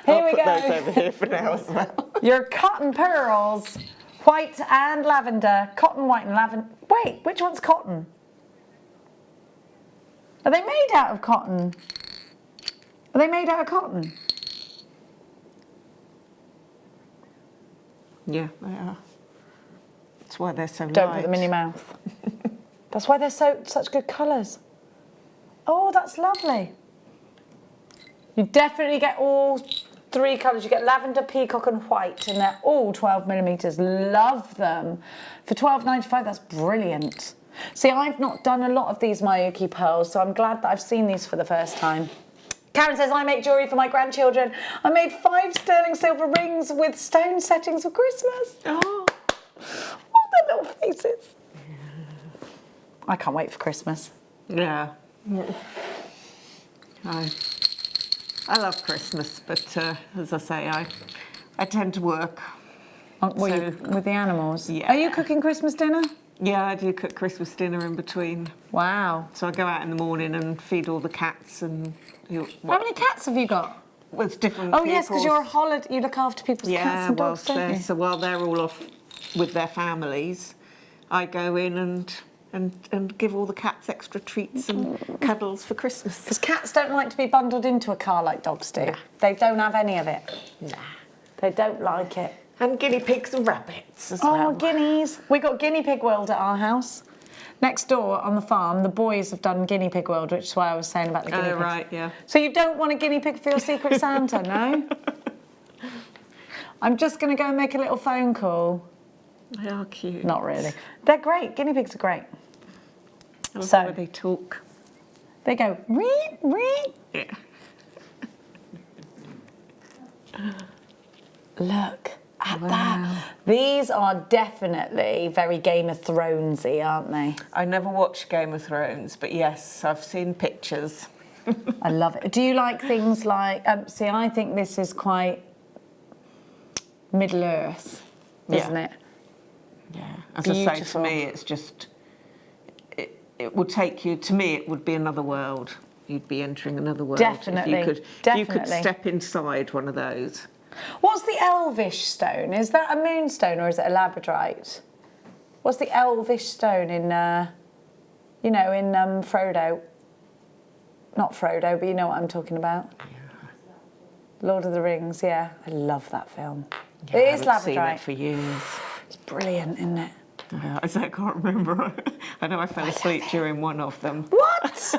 Here we go. I'll put those over here for now as well. Your cotton pearls, white and lavender. Cotton, white and lavender. Wait, which one's cotton? Are they made out of cotton? Are they made out of cotton? Yeah, they are. That's why they're so light. Don't put them in your mouth. That's why they're such good colours. Oh, that's lovely. You definitely get all three colours. You get lavender, peacock and white, and they're all 12mm. Love them. For £12.95, that's brilliant. See, I've not done a lot of these Miyuki pearls, so I'm glad that I've seen these for the first time. Karen says, I make jewellery for my grandchildren. I made 5 sterling silver rings with stone settings for Christmas. Oh, their little faces. Yeah. I can't wait for Christmas. Yeah. I love Christmas, but as I say, I tend to work. With the animals? Yeah. Are you cooking Christmas dinner? Yeah, I do cook Christmas dinner in between. Wow. So I go out in the morning and feed all the cats and... How many cats have you got? With different Oh, yes, because you're a holiday, you look after people's cats and dogs, don't you? So while they're all off with their families, I go in and give all the cats extra treats and cuddles for Christmas. Because cats don't like to be bundled into a car like dogs do. Nah. They don't have any of it. Nah. They don't like it. And guinea pigs and rabbits as well. Oh, guineas. We got guinea pig world at our house. Next door on the farm, the boys have done guinea pig world, which is why I was saying about the guinea pigs. Oh, right, yeah. So you don't want a guinea pig for your secret Santa, no? I'm just going to go and make a little phone call. They are cute. Not really. They're great. Guinea pigs are great. I love the way they talk. They go, read, read. Yeah. Look at that. These are definitely very Game of Thronesy, aren't they? I never watched Game of Thrones, but yes, I've seen pictures. I love it. Do you like things like... see, I think this is quite Middle Earth, isn't it? Yeah. As I say, to me, it's just... It would take you... To me, it would be another world. You'd be entering another world. Definitely. If you could step inside one of those. What's the Elvish stone? Is that a moonstone or is it a labradorite? What's the Elvish stone in, you know, in Frodo? Not Frodo, but you know what I'm talking about. Lord of the Rings, yeah. I love that film. Yeah, it is labradorite. I've seen it for years. It's brilliant, isn't it? Yeah, I can't remember. I know I fell asleep during one of them. What?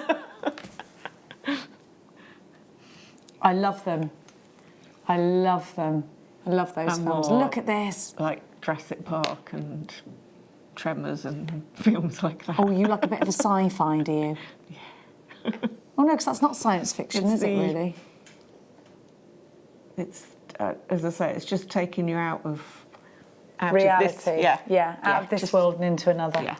I love them. I love them. I love those films. Look at this. Like Jurassic Park and Tremors and films like that. Oh, you like a bit of a sci-fi, do you? Yeah. Oh no, because that's not science fiction, is it really? It's, as I say, it's just taking you out of reality. Of this, out of this world and into another. Yeah.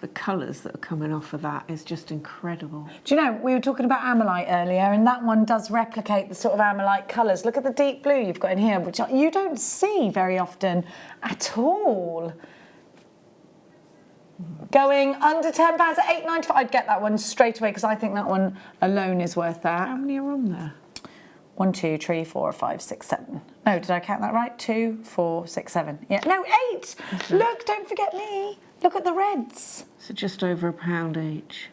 The colours that are coming off of that is just incredible. Do you know, we were talking about Amylite earlier, and that one does replicate the sort of Amylite colours. Look at the deep blue you've got in here, which you don't see very often at all. Going under £10 at £8.95. I'd get that one straight away because I think that one alone is worth that. How many are on there? 1, 2, 3, 4, 5, 6, 7. No, did I count that right? 2, 4, 6, 7. Yeah, no, 8. Look, don't forget me. Look at the reds. So just over £1 each.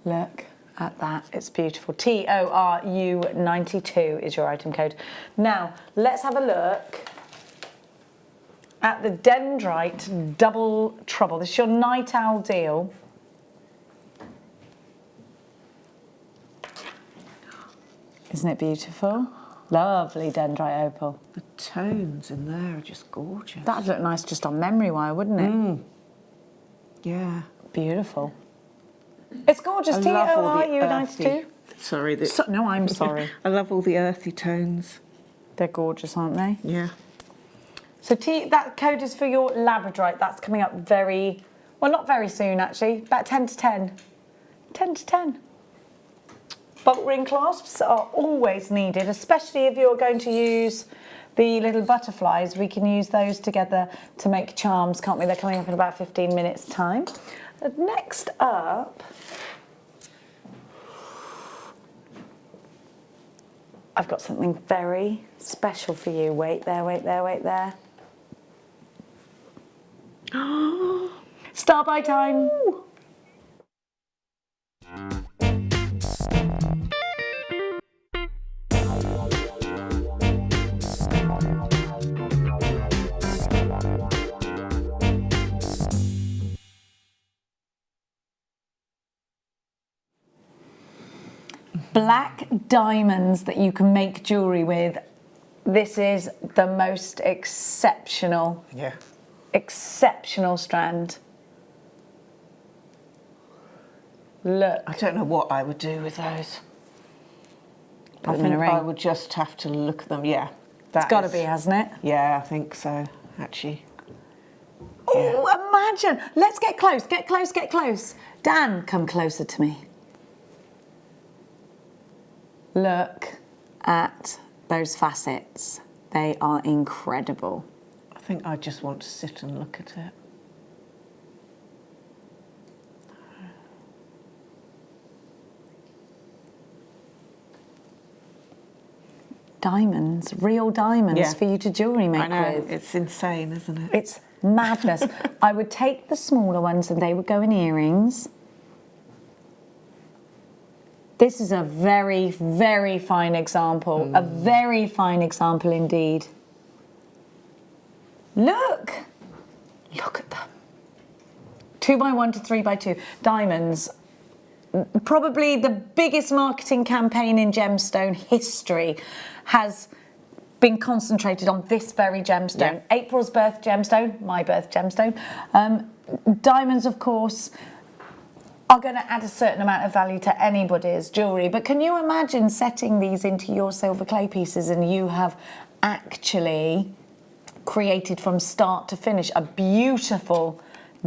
Look at that. It's beautiful. TORU92 is your item code. Now, let's have a look at the Dendrite Double Trouble. This is your Night Owl deal. Isn't it beautiful? Lovely dendrite opal. The tones in there are just gorgeous. That'd look nice just on memory wire, wouldn't it? Yeah. Beautiful. It's gorgeous. I love all the T-O-R-U-92. earthy. Sorry. No, I'm sorry. I love all the earthy tones. They're gorgeous, aren't they? Yeah. So that code is for your Labradorite. That's coming up well, not very soon actually, about 10 to 10. 10 to 10. Bolt ring clasps are always needed, especially if you're going to use the little butterflies. We can use those together to make charms, can't we? They're coming up in about 15 minutes time. Next up, I've got something very special for you. Wait there, wait there, wait there. Star by time. Black diamonds that you can make jewellery with. This is the most exceptional, exceptional strand. Look. I don't know what I would do with those. Put I them in think a ring. I would just have to look at them. Yeah. It's got to be, hasn't it? Yeah, I think so, actually. Oh, imagine. Let's get close, get close, get close. Dan, come closer to me. Look at those facets. They are incredible. I think I just want to sit and look at it. Diamonds, real diamonds for you to jewellery make I know, with. it's insane, isn't it? It's madness. I would take the smaller ones and they would go in earrings. This is a very, very fine example. A very fine example indeed. Look! Look at them. 2x1 to 3x2. Diamonds. Probably the biggest marketing campaign in gemstone history has been concentrated on this very gemstone. Yeah. April's birth gemstone, my birth gemstone. Diamonds, of course, are going to add a certain amount of value to anybody's jewellery. But can you imagine setting these into your silver clay pieces and you have actually created from start to finish a beautiful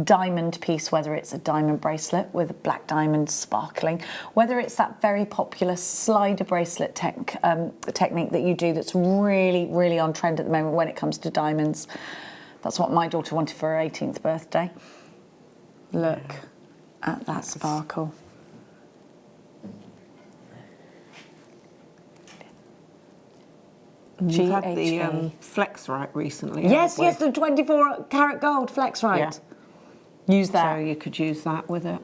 diamond piece, whether it's a diamond bracelet with a black diamond sparkling, whether it's that very popular slider bracelet technique that you do that's really, really on trend at the moment when it comes to diamonds. That's what my daughter wanted for her 18th birthday. Look at that sparkle. You've had the Flexrite recently. Yes, yes, the 24 karat gold Flexrite. Yeah. Use that. So you could use that with it.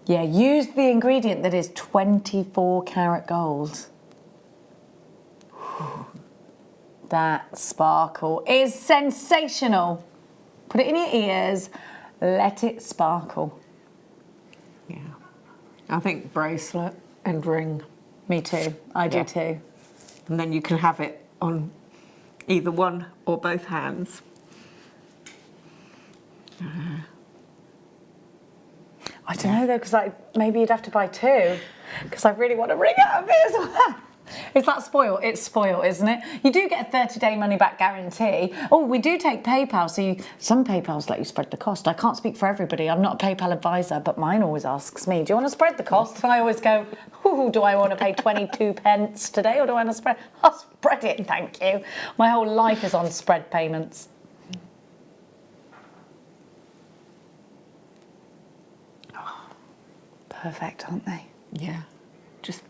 Yeah, use the ingredient that is 24 karat gold. That sparkle is sensational. Put it in your ears, let it sparkle. Yeah. I think bracelet and ring. Me too. I do too. And then you can have it on either one or both hands. I don't know though, because maybe you'd have to buy two, because I really want a ring out of it as well. Is that spoil? It's spoil, isn't it? You do get a 30-day money-back guarantee. Oh, we do take PayPal, so some PayPals let you spread the cost. I can't speak for everybody. I'm not a PayPal advisor, but mine always asks me, do you want to spread the cost? And I always go, ooh, do I want to pay 22 pence today, or do I want to spread? I'll spread it, thank you. My whole life is on spread payments. Perfect, aren't they? Yeah. Just.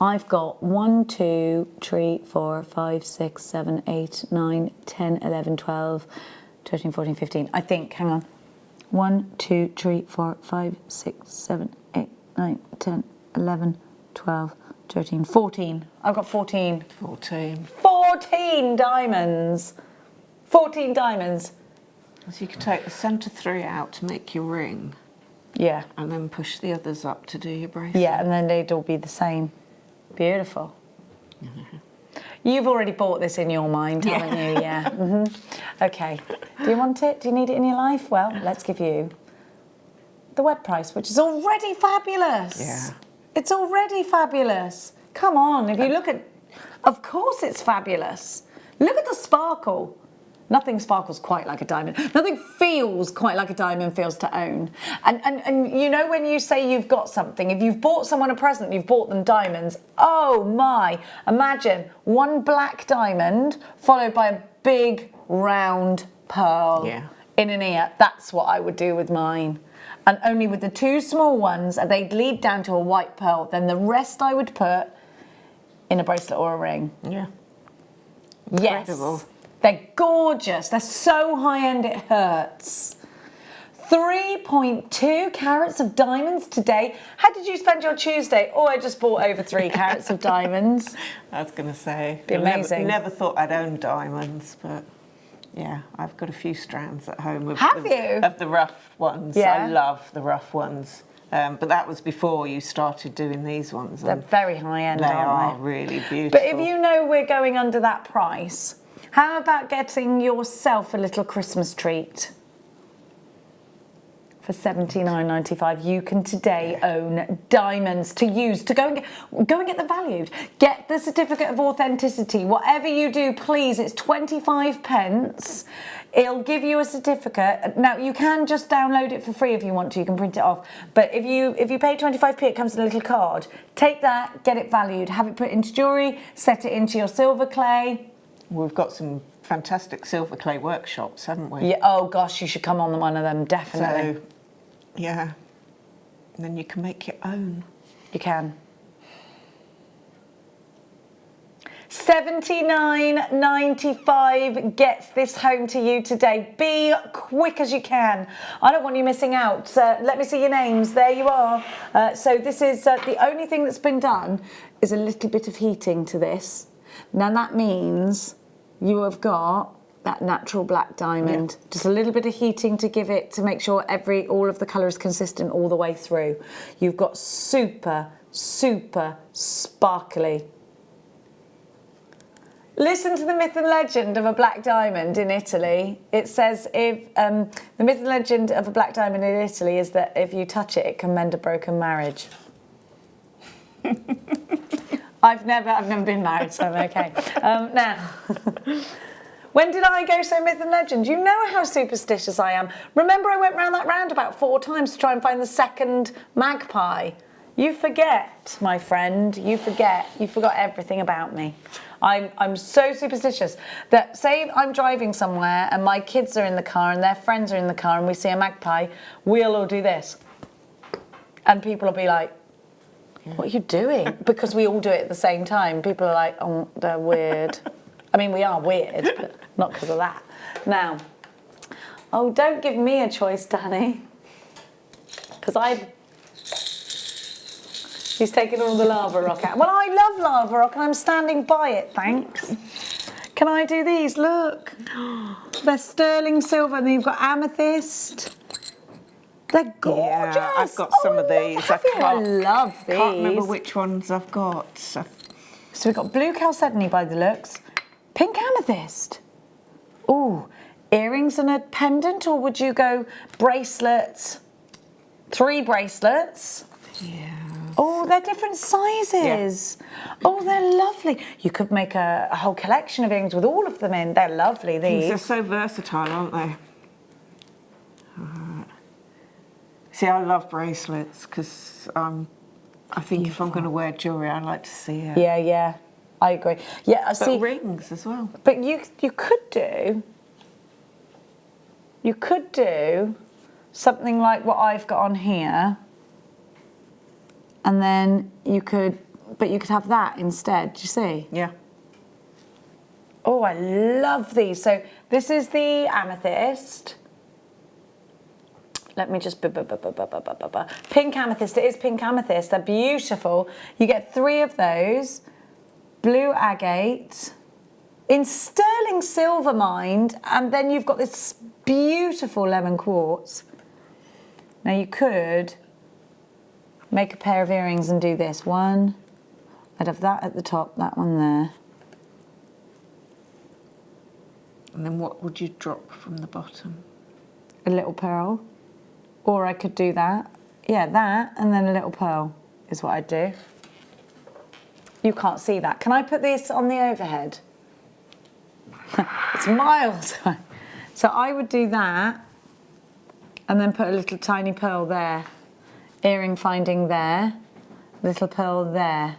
I've got 1, 2, 3, 4, 5, 6, 7, 8, 9, 10, 11, 12, 13, 14, 15. I think, hang on. 1, 2, 3, 4, 5, 6, 7, 8, 9, 10, 11, 12, 13, 14. I've got 14. 14. 14 diamonds. 14 diamonds. So you could take the centre 3 out to make your ring. Yeah. And then push the others up to do your bracelet. Yeah, and then they'd all be the same. Beautiful. You've already bought this in your mind, haven't you? Yeah. Okay. Do you want it? Do you need it in your life? Well, let's give you the web price, which is already fabulous. Yeah. It's already fabulous. Come on, if you look at, of course it's fabulous. Look at the sparkle. Nothing sparkles quite like a diamond. Nothing feels quite like a diamond feels to own. And you know when you say you've got something, if you've bought someone a present, you've bought them diamonds, oh my. Imagine one black diamond followed by a big round pearl in an ear. That's what I would do with mine. And only with the two small ones, they'd lead down to a white pearl. Then the rest I would put in a bracelet or a ring. Yeah. Yes. Incredible. They're gorgeous. They're so high-end it hurts. 3.2 carats of diamonds today. How did you spend your Tuesday? Oh, I just bought over 3 carats of diamonds. I was going to say. Be amazing. Never thought I'd own diamonds, but yeah, I've got a few strands at home. Have you? Of the rough ones. Yeah. I love the rough ones. But that was before you started doing these ones. They're very high-end, aren't they? They are really beautiful. But if you know we're going under that price, how about getting yourself a little Christmas treat? For $79.95, you can today own diamonds to use, to go and get them valued. Get the certificate of authenticity. Whatever you do, please, it's 25 pence. It'll give you a certificate. Now, you can just download it for free if you want to. You can print it off. But if you pay 25p, it comes in a little card. Take that, get it valued, have it put into jewellery, set it into your silver clay. We've got some fantastic silver clay workshops, haven't we? Yeah. Oh gosh, you should come on one of them, definitely. So, yeah. And then you can make your own. You can. $79.95 gets this home to you today. Be quick as you can. I don't want you missing out. Let me see your names. There you are. So this is the only thing that's been done is a little bit of heating to this. Now that means you have got that natural black diamond. Yeah. Just a little bit of heating to give it, to make sure all of the colour is consistent all the way through. You've got super, super sparkly. Listen to the myth and legend of a black diamond in Italy. It says the myth and legend of a black diamond in Italy is that if you touch it, it can mend a broken marriage. I've never been married, so I'm okay. Now, when did I go so myth and legend? You know how superstitious I am. Remember I went round that roundabout 4 times to try and find the second magpie? You forget, my friend, you forget. You forgot everything about me. I'm so superstitious that, say I'm driving somewhere and my kids are in the car and their friends are in the car and we see a magpie, we'll all do this. And people will be like, what are you doing? Because we all do it at the same time. People are like, oh, they're weird. I mean, we are weird, but not because of that. Now, oh, don't give me a choice, Danny. Because he's taken all the lava rock out. Well, I love lava rock and I'm standing by it, thanks. Can I do these? Look. They're sterling silver and then you've got amethyst. They're gorgeous. Yeah, I've got some of these. I love these. I can't remember which ones I've got. So we've got blue chalcedony by the looks. Pink amethyst. Ooh, earrings and a pendant, or would you go bracelets? 3 bracelets. Yeah. Oh, they're different sizes. Yeah. Oh, they're lovely. You could make a whole collection of earrings with all of them in. They're lovely, these. They're so versatile, aren't they? See, I love bracelets because I think if I'm going to wear jewellery, I like to see it. Yeah, yeah, I agree. Yeah, I see rings as well. But you could do something like what I've got on here, and then you could have that instead. Do you see? Yeah. Oh, I love these. So this is the amethyst. Let me just... Pink amethyst. It is pink amethyst. They're beautiful. You get 3 of those. Blue agate. In sterling silver, mind. And then you've got this beautiful lemon quartz. Now, you could make a pair of earrings and do this. One. I'd have that at the top, that one there. And then what would you drop from the bottom? A little pearl. Or I could do that. Yeah, that, and then a little pearl is what I'd do. You can't see that. Can I put this on the overhead? It's miles. So I would do that, and then put a little tiny pearl there. Earring finding there. Little pearl there.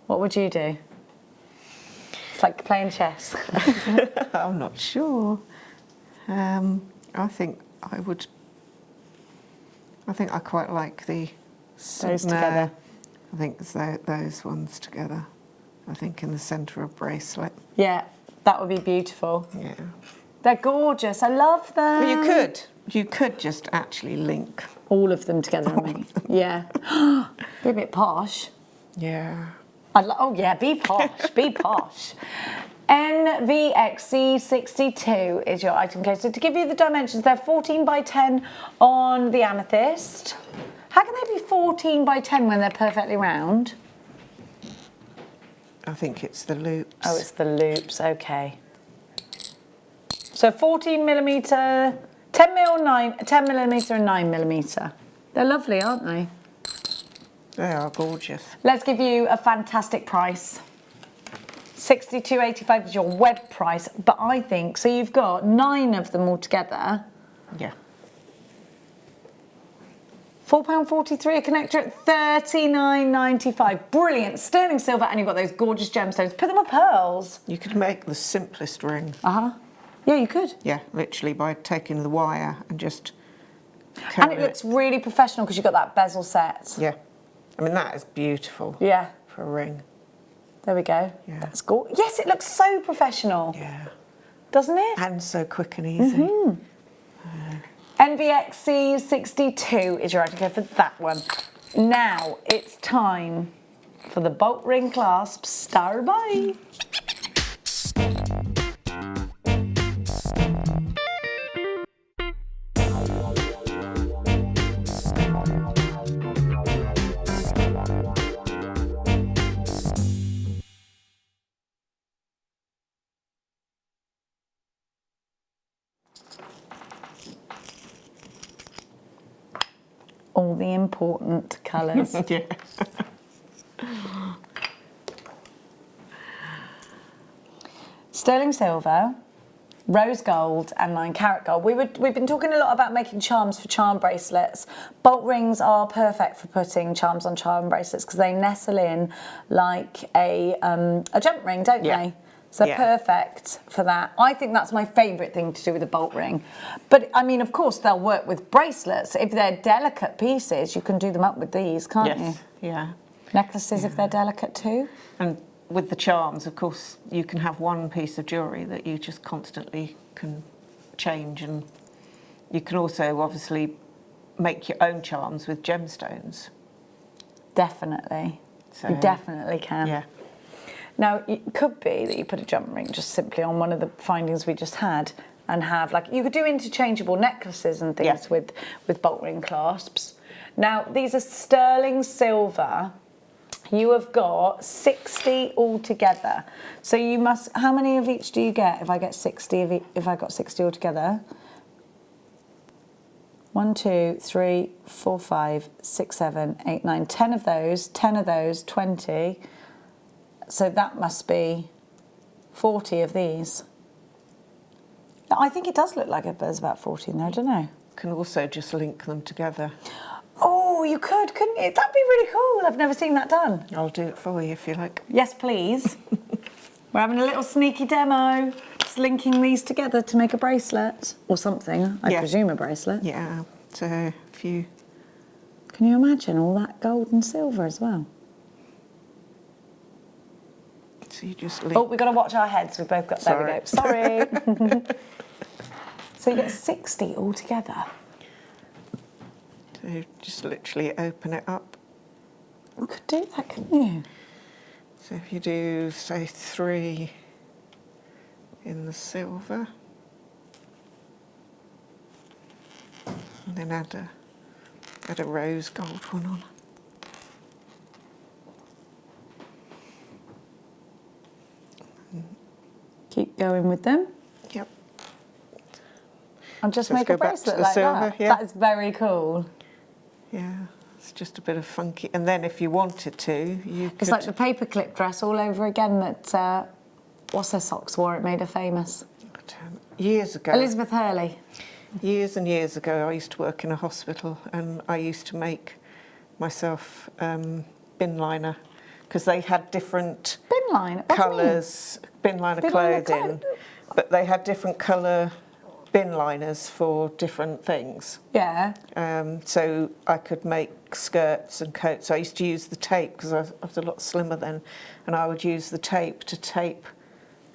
What would you do? It's like playing chess. I'm not sure. I think I quite like Those together. I think it's those ones together. I think in the centre of bracelet. Yeah, that would be beautiful. Yeah. They're gorgeous. I love them. Well, you could just actually link all of them together. Yeah. Be a bit posh. Yeah. Oh yeah, be posh, be posh. NVXC62 is your item code. So to give you the dimensions, they're 14 by 10 on the amethyst. How can they be 14 by 10 when they're perfectly round? I think it's the loops. Oh, it's the loops, okay. So 14 millimetre, 10 millimetre and 9 millimetre. They're lovely, aren't they? They are gorgeous. Let's give you a fantastic price. £62.85 is your web price, but I think, so you've got 9 of them all together. Yeah. £4.43 a connector at $39.95. Brilliant, sterling silver, and you've got those gorgeous gemstones. Put them with pearls. You could make the simplest ring. Yeah, you could. Yeah, literally by taking the wire and just And it looks really professional because you've got that bezel set. Yeah. I mean, that is beautiful. Yeah. For a ring. There we go. Yeah. That's gorgeous. Yes, it looks so professional. Yeah. Doesn't it? And so quick and easy. NVXC62 is your item code for that one. Now it's time for the bolt ring clasp star by. All the important colours. Yeah. Sterling silver, rose gold and 9-carat gold. We've been talking a lot about making charms for charm bracelets. Bolt rings are perfect for putting charms on charm bracelets because they nestle in like a jump ring, don't they? So they're perfect for that. I think that's my favourite thing to do with a bolt ring. But I mean, of course, they'll work with bracelets. If they're delicate pieces, you can do them up with these, can't you? Yeah. Necklaces if they're delicate too. And with the charms, of course, you can have one piece of jewellery that you just constantly can change, and you can also obviously make your own charms with gemstones. Definitely. So, you definitely can. Yeah. Now, it could be that you put a jump ring just simply on one of the findings we just had and have, like, you could do interchangeable necklaces and things with bolt ring clasps. Now, these are sterling silver. You have got 60 altogether. So you must, how many of each do you get if I get 60 of each, if I got 60 altogether? 1, 2, 3, 4, 5, 6, 7, 8, 9, 10 of those, 20. So that must be 40 of these. I think it does look like there's about 40 in there, I don't know. Can also just link them together. Oh, you could, couldn't you? That'd be really cool. I've never seen that done. I'll do it for you if you like. Yes, please. We're having a little sneaky demo. Just linking these together to make a bracelet. Or something, I presume a bracelet. Yeah, so if you... Can you imagine all that gold and silver as well? So you just link... Oh, we've got to watch our heads. We've both got... There we go. Sorry. So you get 60 altogether. So you just literally open it up. You could do that, couldn't you? So if you do, say, 3 in the silver, and then add a rose gold one on. Keep going with them. Yep. And just So let's make a go back to bracelet the like silver, that. yeah. That is very cool. Yeah, it's just a bit of funky. And then if you wanted to, you could... It's like the paperclip dress all over again that, what's her socks wore? It made her famous. Years ago. Elizabeth Hurley. Years and years ago, I used to work in a hospital and I used to make myself bin liner because they had different Bin liner? colours, bin liner Bin liner clothing, but they had different colour bin liners for different things. Yeah. So I could make skirts and coats. I used to use the tape because I was a lot slimmer then, and I would use the tape to tape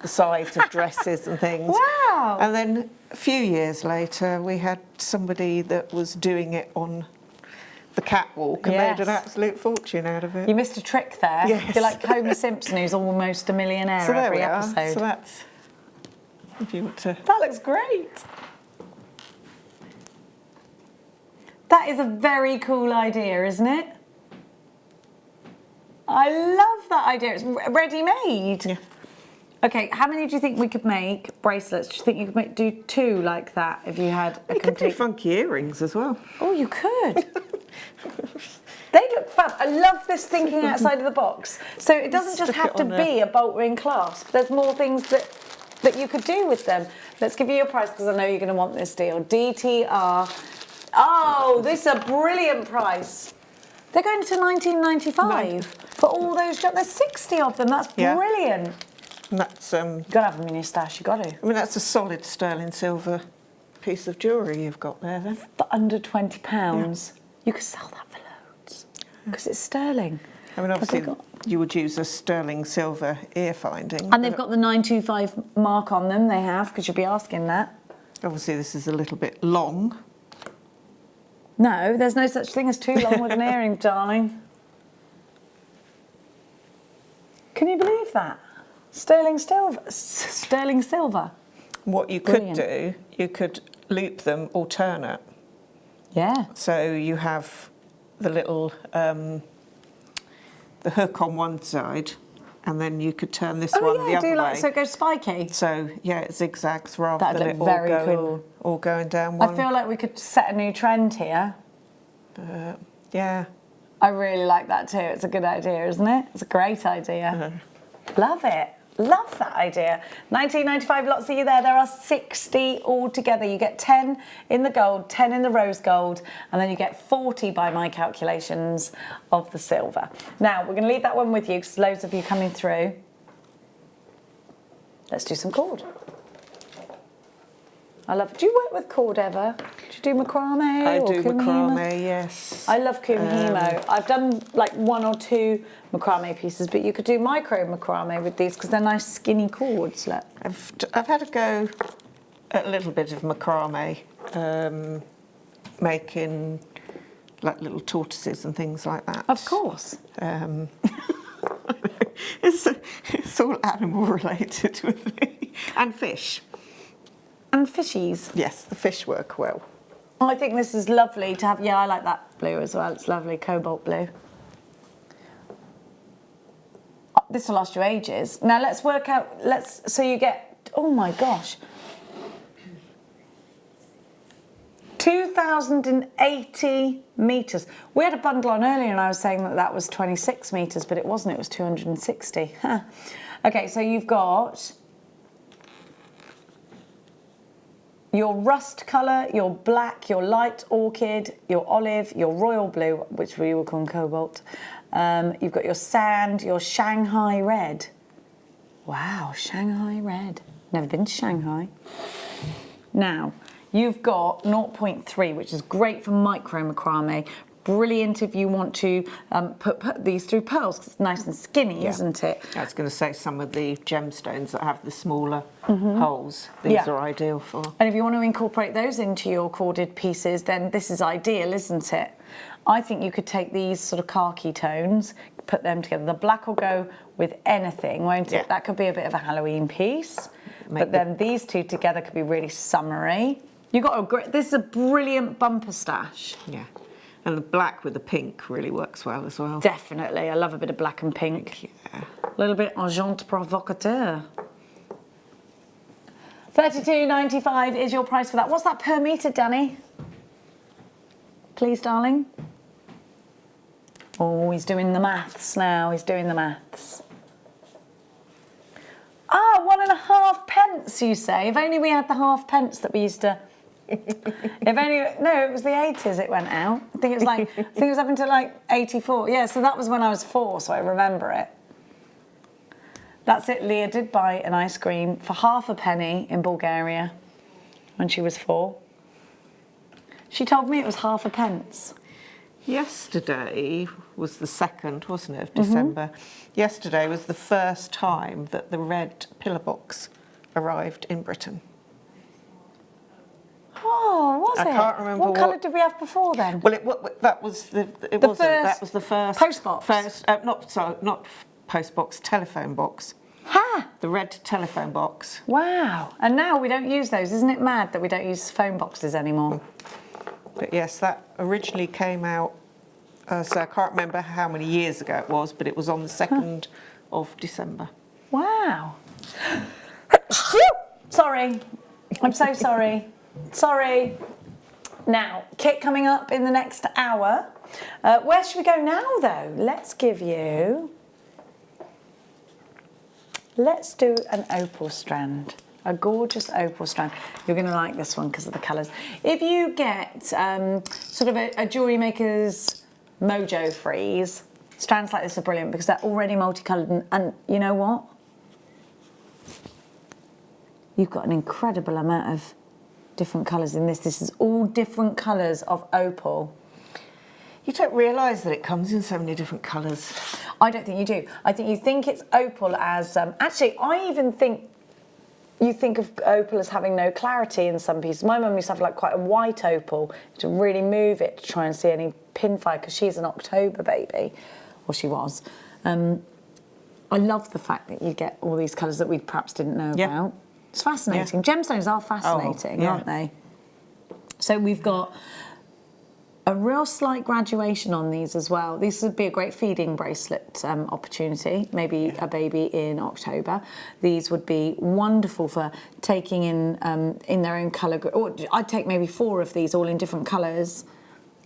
the sides of dresses and things. Wow. And then a few years later, we had somebody that was doing it on the catwalk and made an absolute fortune out of it. You missed a trick there. Yes. You're like Homer Simpson, who's almost a millionaire So there every we are. episode. So that's, if you want to... That looks great. That is a very cool idea, isn't it? I love that idea. It's ready-made. Yeah. Okay, how many do you think we could make bracelets? Do you think you could do 2 like that if you had a You could do complete... funky earrings as well. Oh, you could. They look fab. I love this thinking outside of the box. So it doesn't just have to be a bolt ring clasp. There's more things that you could do with them. Let's give you your price because I know you're going to want this deal. DTR. Oh, this is a brilliant price. They're going to 19.95 for all those. There's 60 of them. That's brilliant. And that's You've got to have them in your stash. You got to. I mean, that's a solid sterling silver piece of jewellery you've got there, then. For under £20, you could sell that for loads because it's sterling. I mean, obviously, you would use a sterling silver ear finding. And they've got the 925 mark on them. They have, because you'll be asking that. Obviously, this is a little bit long. No, there's no such thing as too long with an earring, darling. Can you believe that? Sterling silver. What you could do, you could loop them alternate. Yeah. So you have the little the hook on one side, and then you could turn this one the other way. So it goes spiky. So yeah, it zigzags rather That'd than look it very cool. all going down one. I feel like we could set a new trend here. Yeah. I really like that too. It's a good idea, isn't it? It's a great idea. Love it. Love that idea. 19.95, lots of you there. There are 60 altogether. You get 10 in the gold, 10 in the rose gold, and then you get 40 by my calculations of the silver. Now, we're going to leave that one with you because loads of you coming through. Let's do some cord. I love. Do you work with cord ever? Do you do macrame? I do kumihimo? macrame, yes. I love kumihimo. I've done like 1 or 2 macrame pieces, but you could do micro macrame with these because they're nice skinny cords. Look. I've had a go at a little bit of macrame, making like little tortoises and things like that. Of course. It's all animal related with me. And fish. And fishies. Yes, the fish work well. I think this is lovely to have. Yeah, I like that blue as well. It's lovely, cobalt blue. This will last you ages. Now let's work out. So you get. Oh my gosh. 2,080 metres. We had a bundle on earlier and I was saying that was 26 metres, but it wasn't. It was 260. Huh. Okay, so you've got your rust colour, your black, your light orchid, your olive, your royal blue, which we will call cobalt. You've got your sand, your Shanghai red. Wow, Shanghai red. Never been to Shanghai. Now, you've got 0.3, which is great for micro macrame. Brilliant if you want to put these through pearls, because it's nice and skinny, isn't it? I was going to say some of the gemstones that have the smaller holes, these are ideal for. And if you want to incorporate those into your corded pieces, then this is ideal, isn't it? I think you could take these sort of khaki tones, put them together. The black will go with anything, won't it? That could be a bit of a Halloween piece. But then these two together could be really summery. You got a great. This is a brilliant bumper stash. Yeah. And the black with the pink really works well as well. Definitely. I love a bit of black and pink. Yeah. A little bit argent provocateur. £32.95 is your price for that. What's that per metre, Danny? Please, darling. Oh, he's doing the maths now. He's doing the maths. Ah, 1.5 pence, you say. If only we had the half-pence that we used to... If only... No, it was the 80s it went out. I think it was like... I think it was up until like 84. Yeah, so that was when I was 4, so I remember it. That's it. Leah did buy an ice cream for half a penny in Bulgaria when she was 4. She told me it was half a pence. Yesterday was the 2nd, wasn't it, of December? Yesterday was the first time that the red pillar box arrived in Britain. Oh, was it? I can't remember what colour did we have before then? Well, that was the first post box. Not post box, telephone box. Ha! The red telephone box. Wow. And now we don't use those. Isn't it mad that we don't use phone boxes anymore? But yes, that originally came out, so I can't remember how many years ago it was, but it was on the 2nd of December. Wow. Sorry. I'm so sorry. Sorry. Now, kit coming up in the next hour. Where should we go now, though? Let's do an opal strand. A gorgeous opal strand. You're going to like this one because of the colours. If you get sort of a Jewellery Maker's Mojo Freeze, strands like this are brilliant because they're already multicoloured, and you know what? You've got an incredible amount of different colours in this. This is all different colours of opal. You don't realise that it comes in so many different colours. I don't think you do. I think you think it's opal as... actually, I even think you think of opal as having no clarity in some pieces. My mum used to have like quite a white opal to really move it to try and see any pinfire because she's an October baby, or she was. I love the fact that you get all these colours that we perhaps didn't know about. It's fascinating. Yeah. Gemstones are fascinating, aren't they? So we've got a real slight graduation on these as well. This would be a great feeding bracelet opportunity, maybe a baby in October. These would be wonderful for taking in their own colour. Or I'd take maybe 4 of these all in different colours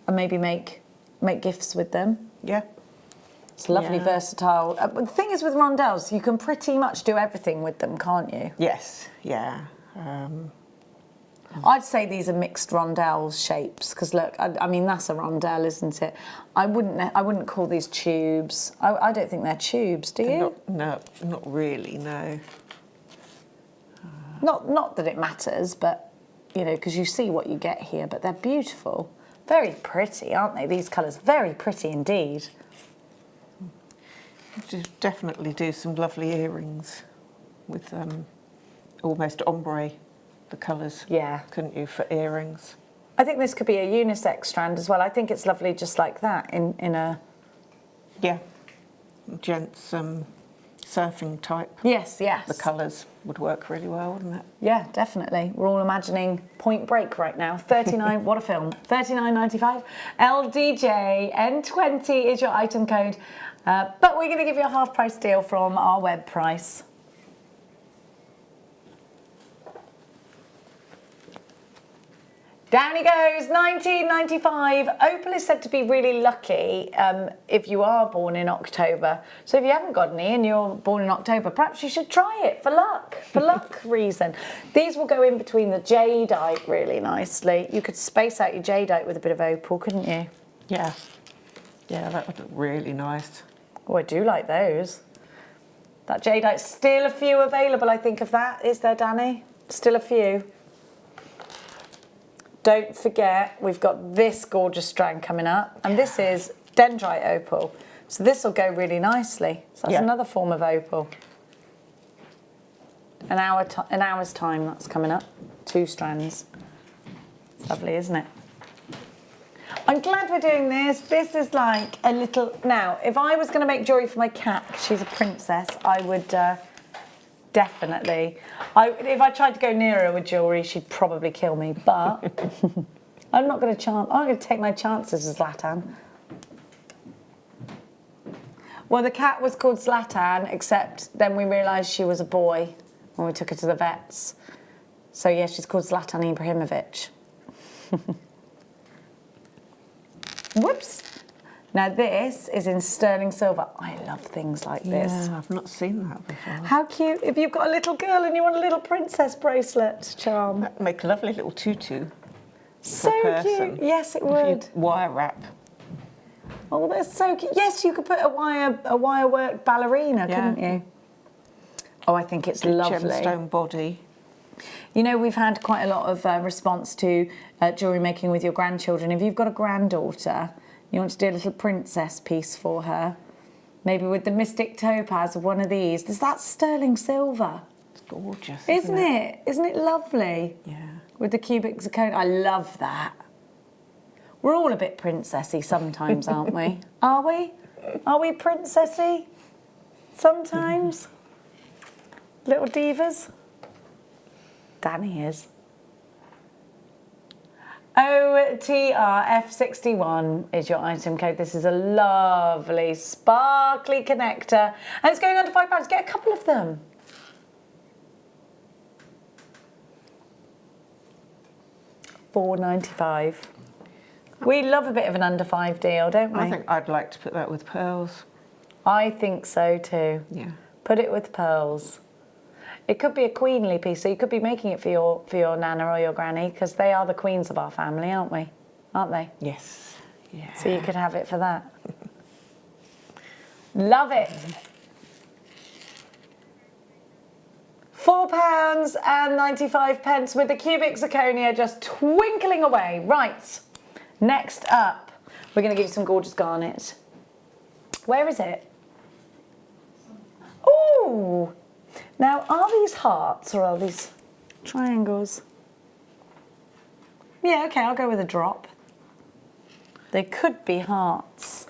and maybe make gifts with them. Yeah. It's lovely, versatile. The thing is with rondelles, you can pretty much do everything with them, can't you? Yes, yeah. I'd say these are mixed rondelle shapes because look, I mean that's a rondelle, isn't it? I wouldn't call these tubes. I don't think they're tubes. Do you? Not really. No. Not that it matters, but you know, because you see what you get here. But they're beautiful, very pretty, aren't they? These colours, very pretty indeed. You definitely do some lovely earrings with almost ombre. The colours, couldn't you, for earrings? I think this could be a unisex strand as well. I think it's lovely just like that in a... Yeah, gents surfing type. Yes, yes. The colours would work really well, wouldn't it? Yeah, definitely. We're all imagining Point Break right now. 39, what a film. 39.95. LDJ N20 is your item code. But we're going to give you a half price deal from our web price. Down he goes, 19.95. Opal is said to be really lucky if you are born in October. So if you haven't got any and you're born in October, perhaps you should try it for luck reason. These will go in between the jadeite really nicely. You could space out your jadeite with a bit of opal, couldn't you? Yeah. Yeah, that would look really nice. Oh, I do like those. That jadeite's still a few available, I think, of that. Is there, Danny? Still a few. Don't forget, we've got this gorgeous strand coming up, and this is dendrite opal. So this will go really nicely. So that's another form of opal. An hour's time that's coming up. 2 strands. It's lovely, isn't it? I'm glad we're doing this. This is like a little... Now, if I was going to make jewellery for my cat, 'cause she's a princess, I would... definitely. If I tried to go near her with jewellery, she'd probably kill me. But I'm not going to I'm going to take my chances as Zlatan. Well, the cat was called Zlatan, except then we realised she was a boy when we took her to the vets. So yeah, she's called Zlatan Ibrahimovic. Whoops. Now this is in sterling silver. I love things like this. Yeah, I've not seen that before. How cute. If you've got a little girl and you want a little princess bracelet charm. That'd make a lovely little tutu. So cute. Yes, it would. Wire wrap. Oh, that's so cute. Yes, you could put a wire work ballerina, couldn't you? Oh, I think it's lovely. Gemstone body. You know, we've had quite a lot of response to jewellery making with your grandchildren. If you've got a granddaughter, you want to do a little princess piece for her, maybe with the Mystic Topaz of one of these. There's that sterling silver. It's gorgeous, isn't it? Isn't it lovely? Yeah. With the cubic zirconia. I love that. We're all a bit princessy sometimes, aren't we? Are we? Are we princessy? Sometimes? Little divas? Danny is. OTRF61 is your item code. This is a lovely, sparkly connector. And it's going under £5. Get a couple of them. £4.95. We love a bit of an under £5 deal, don't we? I think I'd like to put that with pearls. I think so too. Yeah. Put it with pearls. It could be a queenly piece, so you could be making it for your nana or your granny, because they are the queens of our family, aren't we? Aren't they? Yes. Yeah. So you could have it for that. Love it. £4.95 with the cubic zirconia just twinkling away. Right. Next up, we're going to give you some gorgeous garnet. Where is it? Ooh. Now, are these hearts or are these triangles? Yeah, okay, I'll go with a drop. They could be hearts.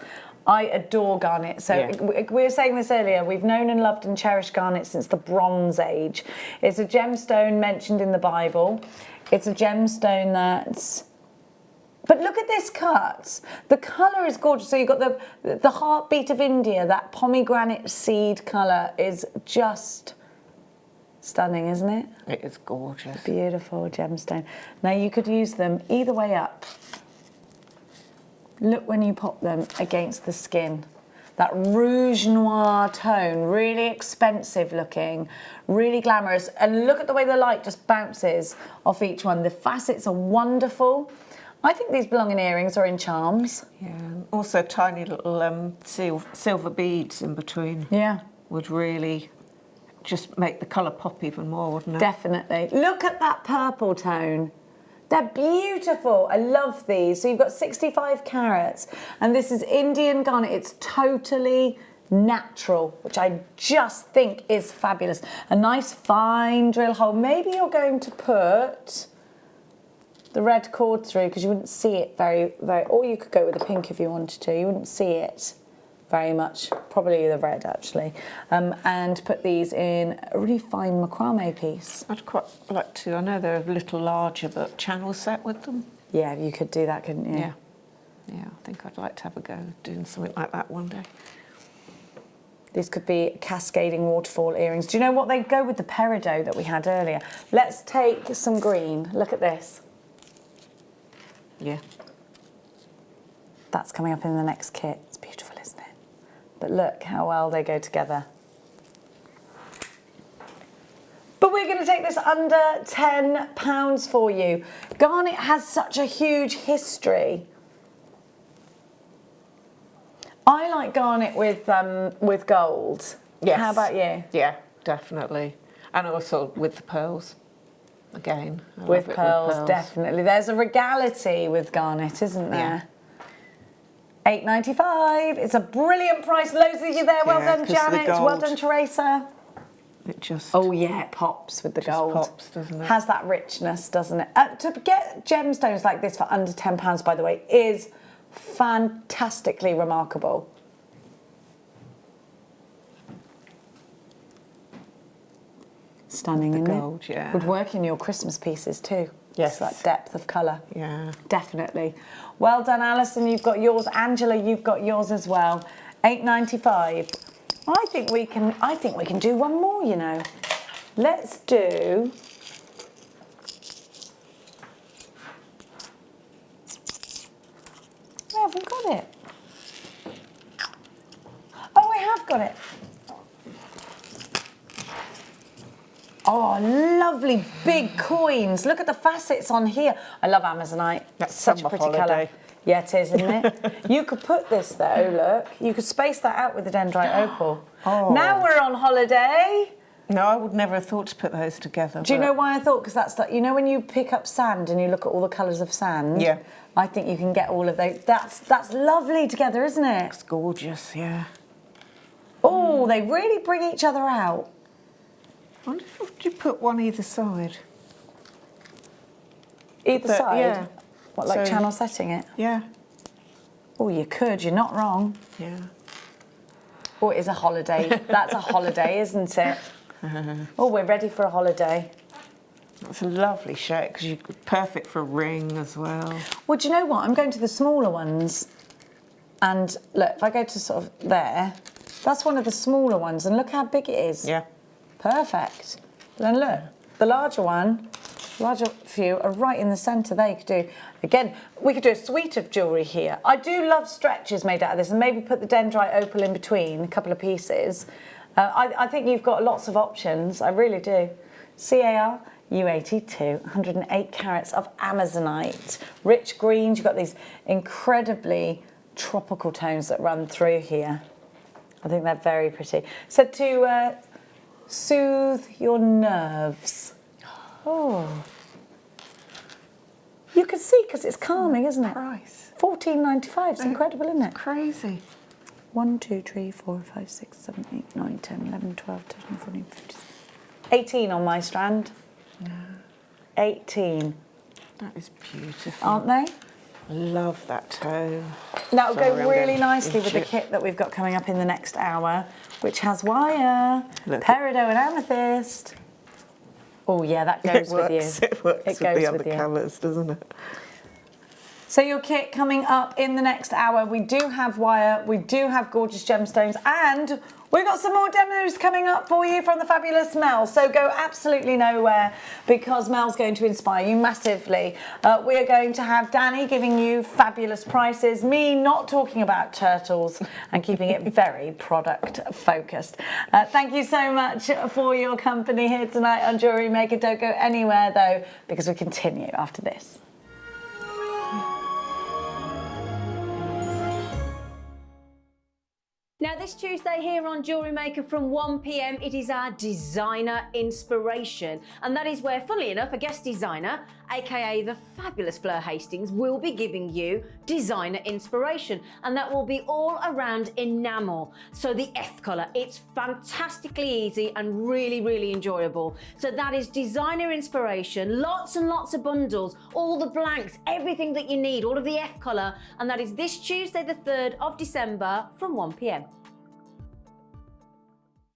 I adore garnet. So we were saying this earlier, we've known and loved and cherished garnet since the Bronze Age. It's a gemstone mentioned in the Bible. It's a gemstone that's... But look at this cut. The colour is gorgeous. So you've got the heartbeat of India, that pomegranate seed colour is just stunning, isn't it? It is gorgeous. Beautiful gemstone. Now you could use them either way up. Look when you pop them against the skin. That rouge noir tone, really expensive looking, really glamorous. And look at the way the light just bounces off each one. The facets are wonderful. I think these belong in earrings or in charms. Yeah, also tiny little silver beads in between. Yeah. Would really just make the colour pop even more, wouldn't it? Definitely. Look at that purple tone. They're beautiful. I love these. So you've got 65 carats, and this is Indian garnet. It's totally natural, which I just think is fabulous. A nice fine drill hole. Maybe you're going to put the red cord through because you wouldn't see it very, or you could go with the pink if you wanted to. You wouldn't see it very much, probably the red actually. And put these in a really fine macrame piece. I'd quite like to, I know they're a little larger, but channel set with them. Yeah, you could do that, couldn't you? Yeah. Yeah, I think I'd like to have a go doing something like that one day. These could be cascading waterfall earrings. Do you know what? They go with the peridot that we had earlier. Let's take some green. Look at this. Yeah. That's coming up in the next kit. It's beautiful, isn't it? But look how well they go together. But we're going to take this under £10 for you. Garnet has such a huge history. I like garnet with gold. Yes. How about you? Yeah, definitely. And also with the pearls. Again, I with love it pearls, definitely. There's a regality with garnet, isn't there? Yeah. £8.95. It's a brilliant price. Loads of you there. Well done, Janet. Well done, Teresa. It just... Oh, yeah, it pops with the gold. Pops, doesn't it? Has that richness, doesn't it? To get gemstones like this for under £10, by the way, is fantastically remarkable. Stunning, isn't gold, it? yeah. Would work in your Christmas pieces too. Yes. Just that depth of colour. Yeah. Definitely. Well done, Alison. You've got yours. Angela, you've got yours as well. £8.95. I think we can do one more, you know. Let's do haven't got it. Oh, I have got it. Oh, lovely big coins. Look at the facets on here. I love Amazonite. That's such a summer pretty holiday. colour. Yeah, it is, isn't it? You could put this though, look. You could space that out with the dendrite opal. Oh. Now we're on holiday. No, I would never have thought to put those together. Do you know why I thought? Because that's like, you know when you pick up sand and you look at all the colours of sand? Yeah. I think you can get all of those. That's lovely together, isn't it? It's gorgeous, yeah. Oh, they really bring each other out. I wonder if you put one either side. Either side? Yeah. What, like So- channel setting it? Yeah. Oh, you could. You're not wrong. Yeah. Oh, it is a holiday. That's a holiday, isn't it? Oh, we're ready for a holiday. It's a lovely shape because you're perfect for a ring as well. Well, do you know what? I'm going to the smaller ones. And look, if I go to sort of there, that's one of the smaller ones. And look how big it is. Yeah. Perfect. Then look, the larger few are right in the centre there. You could do, again, we could do a suite of jewellery here. I do love stretches made out of this and maybe put the dendrite opal in between, a couple of pieces. I think you've got lots of options, I really do. CAR U82, 108 carats of Amazonite. Rich greens, you've got these incredibly tropical tones that run through here. I think they're very pretty. So to soothe your nerves. Oh. You can see because it's calming, isn't it? Price. $14.95, it's incredible, isn't it? Crazy. 1, 2, 3, 4, 5, 6, 7, 8, 9, 10, 11, 12, 13, 14, 15, 18 on my strand. Yeah. 18. That is beautiful. Aren't they? Love that tone. That'll Sorry, go I'm really going nicely with the into it. kit that we've got coming up in the next hour, which has wire, Look. peridot and amethyst. Oh yeah, that goes with you. It works with goes the other with you. colours, doesn't it? So your kit coming up in the next hour. We do have wire, we do have gorgeous gemstones, and we've got some more demos coming up for you from the fabulous Mel. So go absolutely nowhere because Mel's going to inspire you massively. We are going to have Danny giving you fabulous prices, me not talking about turtles and keeping it very product focused. Thank you so much for your company here tonight on Jewellery Maker. Don't go anywhere though because we continue after this. Now this Tuesday here on Jewellery Maker from 1 p.m, it is our designer inspiration. And that is where, funnily enough, a guest designer, aka the fabulous Fleur Hastings, will be giving you designer inspiration. And that will be all around enamel. So the F colour, it's fantastically easy and really, really enjoyable. So that is designer inspiration, lots and lots of bundles, all the blanks, everything that you need, all of the F colour. And that is this Tuesday, the 3rd of December from 1 p.m.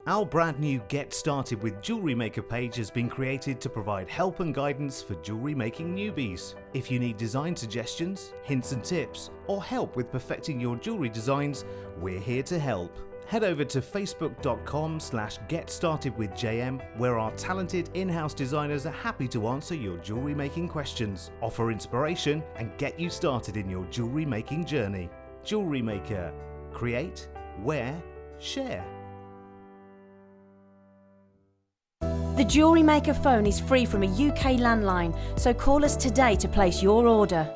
Our brand new Get Started with Jewellery Maker page has been created to provide help and guidance for jewellery making newbies. If you need design suggestions, hints and tips, or help with perfecting your jewellery designs, we're here to help. Head over to facebook.com/getstartedwithjm where our talented in-house designers are happy to answer your jewellery making questions, offer inspiration and get you started in your jewellery making journey. Jewellery Maker. Create, wear, share. The Jewellery Maker phone is free from a UK landline, so call us today to place your order.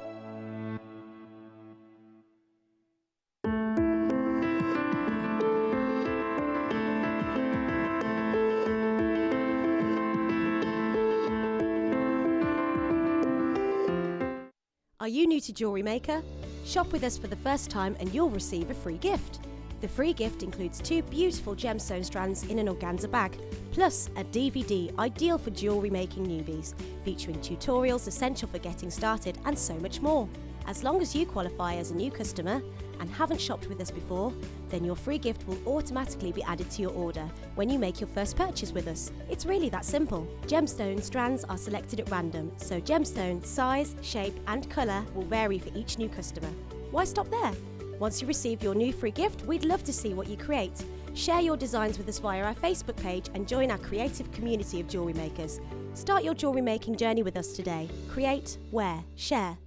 Are you new to Jewellery Maker? Shop with us for the first time and you'll receive a free gift. The free gift includes 2 beautiful gemstone strands in an organza bag, plus a DVD ideal for jewellery making newbies, featuring tutorials essential for getting started and so much more. As long as you qualify as a new customer and haven't shopped with us before, then your free gift will automatically be added to your order when you make your first purchase with us. It's really that simple. Gemstone strands are selected at random, so gemstone size, shape and colour will vary for each new customer. Why stop there? Once you receive your new free gift, we'd love to see what you create. Share your designs with us via our Facebook page and join our creative community of jewellery makers. Start your jewellery making journey with us today. Create, wear, share.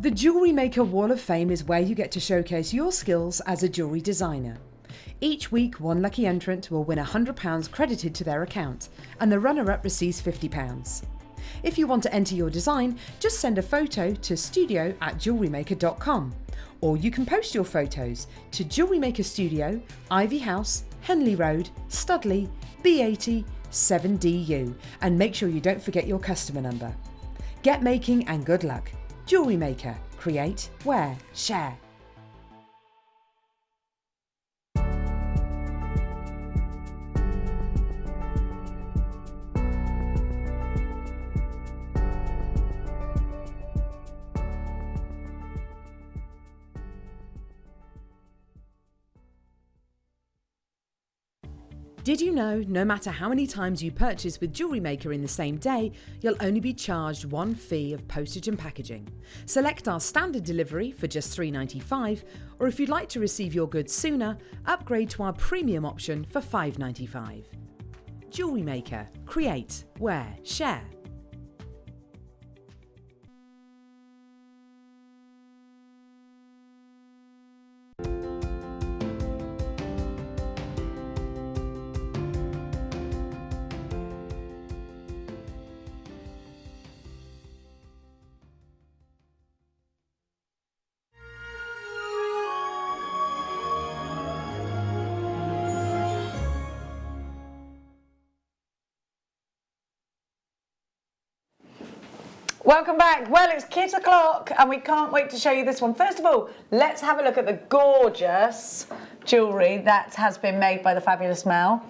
The JewelleryMaker Wall of Fame is where you get to showcase your skills as a jewellery designer. Each week, one lucky entrant will win £100 credited to their account, and the runner-up receives £50. If you want to enter your design, just send a photo to studio@jewellerymaker.com, or you can post your photos to JewelleryMaker Studio, Ivy House, Henley Road, Studley, B80 7DU, and make sure you don't forget your customer number. Get making and good luck. JewelleryMaker. Create, wear, share. Did you know, no matter how many times you purchase with JewelleryMaker in the same day, you'll only be charged one fee of postage and packaging. Select our standard delivery for just $3.95, or if you'd like to receive your goods sooner, upgrade to our premium option for $5.95. JewelleryMaker. Create, wear, share. Welcome back. Well, it's kit o'clock and we can't wait to show you this one. First of all, let's have a look at the gorgeous jewellery that has been made by the fabulous Mel.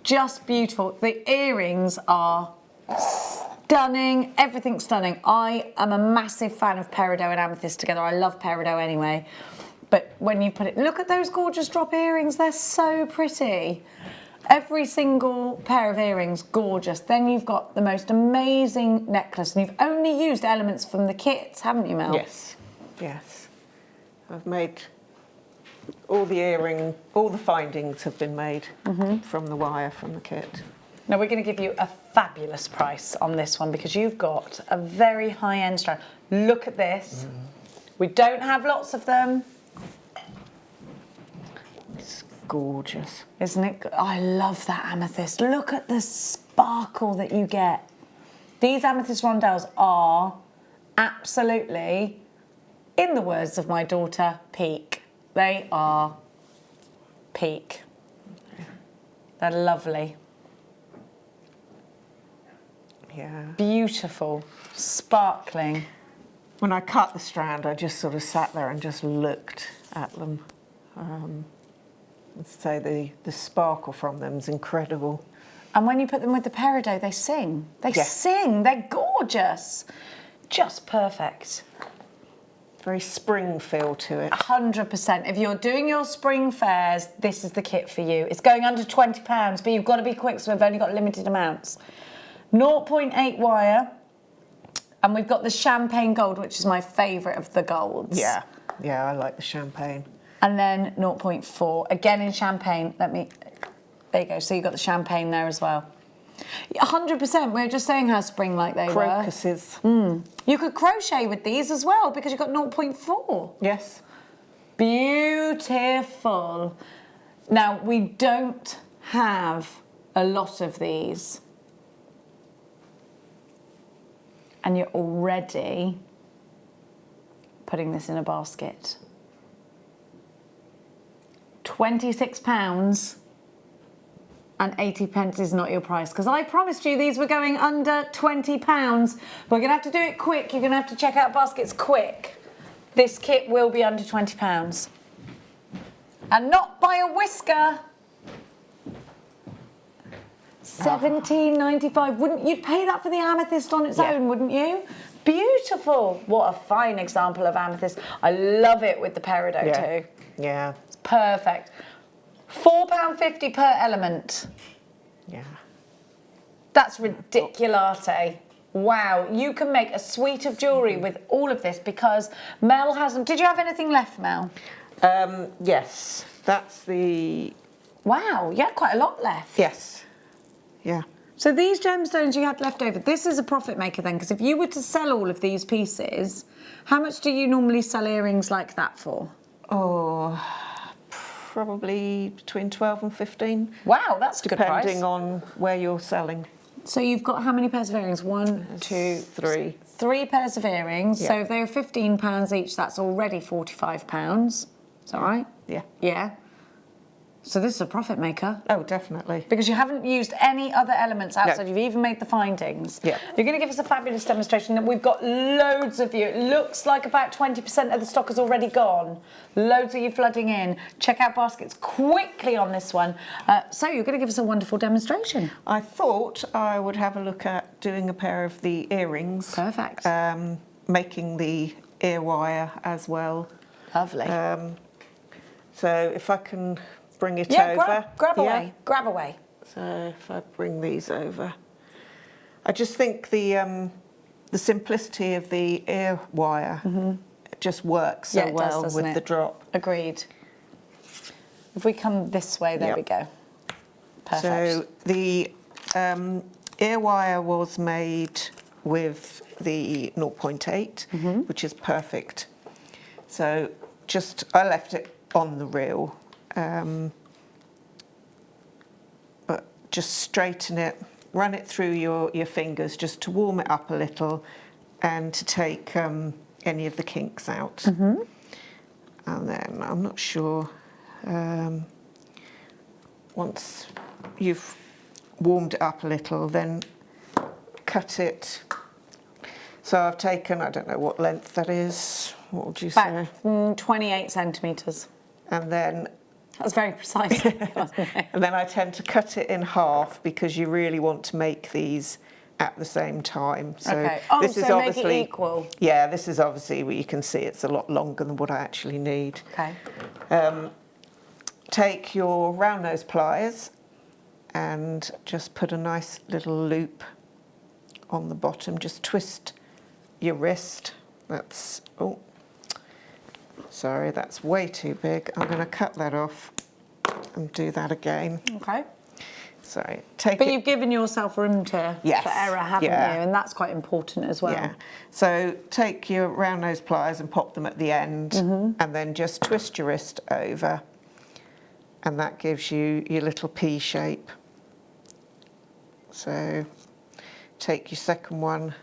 Just beautiful. The earrings are stunning, everything's stunning. I am a massive fan of peridot and amethyst together. I love peridot anyway. But when you put it, look at those gorgeous drop earrings. They're so pretty. Every single pair of earrings, gorgeous. Then you've got the most amazing necklace, and you've only used elements from the kits, haven't you, Mel? Yes, yes. I've made all the findings have been made from the wire, from the kit. Now we're going to give you a fabulous price on this one because you've got a very high-end strand. Look at this. We don't have lots of them. Gorgeous, isn't it? I love that amethyst. Look at the sparkle that you get. These amethyst rondelles are absolutely, in the words of my daughter, peak. They are peak. They're lovely. Yeah. Beautiful, sparkling. When I cut the strand, I just sort of sat there and just looked at them. So the sparkle from them is incredible. And when you put them with the peridot, they sing. They sing. They're gorgeous. Just perfect. Very spring feel to it. 100%. If you're doing your spring fairs, this is the kit for you. It's going under £20, but you've got to be quick, so we've only got limited amounts. 0.8 wire, and we've got the champagne gold, which is my favourite of the golds. Yeah, yeah, I like the champagne. And then 0.4, again in champagne. There you go. So you've got the champagne there as well. 100%. We were just saying how spring-like they Crocuses. were. You could crochet with these as well because you've got 0.4. Yes. Beautiful. Now, we don't have a lot of these. And you're already putting this in a basket. £26 and 80p is not your price because I promised you these were going under £20. We're going to have to do it quick. You're going to have to check out baskets quick. This kit will be under £20. And not by a whisker. £17.95. Wouldn't you'd pay that for the amethyst on its own, wouldn't you? Beautiful. What a fine example of amethyst. I love it with the peridot too. Yeah. It's perfect. £4.50 per element. Yeah. That's ridiculate. Wow, you can make a suite of jewellery with all of this because Mel hasn't... Did you have anything left, Mel? Yes, that's the... Wow, you had quite a lot left. Yes, yeah. So these gemstones you had left over, this is a profit maker then, because if you were to sell all of these pieces, how much do you normally sell earrings like that for? Oh, probably between 12 and 15. Wow, that's a good price. Depending on where you're selling. So you've got how many pairs of earrings? 1, 2, 3. 3 pairs of earrings. Yeah. So if they were £15 each, that's already £45. Is that right? Yeah. Yeah. So this is a profit maker. Oh, definitely. Because you haven't used any other elements outside. No. You've even made the findings. Yeah. You're going to give us a fabulous demonstration. We've got loads of you. It looks like about 20% of the stock has already gone. Loads of you flooding in. Check out baskets quickly on this one. So you're going to give us a wonderful demonstration. I thought I would have a look at doing a pair of the earrings. Perfect. Making the ear wire as well. Lovely. So if I can bring it over. Grab away. Grab away. So if I bring these over. I just think the simplicity of the ear wire just works so well with the drop. Agreed. If we come this way, there we go. Perfect. So the ear wire was made with the 0.8, which is perfect. So I left it on the reel, but just straighten it, run it through your fingers just to warm it up a little and to take any of the kinks out. And then I'm not sure, once you've warmed it up a little, then cut it. So I've taken, I don't know what length that is, what would you say? About 28 centimetres. And then... That's very precise. And then I tend to cut it in half because you really want to make these at the same time. So okay. this is so obviously, make it equal. Yeah, this is obviously where you can see it's a lot longer than what I actually need. Okay. Take your round nose pliers and just put a nice little loop on the bottom. Just twist your wrist. That's, oh, sorry, that's way too big. I'm going to cut that off and do that again. Okay. Sorry, But you've given yourself room for error, haven't you? And that's quite important as well. Yeah. So take your round nose pliers and pop them at the end, and then just twist your wrist over, and that gives you your little P shape. So take your second one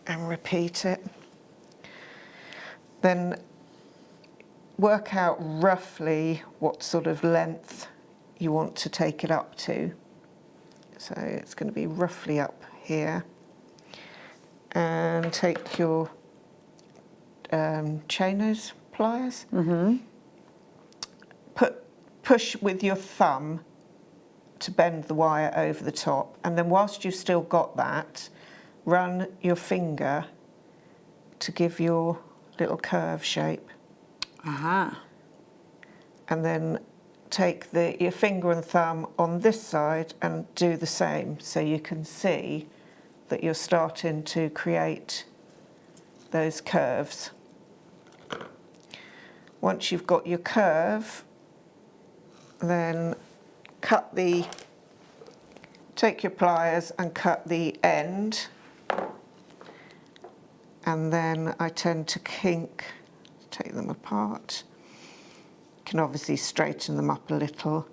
and repeat it. Then work out roughly what sort of length you want to take it up to. So it's going to be roughly up here. And take your chain nose pliers. Push with your thumb to bend the wire over the top. And then whilst you've still got that, run your finger to give your little curve shape. Aha. And then take your finger and thumb on this side and do the same, so you can see that you're starting to create those curves. Once you've got your curve, then take your pliers and cut the end, and then I tend to take them apart. You can obviously straighten them up a little.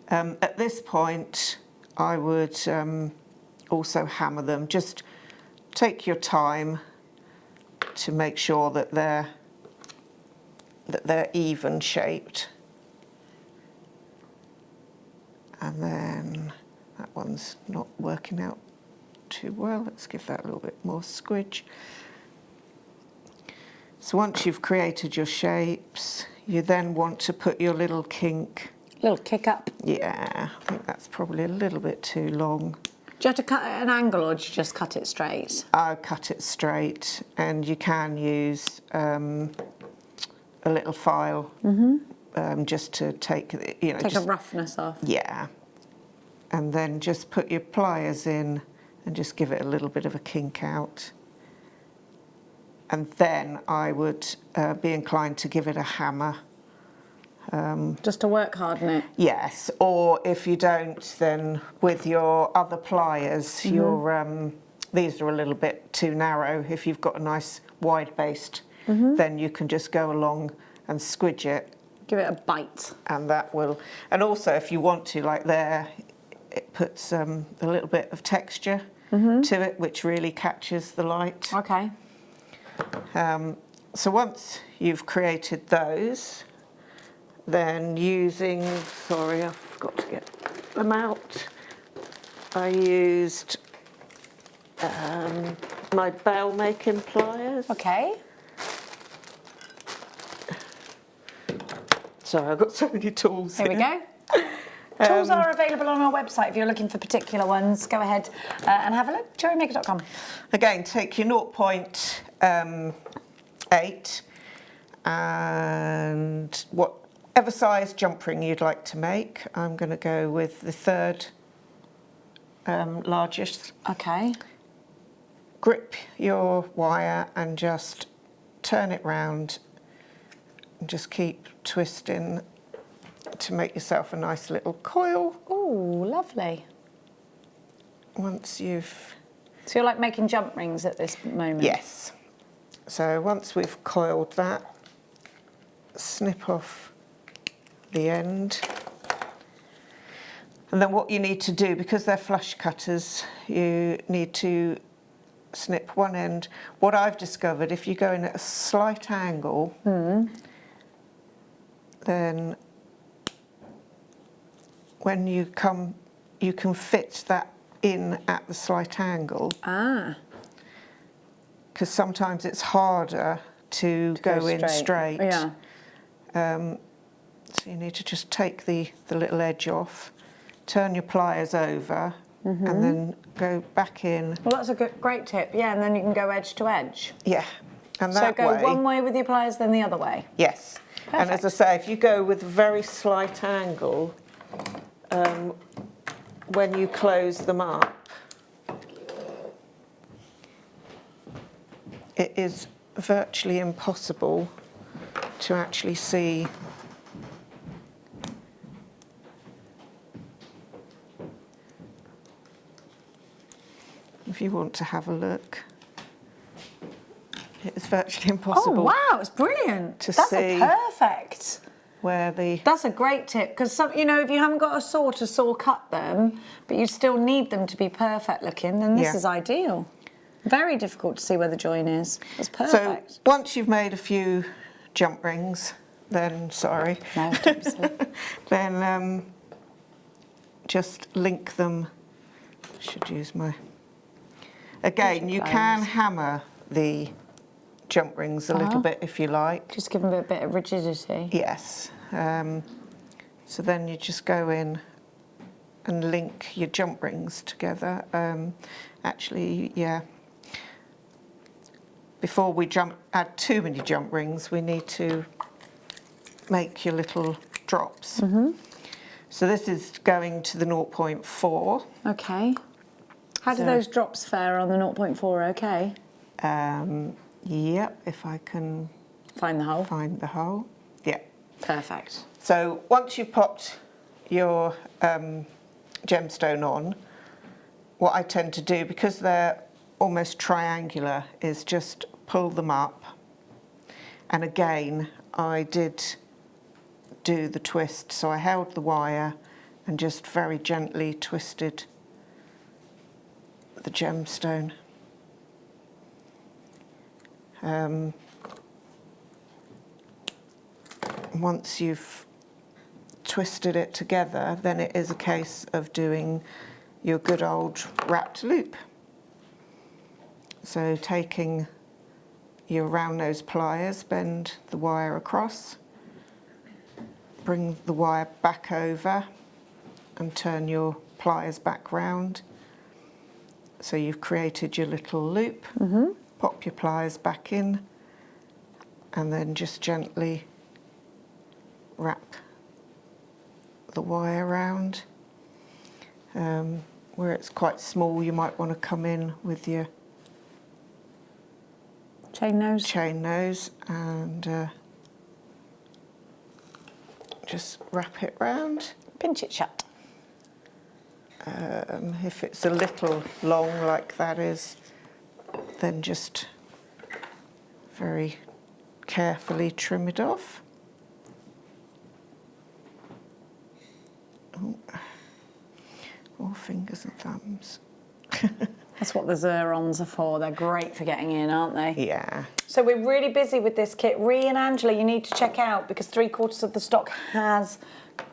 At this point, I would also hammer them. Just take your time to make sure that they're even shaped. And then that one's not working out too well. Let's give that a little bit more squidge. So once you've created your shapes, you then want to put your little kink. Little kick up. Yeah, I think that's probably a little bit too long. Do you have to cut at an angle, or do you just cut it straight? I cut it straight, and you can use a little file just to take the roughness off. Yeah, and then just put your pliers in and just give it a little bit of a kink out. And then I would be inclined to give it a hammer Just to work harden it? Yes, or if you don't, then with your other pliers, these are a little bit too narrow. If you've got a nice wide based, then you can just go along and squidge it. Give it a bite. And that will, and also if you want to, like there, it puts a little bit of texture to it, which really catches the light. Okay. So once you've created those, then using, sorry, I forgot to get them out. I used my bail making pliers. Okay. Sorry, I've got so many tools Here we go. Tools are available on our website if you're looking for particular ones. Go ahead and have a look, JewelleryMaker.com. Again, take your 0.8 and whatever size jump ring you'd like to make. I'm going to go with the third largest. Okay. Grip your wire and just turn it round and just keep twisting to make yourself a nice little coil. Ooh, lovely. Once you've... So you're like making jump rings at this moment? Yes. So once we've coiled that, snip off the end. And then what you need to do, because they're flush cutters, you need to snip one end. What I've discovered, if you go in at a slight angle, then when you come, you can fit that in at the slight angle. Ah. Because sometimes it's harder to go in straight. Yeah. So you need to just take the little edge off, turn your pliers over, and then go back in. Well, that's a great tip. Yeah, and then you can go edge to edge. Yeah. And So that go way, one way with your pliers, then the other way. yes. And as I say, if you go with a very slight angle, when you close them up, it is virtually impossible to actually see if you want to have a look. It's virtually impossible. Oh wow, it's brilliant. To That's see perfect. where the... That's a great tip, because you know, if you haven't got a saw to saw cut them, but you still need them to be perfect looking, then this is ideal. Very difficult to see where the join is. That's perfect. So once you've made a few jump rings, then, sorry, No, don't be silly. then just link them. I should use my... Again, you can hammer the jump rings a little bit if you like. Just give them a bit of rigidity. Yes. So then you just go in and link your jump rings together. Actually, yeah. Before we add too many jump rings, we need to make your little drops. So this is going to the 0.4. Okay. How do those drops fare on the 0.4? Okay. Yep, if I can find the hole. Find the hole. Yeah. Perfect. So once you've popped your gemstone on, what I tend to do, because they're almost triangular, is just pull them up. And again, I did do the twist, so I held the wire and just very gently twisted the gemstone. Once you've twisted it together, then it is a case of doing your good old wrapped loop. So taking your round nose pliers, bend the wire across, bring the wire back over and turn your pliers back round. So you've created your little loop, pop your pliers back in and then just gently wrap the wire around. Where it's quite small, you might want to come in with your chain nose and just wrap it round. Pinch it shut. If it's a little long like that is, then just very carefully trim it off. Oh. More fingers and thumbs. That's what the Zirons are for. They're great for getting in, aren't they? Yeah. So we're really busy with this kit. Ree and Angela, you need to check out because 3/4 of the stock has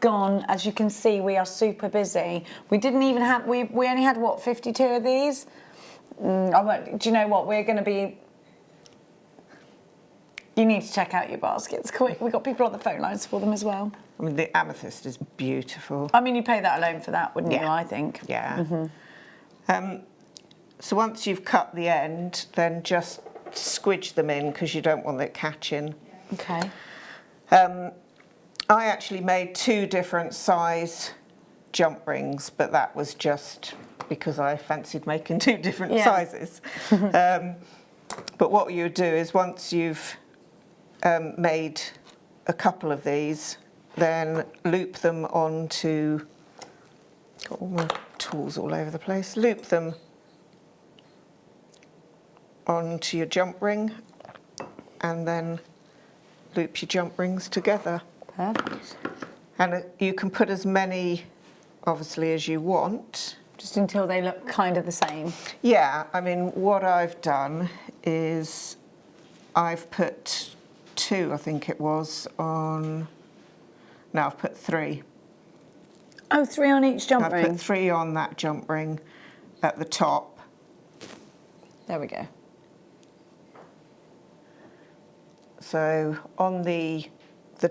gone. As you can see, we are super busy. We didn't even have, we only had, what, 52 of these? Do you know what? We're going to be... You need to check out your baskets quick. We've got people on the phone lines for them as well. I mean, the amethyst is beautiful. I mean, you pay that alone for that, wouldn't you, I think? Yeah. So once you've cut the end, then just squidge them in because you don't want it catching. Okay. I actually made 2 different size jump rings, but that was just because I fancied making 2 different sizes. But what you do is once you've made a couple of these, then loop them onto, got all my tools all over the place, loop them onto your jump ring and then loop your jump rings together. Perfect. And you can put as many, obviously, as you want. Just until they look kind of the same. Yeah, I mean, what I've done is I've put 2, I think it was, on... No, I've put 3. Oh, 3 on each jump ring? I've put 3 on that jump ring at the top. There we go. So on the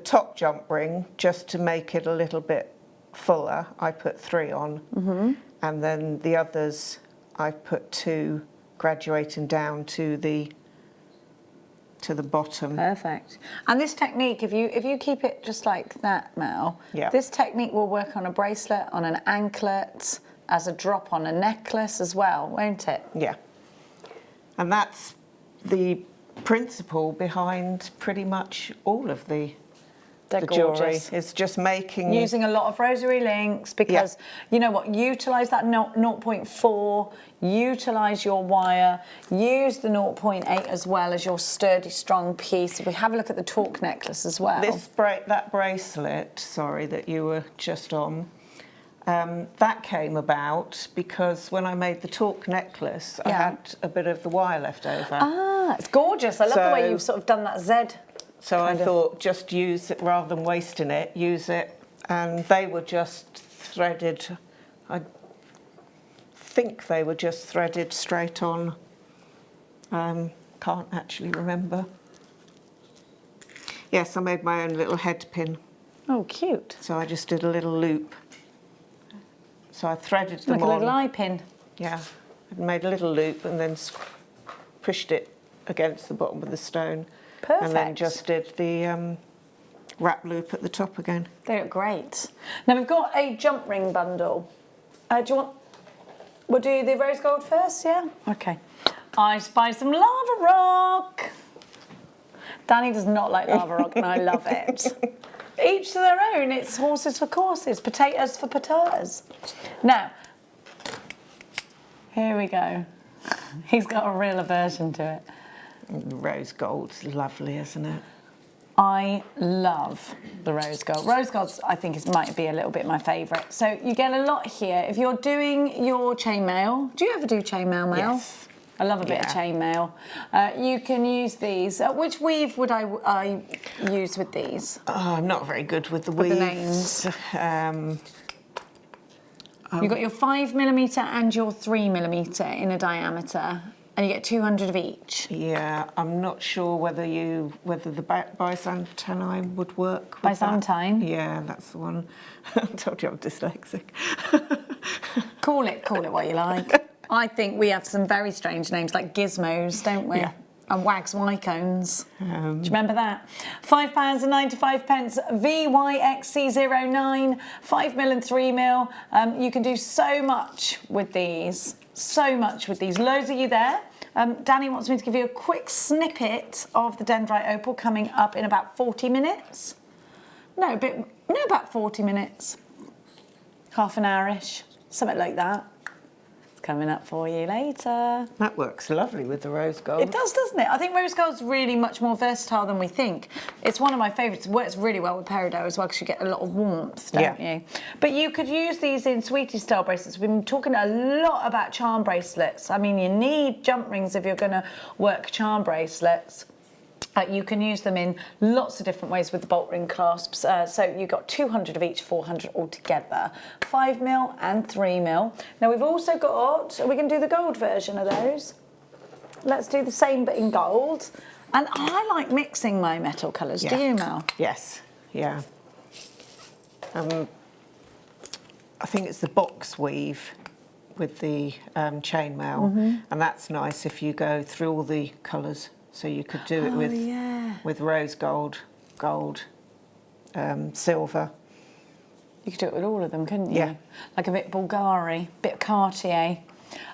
top jump ring, just to make it a little bit fuller, I put 3 on. And then the others, I put 2 graduating down to the bottom. Perfect. And this technique, if you keep it just like that, Mel, this technique will work on a bracelet, on an anklet, as a drop on a necklace as well, won't it? Yeah. And that's the principle behind pretty much all of the jewellery. It's just making... Using a lot of rosary links because, you know what, utilise that 0.4, utilise your wire, use the 0.8 as well as your sturdy, strong piece. If we have a look at the torque necklace as well. That bracelet, sorry, that you were just on, that came about because when I made the torque necklace, I had a bit of the wire left over. Ah, it's gorgeous. I love the way you've sort of done that Z. So I thought, just use it rather than wasting it, use it. And they were just threaded, I think they were just threaded straight on. Can't actually remember. Yes, I made my own little head pin. Oh, cute. So I just did a little loop. So I threaded them on. Like a little eye pin. Yeah, I made a little loop and then pushed it against the bottom of the stone. Perfect. And then just did the wrap loop at the top again. They look great. Now we've got a jump ring bundle. Do you want... We'll do the rose gold first, yeah? Okay. I spy some lava rock. Danny does not like lava rock and I love it. Each to their own. It's horses for courses, potatoes for potatoes. Now, here we go. He's got a real aversion to it. Rose gold's lovely, isn't it? I love the rose gold. Rose gold, I think, might be a little bit my favourite. So you get a lot here. If you're doing your chainmail, do you ever do chainmail, Mel? Yes. I love a bit of chainmail. You can use these. Which weave would I use with these? Oh, I'm not very good with the weaves. The names. You've got your 5mm and your 3mm in a diameter. And you get 200 of each. Yeah, I'm not sure whether the Byzantine would work. Byzantine? Yeah, that's the one. I told you I'm dyslexic. Call it what you like. I think we have some very strange names like gizmos, don't we? Yeah. And wags wycones. Do you remember that? £5.95, VYXC09, 5mm and 3mm. You can do so much with these. So much with these. Loads of you there. Danny wants me to give you a quick snippet of the dendrite opal coming up in about 40 minutes. No, a bit No, about 40 minutes. Half an hour-ish, something like that. It's coming up for you later. That works lovely with the rose gold. It does, doesn't it? I think rose gold's really much more versatile than we think. It's one of my favourites. It works really well with peridot as well because you get a lot of warmth, don't you? But you could use these in sweetie style bracelets. We've been talking a lot about charm bracelets. I mean, you need jump rings if you're going to work charm bracelets. You can use them in lots of different ways with the bolt ring clasps. So you've got 200 of each, 400 altogether. 5mm and 3mm. Now we've also got, we can do the gold version of those. Let's do the same but in gold. And I like mixing my metal colours. Do you, Mel? Yes, yeah. I think it's the box weave with the chainmail. And that's nice if you go through all the colours. So you could do it with rose gold, silver. You could do it with all of them, couldn't you? Yeah. Like a bit Bulgari, bit Cartier.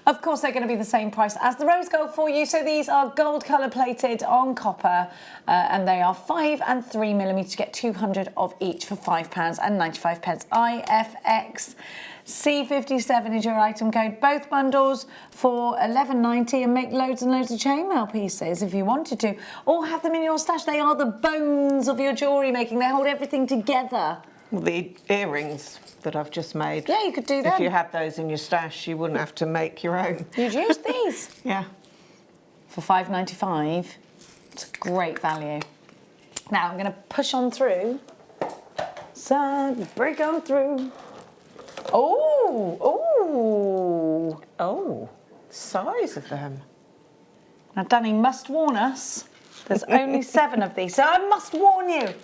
Of course, they're going to be the same price as the rose gold for you. So these are gold colour plated on copper, and they are 5 and 3mm. You get 200 of each for £5.95. IFX. C57 is your item code. Both bundles for £11.90, and make loads and loads of chainmail pieces if you wanted to, or have them in your stash. They are the bones of your jewellery making. They hold everything together. Well, the earrings that I've just made. Yeah, you could do them. If you had those in your stash, you wouldn't have to make your own. You'd use these. Yeah. For £5.95. It's a great value. Now I'm going to push on through. So break on through. Oh, size of them. Now, Danny must warn us. There's only 7 of these, so I must warn you.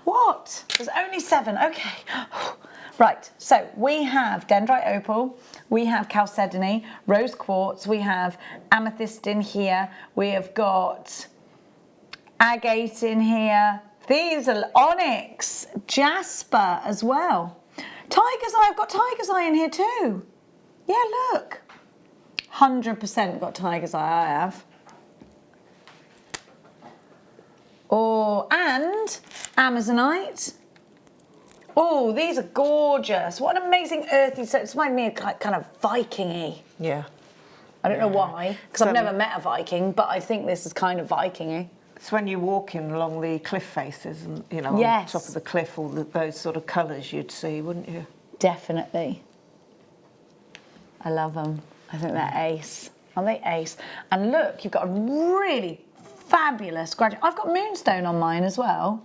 What? There's only 7. Okay. Right. So we have dendrite opal, we have chalcedony, rose quartz, we have amethyst in here, we have got agate in here. These are onyx, jasper as well. Tiger's eye, I've got tiger's eye in here too. Yeah, look. 100% got tiger's eye, I have. Oh, and Amazonite. Oh, these are gorgeous. What an amazing earthy set. It's reminding me of kind of Viking-y. Yeah. I don't know why, because I've never met a Viking, but I think this is kind of Viking-y. It's when you're walking along the cliff faces and, you know, on top of the cliff, all those sort of colours you'd see, wouldn't you? Definitely. I love them. I think they're ace. Aren't they ace? And look, you've got a really fabulous graduate. I've got moonstone on mine as well.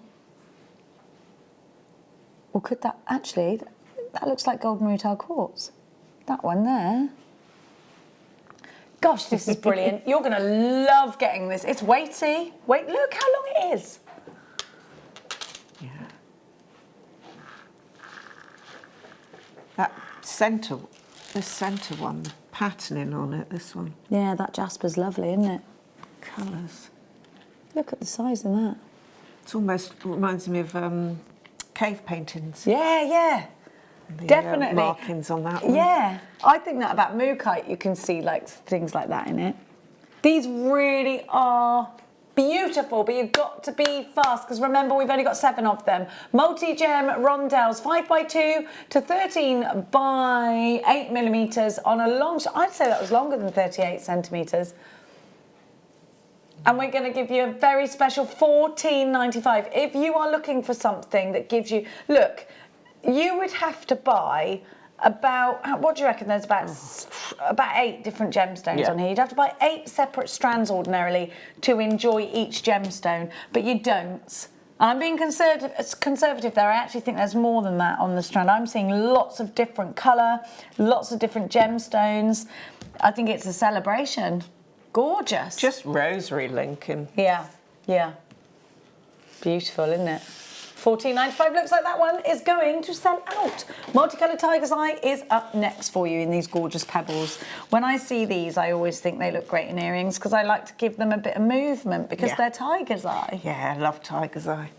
Or could that, actually, that looks like golden rutile quartz. That one there. Gosh, this is brilliant. You're going to love getting this. It's weighty. Wait, look how long it is. Yeah. That centre, this centre one, the patterning on it, this one. Yeah, that jasper's lovely, isn't it? Colours. Look at the size of that. It almost reminds me of cave paintings. Yeah, yeah. The, definitely. Markings on that one. Yeah, I think that about mookaite, you can see like things like that in it. These really are beautiful, but you've got to be fast because remember we've only got 7 of them. Multi-gem rondelles, 5x2 to 13 by 8mm on a long shot. I'd say that was longer than 38 centimetres. And we're going to give you a very special £14.95. If you are looking for something that gives you, look, you would have to buy about, what do you reckon, there's about 8 different gemstones on here. You'd have to buy 8 separate strands ordinarily to enjoy each gemstone, but you don't. And I'm being conservative there. I actually think there's more than that on the strand. I'm seeing lots of different colour, lots of different gemstones. I think it's a celebration. Gorgeous. Just rosary linking. Yeah, yeah. Beautiful, isn't it? £14.95. Looks like that one is going to sell out. Multicoloured Tiger's Eye is up next for you in these gorgeous pebbles. When I see these, I always think they look great in earrings because I like to give them a bit of movement because they're Tiger's Eye. Yeah, I love Tiger's Eye.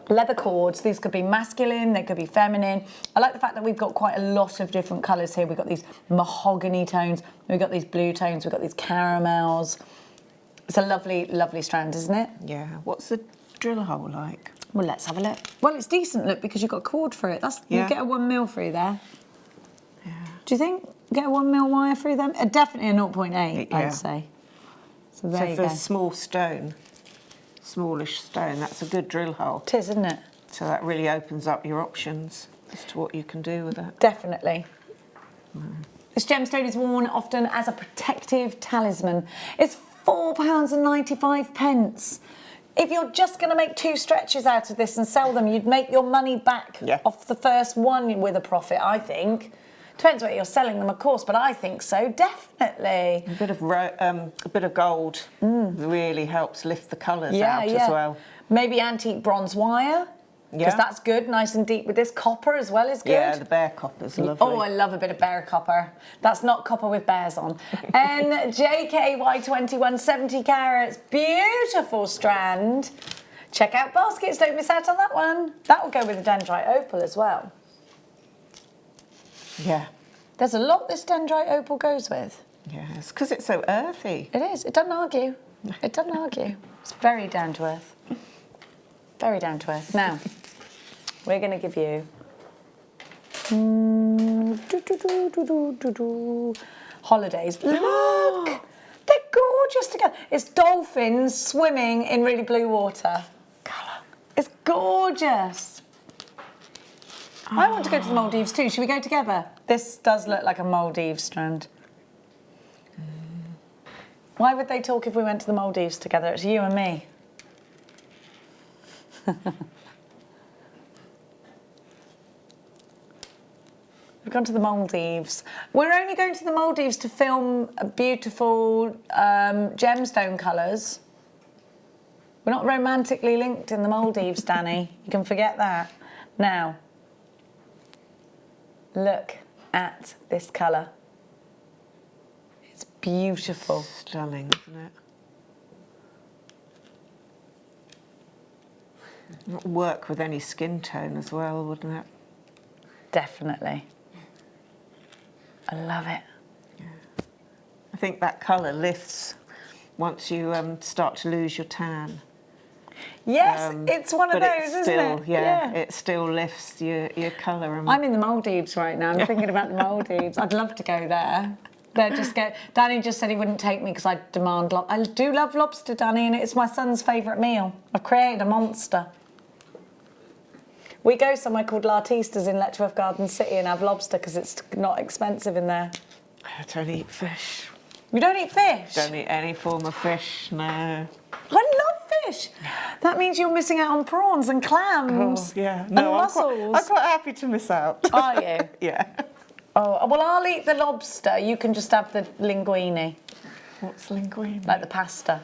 Leather cords, these could be masculine, they could be feminine. I like the fact that we've got quite a lot of different colours here. We've got these mahogany tones, we've got these blue tones, we've got these caramels. It's a lovely, lovely strand, isn't it? Yeah. What's the drill hole like? Well, let's have a look. Well, it's decent, look, because you've got cord through it. You get a 1 mil through there. Yeah. Do you think? Get a 1 mil wire through them? Definitely a 0.8, I'd say. So there you for go. a small stone, smallish stone, that's a good drill hole. It is, isn't it? So that really opens up your options as to what you can do with it. Definitely. This gemstone is worn often as a protective talisman. It's £4.95. If you're just going to make 2 stretches out of this and sell them, you'd make your money back off the first one with a profit, I think. Depends what you're selling them, of course, but I think so, definitely. A bit of gold really helps lift the colours out as well. Maybe antique bronze wire, because that's good, nice and deep with this. Copper as well is good. Yeah, the bear copper's lovely. Oh, I love a bit of bear copper. That's not copper with bears on. NJKY21, 70 carats, beautiful strand. Check out baskets, don't miss out on that one. That will go with the dendrite opal as well. Yeah. There's a lot this dendrite opal goes with. Yeah, it's because it's so earthy. It is. It doesn't argue. It doesn't argue. It's very down to earth. Very down to earth. Now, we're going to give you holidays. Look! They're gorgeous together. It's dolphins swimming in really blue water. Colour. It's gorgeous. I want to go to the Maldives too. Should we go together? This does look like a Maldives strand. Why would they talk if we went to the Maldives together? It's you and me. We've gone to the Maldives. We're only going to the Maldives to film beautiful gemstone colours. We're not romantically linked in the Maldives, Danny. You can forget that. Now, look at this colour. It's beautiful. Stunning, isn't it? It would work with any skin tone as well, wouldn't it? Definitely. I love it. Yeah. I think that colour lifts once you start to lose your tan. Yes, it's one of those, isn't still, it? Yeah, it still lifts your colour. I'm in the Maldives right now. I'm thinking about the Maldives. I'd love to go there. Danny just said he wouldn't take me because I demand I do love lobster, Danny, and it's my son's favourite meal. I've created a monster. We go somewhere called L'Artistes in Letchworth Garden City and have lobster because it's not expensive in there. I don't eat fish. You don't eat fish? Don't eat any form of fish, no. I love fish. That means you're missing out on prawns and clams. Oh, yeah. And No, mussels. I'm quite happy to miss out. Are you? Yeah. Oh, well, I'll eat the lobster. You can just have the linguine. What's linguine? Like the pasta.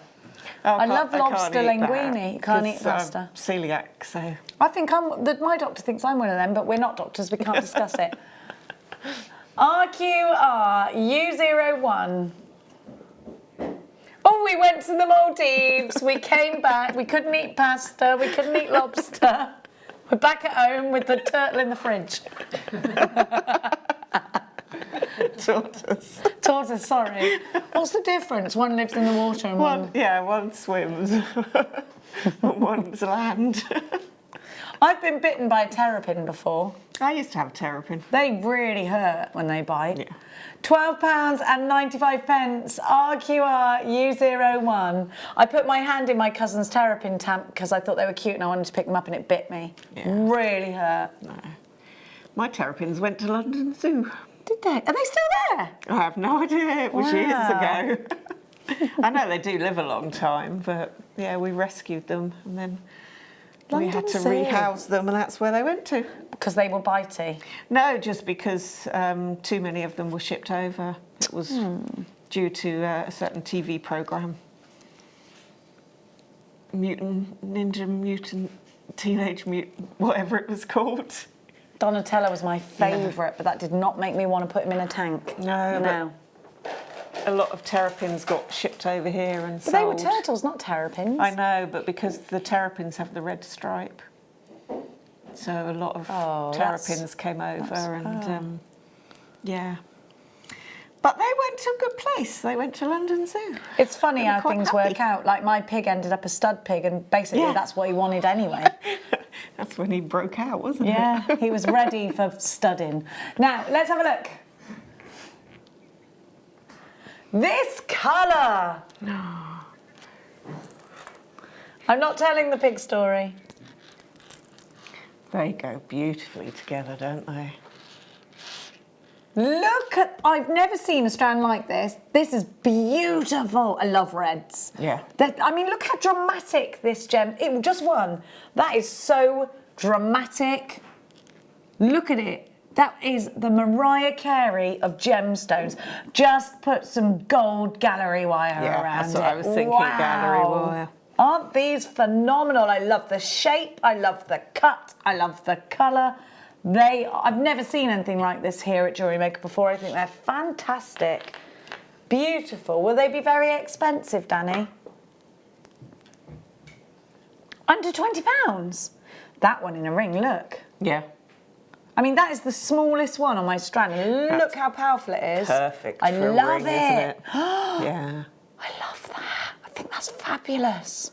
Oh, I love lobster linguine. You can't eat pasta. I'm celiac, so... I think my doctor thinks I'm one of them, but we're not doctors. We can't discuss it. RQRU01. Oh, we went to the Maldives. We came back. We couldn't eat pasta. We couldn't eat lobster. We're back at home with the turtle in the fridge. Tortoise. Tortoise, sorry. What's the difference? One lives in the water and one... Yeah, one swims. One's land. I've been bitten by a terrapin before. I used to have a terrapin. They really hurt when they bite. Yeah. £12.95, RQRU01. I put my hand in my cousin's terrapin tank because I thought they were cute and I wanted to pick them up and it bit me. Yeah. Really hurt. No. My terrapins went to London Zoo. Did they? Are they still there? I have no idea. It was years ago. I know they do live a long time, but yeah, we rescued them and then we had to rehouse them and that's where they went to. Because they were bitey? No, just because too many of them were shipped over. It was due to a certain TV programme. Ninja Mutant, Teenage Mutant, whatever it was called. Donatella was my favourite, but that did not make me want to put him in a tank. No. A lot of terrapins got shipped over here and sold. But they were turtles, not terrapins. I know, but because the terrapins have the red stripe, so a lot of terrapins came over and yeah. But they went to a good place. They went to London Zoo. It's funny They were how quite things happy. work out. Like my pig ended up a stud pig, and basically that's what he wanted anyway. That's when he broke out, wasn't it? Yeah, he was ready for studding. Now, let's have a look. This colour! I'm not telling the pig story. They go beautifully together, don't they? Look at, I've never seen a strand like this. This is beautiful. I love reds. Yeah. I mean, look how dramatic this gem, just one. That is so dramatic. Look at it. That is the Mariah Carey of gemstones. Just put some gold gallery wire around that's what it. I was thinking, Wow. gallery wire. Aren't these phenomenal? I love the shape, I love the cut, I love the colour. I've never seen anything like this here at JewelleryMaker before. I think they're fantastic. Beautiful. Will they be very expensive, Danny? Under £20? That one in a ring, look. Yeah. I mean, that is the smallest one on my strand. Look how powerful it is. Perfect I for a love ring, it. isn't it? Yeah. I love that. I think that's fabulous.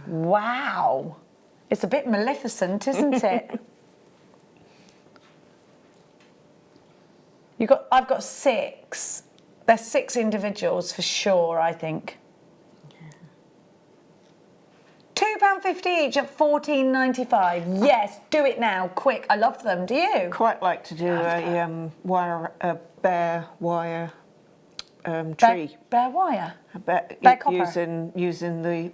Wow. It's a bit maleficent, isn't it? I've got 6. There's 6 individuals for sure, I think. £2.50 each at $14.95. Yes, do it now, quick. I love them. Do you? Quite like to do a bare wire tree. Bare wire. Bare copper. Using the,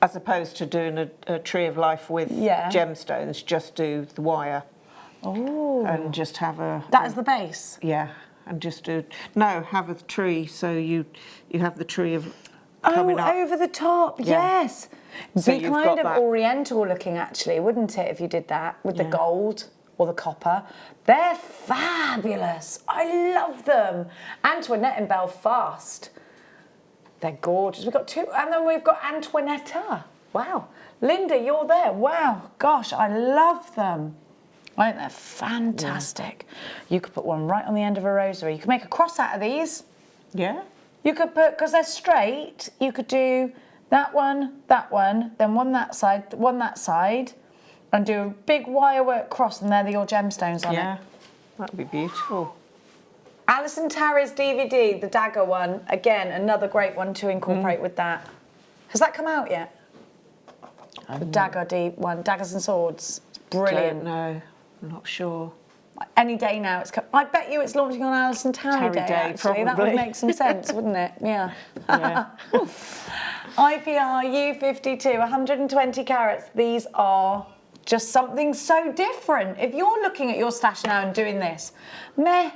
as opposed to doing a tree of life with gemstones, just do the wire. Oh. And just have a. That is the base. Yeah, and just have a tree. So you have the tree of. Coming up. Over the top. Yeah. Yes. So Be you've kind got of that. oriental looking, actually, wouldn't it, if you did that with the gold or the copper? They're fabulous. I love them. Antoinette in Belfast. They're gorgeous. We've got 2, and then we've got Antoinetta. Wow. Linda, you're there. Wow. Gosh, I love them. I think they're fantastic. You could put one right on the end of a rosary. You could make a cross out of these. Yeah. You could put, because they're straight, you could do that one, then one that side, and do a big wire work cross, and there are your gemstones on it. Yeah, that'd be beautiful. Alison Tarry's DVD, the dagger one, again, another great one to incorporate with that. Has that come out yet? The dagger one, Daggers and Swords. It's brilliant. No, I'm not sure. Any day now, I bet you it's launching on Alison Tarry Day, actually. That would make some sense, wouldn't it? Yeah. IPR U52, 120 carats. These are just something so different. If you're looking at your stash now and doing this, meh,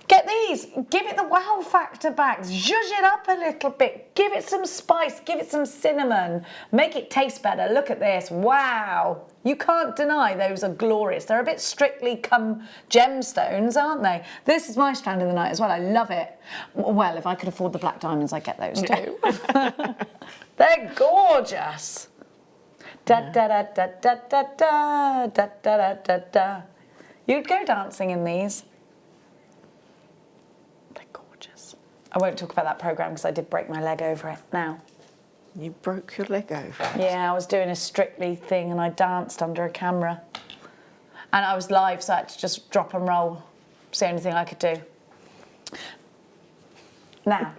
get these. Give it the wow factor back. Zhuzh it up a little bit. Give it some spice. Give it some cinnamon. Make it taste better. Look at this. Wow. You can't deny those are glorious. They're a bit Strictly Come gemstones, aren't they? This is my strand of the night as well. I love it. Well, if I could afford the black diamonds, I'd get those too. They're gorgeous. Da da da da da da da da da da da. You'd go dancing in these. They're gorgeous. I won't talk about that programme because I did break my leg over it. Now. You broke your leg over it? Yeah, I was doing a Strictly thing and I danced under a camera. And I was live, so I had to just drop and roll. It's the only thing I could do. Now,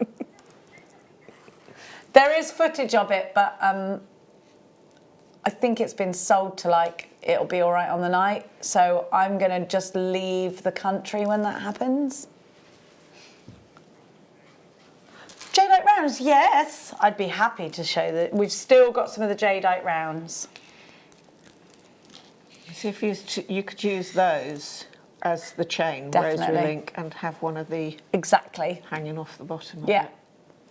there is footage of it, but I think it's been sold to it'll be all right on the night. So I'm going to just leave the country when that happens. Jadeite rounds, yes. I'd be happy to show that. We've still got some of the jadeite rounds. So if you could use those as the chain, rosary link, and have one of the hanging off the bottom. Yeah,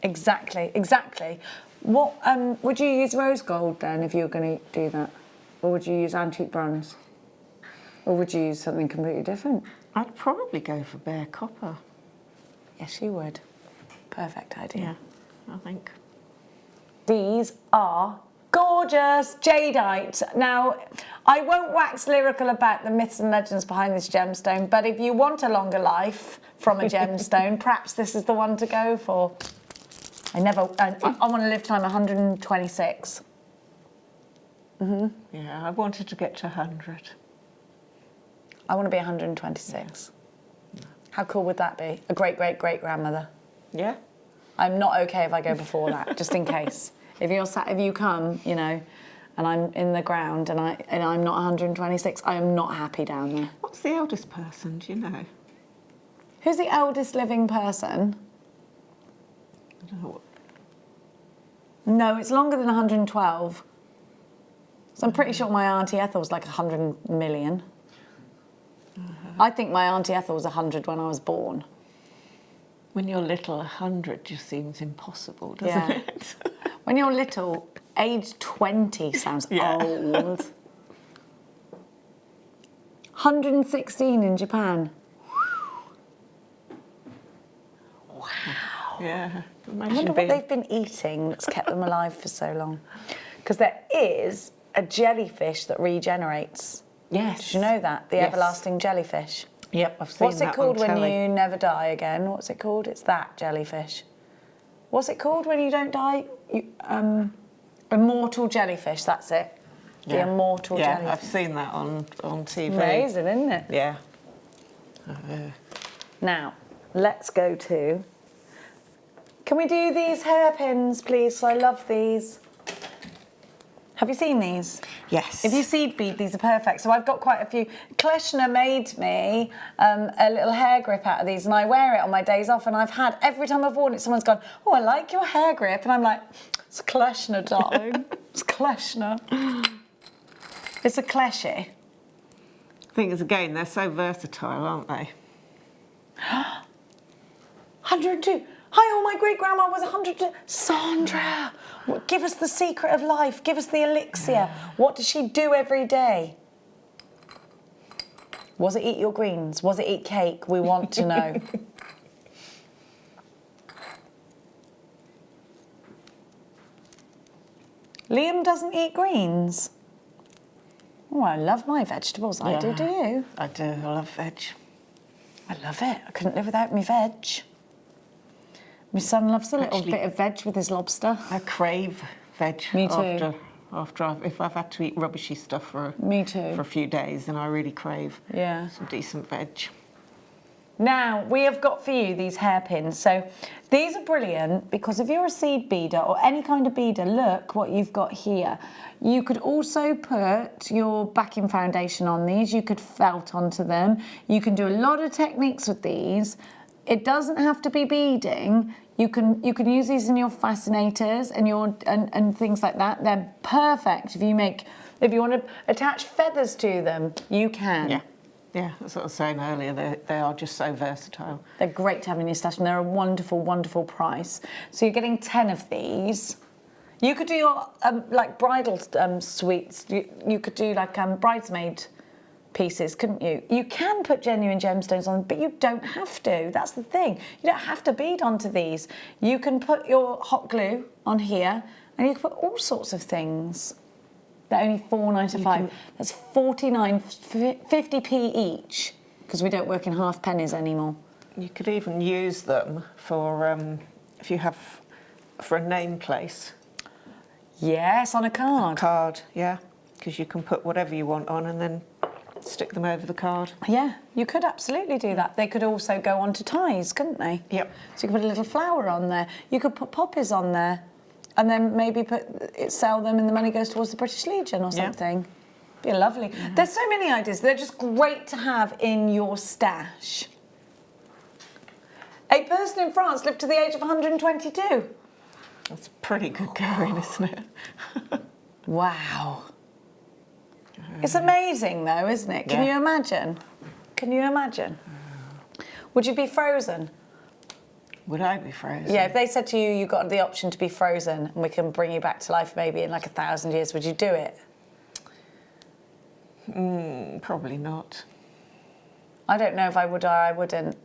exactly. What would you use rose gold then if you were going to do that, or would you use antique bronze, or would you use something completely different? I'd probably go for bare copper. Yes, you would. Perfect idea. Yeah, I think. These are Gorgeous jadeite. Now, I won't wax lyrical about the myths and legends behind this gemstone, but if you want a longer life from a gemstone, perhaps this is the one to go for. I want to live till I'm 126. Yeah, I wanted to get to 100. I want to be 126. How cool would that be? A great-great-great-grandmother. Yeah. I'm not okay if I go before that, just in case. If you come, you know, and I'm in the ground and I'm not 126, I am not happy down there. What's the eldest person, do you know? Who's the eldest living person? I don't know what. No, it's longer than 112. So I'm pretty sure my Auntie Ethel was like 100 million. I think my Auntie Ethel was 100 when I was born. When you're little, 100 just seems impossible, doesn't it? When you're little, age 20 sounds old. 116 in Japan. Wow. Yeah. I wonder what they've been eating that's kept them alive for so long. Because there is a jellyfish that regenerates. Yes. Did you know that? The everlasting jellyfish. Yep, I've seen What's it that called on when telly. you never die again? What's it called? It's that jellyfish. What's it called when you don't die? Immortal jellyfish, that's it. The immortal jellyfish. Yeah, I've seen that on TV. Amazing, isn't it? Yeah. Now, let's go to... Can we do these hairpins, please? I love these. Have you seen these? Yes. If you seed bead, these are perfect. So I've got quite a few. Kleshner made me a little hair grip out of these, and I wear it on my days off. And I've had, every time I've worn it, someone's gone, "Oh, I like your hair grip," and I'm like, "It's Kleshner, darling. It's Kleshner. It's a Kleshy." Thing is, again, they're so versatile, aren't they? 102. Hi, all, my great-grandma was 102. Sandra, give us the secret of life. Give us the elixir. What does she do every day? Was it eat your greens? Was it eat cake? We want to know. Liam doesn't eat greens. Oh, I love my vegetables. I do you? I do. I love veg. I love it. I couldn't live without me veg. My son loves a little bit of veg with his lobster. I crave veg. Me too. If I've had to eat rubbishy stuff for a few days, then I really crave some decent veg. Now, we have got for you these hairpins. So these are brilliant because if you're a seed beader or any kind of beader, look what you've got here. You could also put your backing foundation on these. You could felt onto them. You can do a lot of techniques with these. It doesn't have to be beading. You can use these in your fascinators and things like that. They're perfect if you want to attach feathers to them, you can. Yeah, that's what I was saying earlier. They are just so versatile. They're great to have in your stash, and they're a wonderful, wonderful price. So you're getting 10 of these. You could do your like bridal suites. You could do like bridesmaid pieces, couldn't you? You can put genuine gemstones on, but you don't have to. That's the thing. You don't have to bead onto these. You can put your hot glue on here, and you can put all sorts of things. They're only $4.95. That's 50p each, because we don't work in half pennies anymore. You could even use them for if you have for a name place. Yes, on a card. Card, yeah, because you can put whatever you want on and then stick them over the card. Yeah, you could absolutely do that. They could also go onto ties, couldn't they? Yep. So you could put a little flower on there. You could put poppies on there, and then maybe sell them, and the money goes towards the British Legion or something. Be lovely. Mm-hmm. There's so many ideas. They're just great to have in your stash. A person in France lived to the age of 122. That's pretty good going, isn't it? Wow. It's amazing though, isn't it? Can you imagine? Can you imagine? Would you be frozen? Would I be frozen? Yeah, if they said to you, you've got the option to be frozen and we can bring you back to life maybe in like 1,000 years, would you do it? Probably not. I don't know if I would or I wouldn't.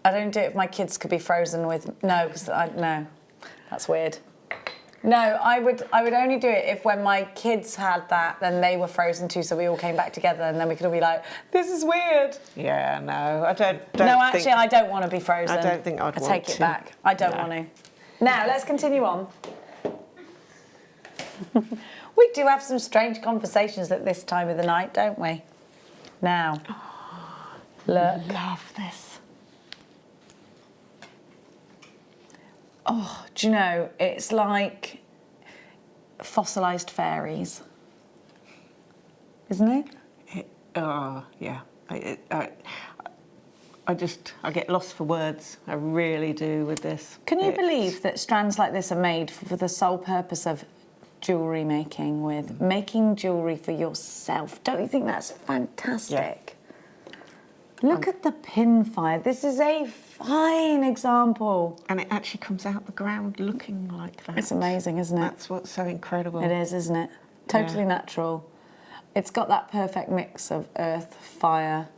I don't do it if my kids could be frozen with... No, because no. That's weird. No, I would only do it if when my kids had that, then they were frozen too, so we all came back together, and then we could all be like, "This is weird." Yeah, no, I don't No, actually, think, I don't want to be frozen. I don't think I'd I want take it to. back. I don't No. want to. Now, let's continue on. We do have some strange conversations at this time of the night, don't we? Now, look. Love this. Oh, do you know, it's like fossilised fairies, isn't it? Oh, yeah. I get lost for words. I really do with this. Can you believe that strands like this are made for the sole purpose of jewellery making, with making jewellery for yourself? Don't you think that's fantastic? Yeah. Look at the pin fire. This is a fine example. And it actually comes out the ground looking like that. It's amazing, isn't it? That's what's so incredible. It is, isn't it? Totally natural. It's got that perfect mix of earth, fire,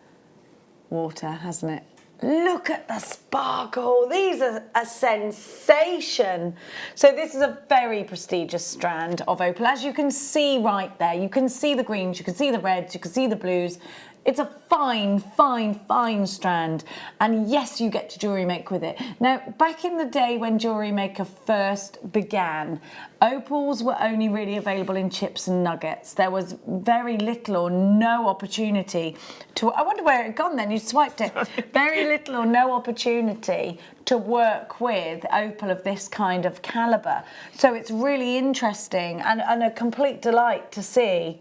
water, hasn't it? Look at the sparkle. These are a sensation. So this is a very prestigious strand of opal. As you can see right there, you can see the greens, you can see the reds, you can see the blues. It's a fine, fine, fine strand. And yes, you get to jewellery make with it. Now, back in the day when JewelleryMaker first began, opals were only really available in chips and nuggets. There was very little or no opportunity to... I wonder where it had gone then, you swiped it. Very little or no opportunity to work with opal of this kind of calibre. So it's really interesting and a complete delight to see.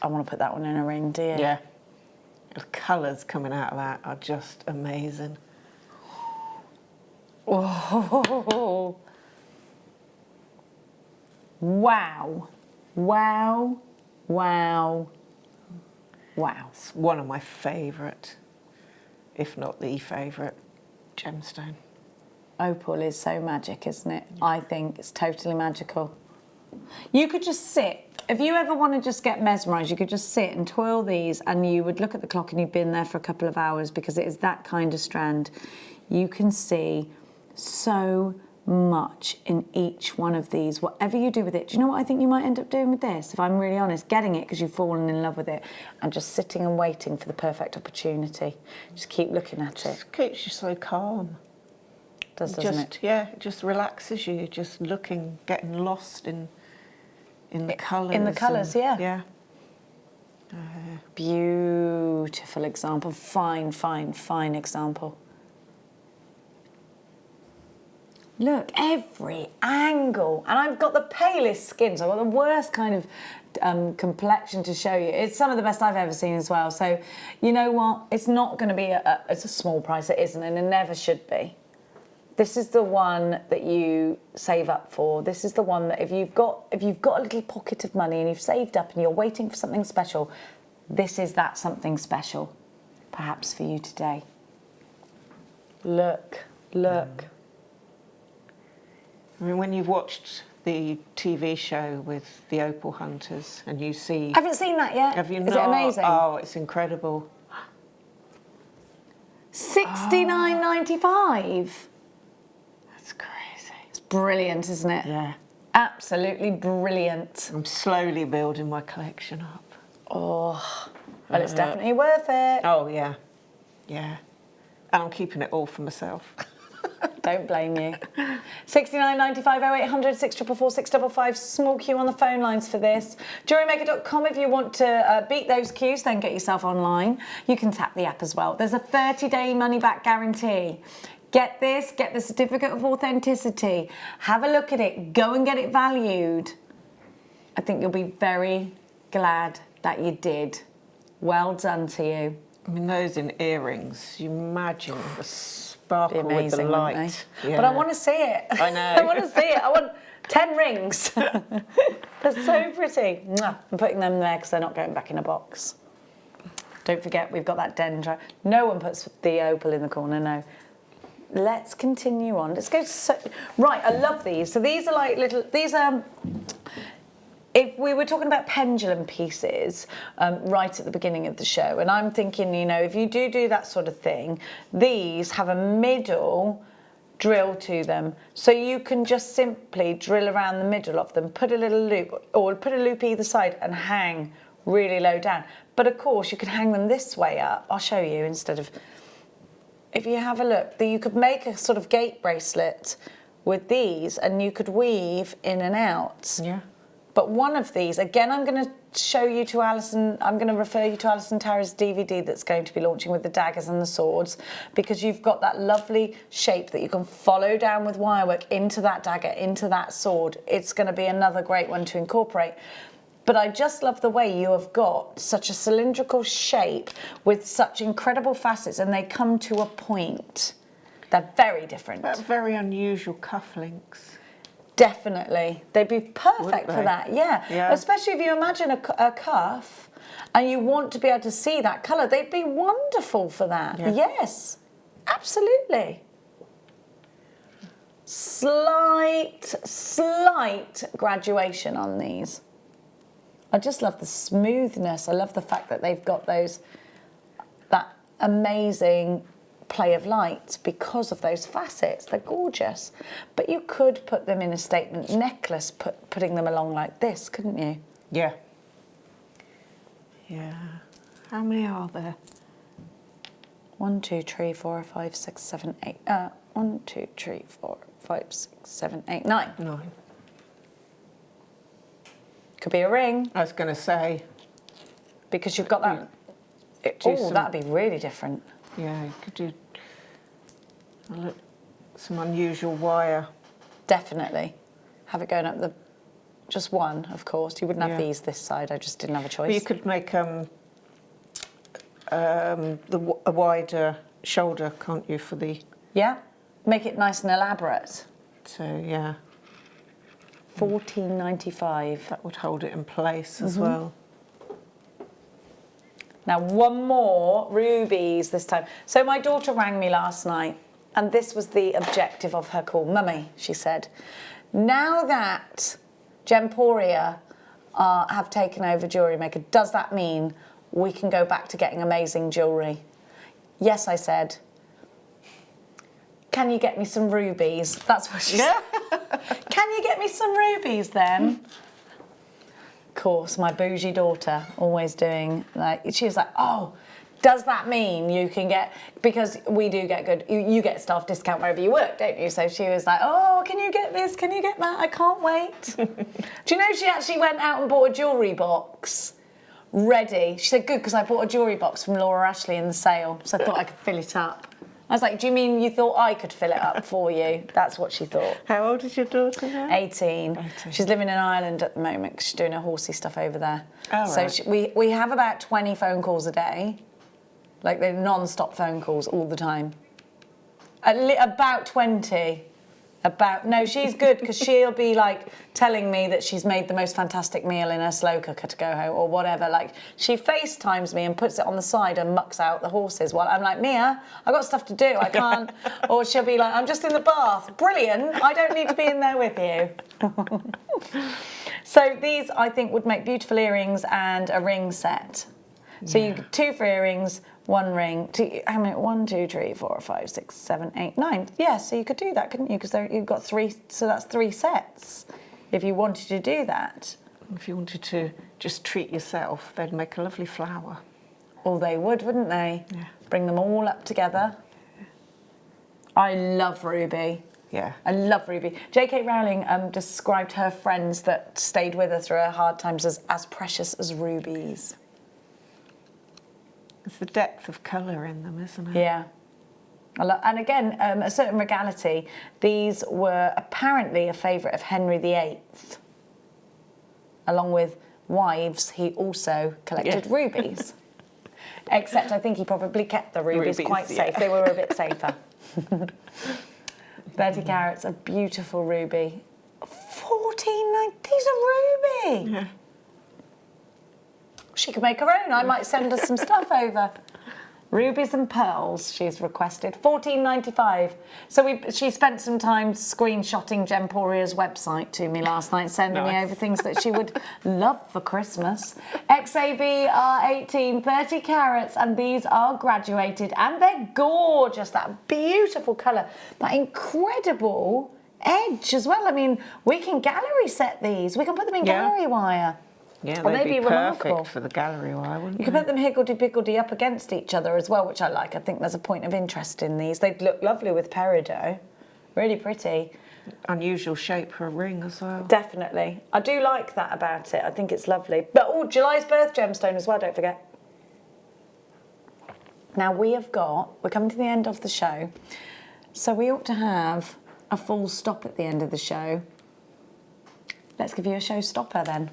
I want to put that one in a ring, do you? Yeah. The colours coming out of that are just amazing. Oh. Wow. Wow. Wow. Wow. It's one of my favourite, if not the favourite, gemstone. Opal is so magic, isn't it? I think it's totally magical. You could just sit. If you ever want to just get mesmerised, you could just sit and twirl these and you would look at the clock and you've been there for a couple of hours, because it is that kind of strand. You can see so much in each one of these. Whatever you do with it, do you know what I think you might end up doing with this? If I'm really honest, getting it because you've fallen in love with it and just sitting and waiting for the perfect opportunity. Just keep looking at it. It keeps you so calm. Doesn't it? Yeah, it just relaxes you, just looking, getting lost in the colours. In the colours, yeah. Yeah. Beautiful example. Fine, fine, fine example. Look, every angle. And I've got the palest skin, so I've got the worst kind of complexion to show you. It's some of the best I've ever seen as well. So, you know what? It's not going to be it's a small price, it isn't, and it never should be. This is the one that you save up for. This is the one that if you've got a little pocket of money and you've saved up and you're waiting for something special, this is that something special, perhaps for you today. Look, look. I mean, when you've watched the TV show with the opal hunters and you see... I haven't seen that yet. Have you not? Is it amazing? Oh, it's incredible. $69.95. That's crazy. It's brilliant, isn't it? Yeah. Absolutely brilliant. I'm slowly building my collection up. Oh, well, it's definitely worth it. Oh, yeah. Yeah. And I'm keeping it all for myself. Don't blame you. $69.95, 0800 644 655. Small queue on the phone lines for this. JewelleryMaker.com if you want to beat those queues, then get yourself online. You can tap the app as well. There's a 30-day money-back guarantee. Get this, get the certificate of authenticity. Have a look at it. Go and get it valued. I think you'll be very glad that you did. Well done to you. I mean, those in earrings, you imagine the sparkle Amazing, with the light. Yeah. But I want to see it. I know. I want to see it. I want 10 rings. They're so pretty. Mwah. I'm putting them there because they're not going back in a box. Don't forget, we've got that dendrite. No one puts the opal in the corner, no. Let's continue on. Let's go. Right, I love these. So these are like little, these are, if we were talking about pendulum pieces right at the beginning of the show, and I'm thinking, you know, if you do that sort of thing, these have a middle drill to them. So you can just simply drill around the middle of them, put a little loop, or put a loop either side and hang really low down. But of course you can hang them this way up. I'll show you instead of, if you have a look, you could make a sort of gate bracelet with these and you could weave in and out. Yeah. But one of these, again, I'm going to show you to Alison, I'm going to refer you to Alison Tara's DVD that's going to be launching with the daggers and the swords, because you've got that lovely shape that you can follow down with wirework into that dagger, into that sword. It's going to be another great one to incorporate. But I just love the way you have got such a cylindrical shape with such incredible facets, and they come to a point. They're very different. But very unusual cufflinks. Definitely. They'd be perfect for that, yeah. Especially if you imagine a cuff and you want to be able to see that colour. They'd be wonderful for that. Yeah. Yes, absolutely. Slight graduation on these. I just love the smoothness. I love the fact that they've got that amazing play of light because of those facets. They're gorgeous. But you could put them in a statement necklace, putting them along like this, couldn't you? Yeah. Yeah. How many are there? 1, 2, 3, 4, 5, 6, 7, 8. 1, 2, 3, 4, 5, 6, 7, 8, 9. 9. Could be a ring. I was going to say. Because you've got that. Oh, that'd be really different. Yeah, you could do some unusual wire. Definitely. Have it going up just one, of course. You wouldn't have these this side. I just didn't have a choice. But you could make a wider shoulder, can't you, for the... Yeah. Make it nice and elaborate. So, yeah. $14.95. That would hold it in place as well. Now, one more, rubies this time. So my daughter rang me last night, and this was the objective of her call. Mummy, she said, now that Gemporia have taken over JewelleryMaker, does that mean we can go back to getting amazing jewellery? Yes, I said. Can you get me some rubies? That's what she said. Can you get me some rubies then? Of course, my bougie daughter always doing she was like, oh, does that mean you can get, because we do get good, you get staff discount wherever you work, don't you? So she was like, oh, can you get this? Can you get that? I can't wait. Do you know she actually went out and bought a jewellery box ready? She said, good, because I bought a jewellery box from Laura Ashley in the sale, so I thought I could fill it up. I was like, do you mean you thought I could fill it up for you? That's what she thought. How old is your daughter now? 18. She's living in Ireland at the moment because she's doing her horsey stuff over there. Oh, so right. we have about 20 phone calls a day. Like, they're non-stop phone calls all the time. About 20. No, she's good because she'll be like telling me that she's made the most fantastic meal in her slow cooker to go home or whatever. Like, she FaceTimes me and puts it on the side and mucks out the horses while I'm like, Mia, I've got stuff to do, I can't. Or she'll be like, I'm just in the bath. Brilliant, I don't need to be in there with you. So these, I think, would make beautiful earrings and a ring set. So you get 2 for earrings, 1 ring. How many? 1, 2, 3, 4, 5, 6, 7, 8, 9. Yeah, so you could do that, couldn't you? Because you've got 3, so that's 3 sets. If you wanted to do that. If you wanted to just treat yourself, they'd make a lovely flower. Well, they would, wouldn't they? Yeah. Bring them all up together. I love Ruby. Yeah. I love Ruby. J.K. Rowling described her friends that stayed with her through her hard times as precious as rubies. It's the depth of colour in them, isn't it? Yeah. And again, a certain regality. These were apparently a favourite of Henry VIII. Along with wives, he also collected rubies. Except I think he probably kept the rubies quite safe. They were a bit safer. 30 carats, a beautiful ruby. 14.90, these are ruby. Yeah. She could make her own. I might send her some stuff over. Rubies and pearls, she's requested. $14.95. So she spent some time screenshotting Gemporia's website to me last night, sending me over things that she would love for Christmas. XAB are 18, 30 carats, and these are graduated, and they're gorgeous. That beautiful colour, that incredible edge as well. I mean, we can gallery set these. We can put them in gallery wire. Yeah, Or they'd maybe be remarkable. perfect for the gallery wire, wouldn't You can put them higgledy-piggledy up against each other as well, which I like. I think there's a point of interest in these. They'd look lovely with peridot. Really pretty. Unusual shape for a ring as well. Definitely. I do like that about it. I think it's lovely. But, oh, July's birth gemstone as well, don't forget. Now, we're coming to the end of the show, so we ought to have a full stop at the end of the show. Let's give you a showstopper then.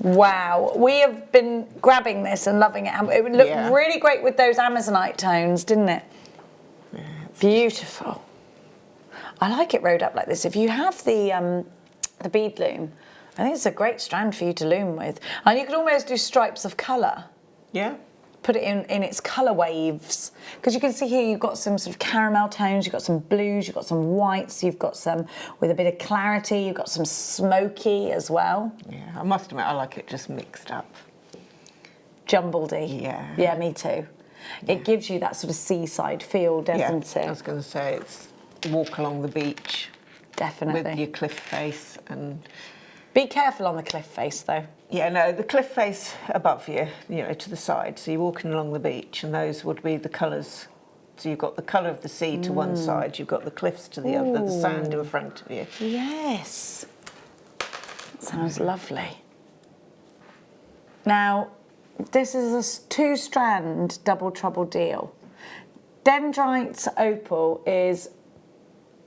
Wow, we have been grabbing this and loving it. It would look really great with those Amazonite tones, didn't it? Yeah, beautiful. I like it rode up like this. If you have the bead loom, I think it's a great strand for you to loom with. And you could almost do stripes of colour. Yeah. Put it in its colour waves. Because you can see here you've got some sort of caramel tones, you've got some blues, you've got some whites, you've got some with a bit of clarity, you've got some smoky as well. Yeah, I must admit I like it just mixed up. Jumbledy. Yeah. Yeah, me too. It gives you that sort of seaside feel, doesn't it? I was going to say, it's walk along the beach. Definitely. With your cliff face and... Be careful on the cliff face though. Yeah, no, the cliff face above you, to the side. So you're walking along the beach and those would be the colours. So you've got the colour of the sea to one side, you've got the cliffs to the other, the sand in front of you. Yes. Sounds lovely. Now, this is a 2-strand double trouble deal. Dendrite opal is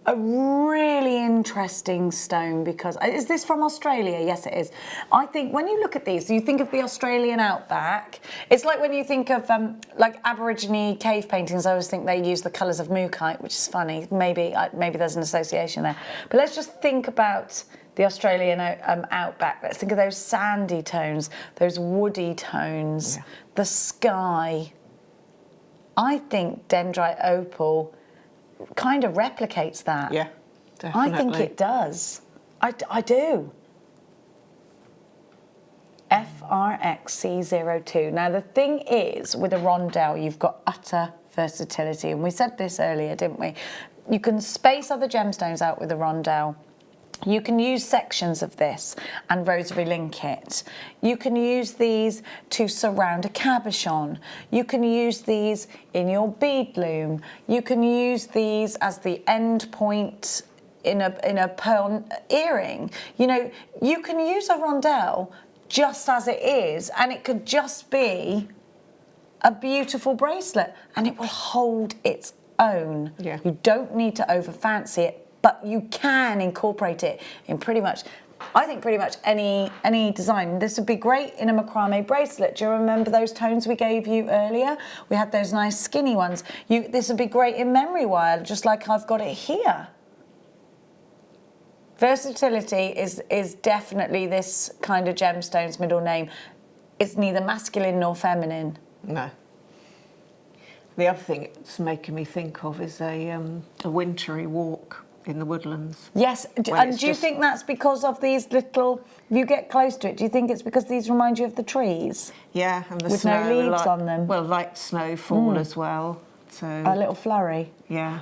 a really interesting stone because... Is this from Australia? Yes, it is. I think when you look at these, you think of the Australian outback. It's like when you think of like Aborigine cave paintings, I always think they use the colours of mookaite, which is funny. Maybe there's an association there. But let's just think about the Australian outback. Let's think of those sandy tones, those woody tones, the sky. I think dendrite opal kind of replicates that. Yeah, definitely. I think it does. I do. FRXC02. Now, the thing is, with a rondelle, you've got utter versatility. And we said this earlier, didn't we? You can space other gemstones out with a rondelle. You can use sections of this and rosary link it. You can use these to surround a cabochon. You can use these in your bead loom. You can use these as the end point in a pearl earring. You can use a rondelle just as it is, and it could just be a beautiful bracelet, and it will hold its own. Yeah. You don't need to over fancy it, but you can incorporate it in pretty much any design. This would be great in a macrame bracelet. Do you remember those tones we gave you earlier? We had those nice skinny ones. This would be great in memory wire, just like I've got it here. Versatility is definitely this kind of gemstone's middle name. It's neither masculine nor feminine. No. The other thing it's making me think of is a wintry walk in the woodlands. Yes, and do you think that's because of these little... If you get close to it, do you think it's because these remind you of the trees? Yeah, and the with snow... no leaves on them. Well, light snowfall as well. So a little flurry. Yeah.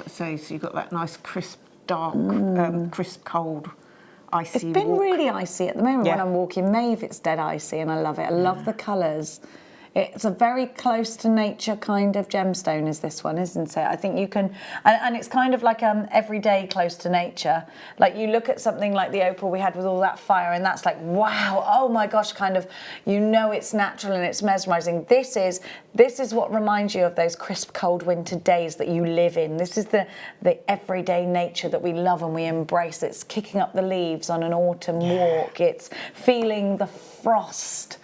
So you've got that nice crisp, dark, crisp, cold, icy It's been walk. Really icy at the moment when I'm walking. May if it's dead icy, and I love it. I love the colours. It's a very close to nature kind of gemstone is this one, isn't it? I think you can, and it's kind of like everyday close to nature. Like you look at something like the opal we had with all that fire and that's like, wow, oh my gosh, kind of, you know it's natural and it's mesmerizing. This is what reminds you of those crisp, cold winter days that you live in. This is the everyday nature that we love and we embrace. It's kicking up the leaves on an autumn walk. It's feeling the frost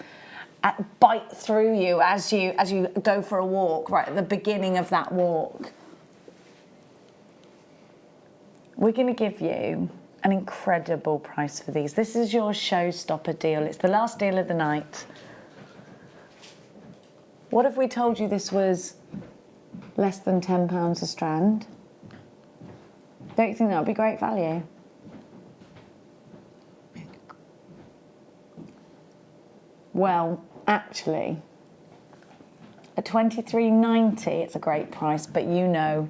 bite through you as you go for a walk, right at the beginning of that walk. We're going to give you an incredible price for these. This is your showstopper deal. It's the last deal of the night. What if we told you this was less than £10 a strand? Don't you think that would be great value? Well, actually, at £23.90, it's a great price, but you know,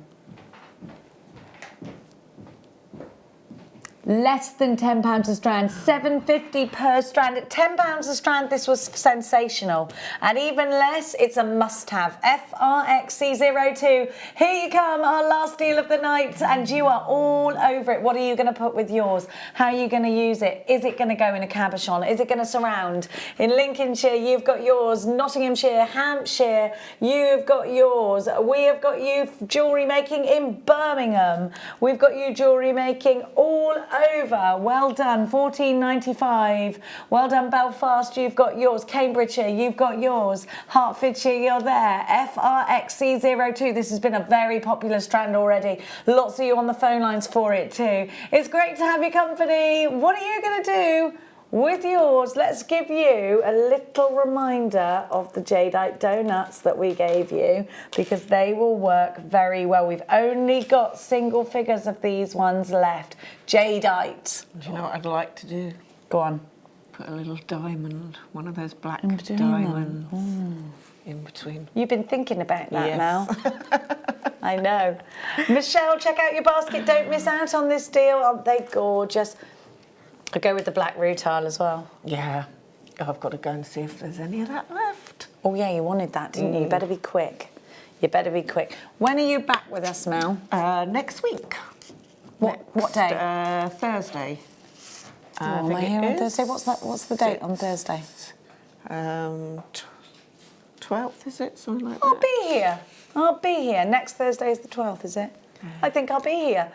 less than £10 a strand, £7.50 per strand. At £10 a strand, this was sensational. And even less, it's a must-have. FRXC02. Here you come, our last deal of the night, and you are all over it. What are you going to put with yours? How are you going to use it? Is it going to go in a cabochon? Is it going to surround? In Lincolnshire, you've got yours. Nottinghamshire, Hampshire, you've got yours. We have got you jewellery making in Birmingham. We've got you jewellery making all over. Well done, £14.95. Well done, Belfast, you've got yours. Cambridgeshire, you've got yours. Hertfordshire, you're there. FRXC02. This has been a very popular strand already. Lots of you on the phone lines for it too. It's great to have your company. What are you going to do with yours? Let's give you a little reminder of the jadeite donuts that we gave you, because they will work very well. We've only got single figures of these ones left. Jadeite. Do you know what I'd like to do? Go on. Put a little diamond, one of those black In between diamonds them. in between. You've been thinking about that Yes. now. I know. Michelle, check out your basket. Don't miss out on this deal. Aren't they gorgeous? I go with the black rutile as well. Yeah. I've got to go and see if there's any of that left. Oh yeah, you wanted that, didn't you? You better be quick. You better be quick. When are you back with us, Mel? Next week. What day? Thursday. Am I here on Thursday? What's the date on Thursday? 12th, is it? Something like I'll that. be here. I'll be here. Next Thursday is the 12th, is it? I think I'll be here.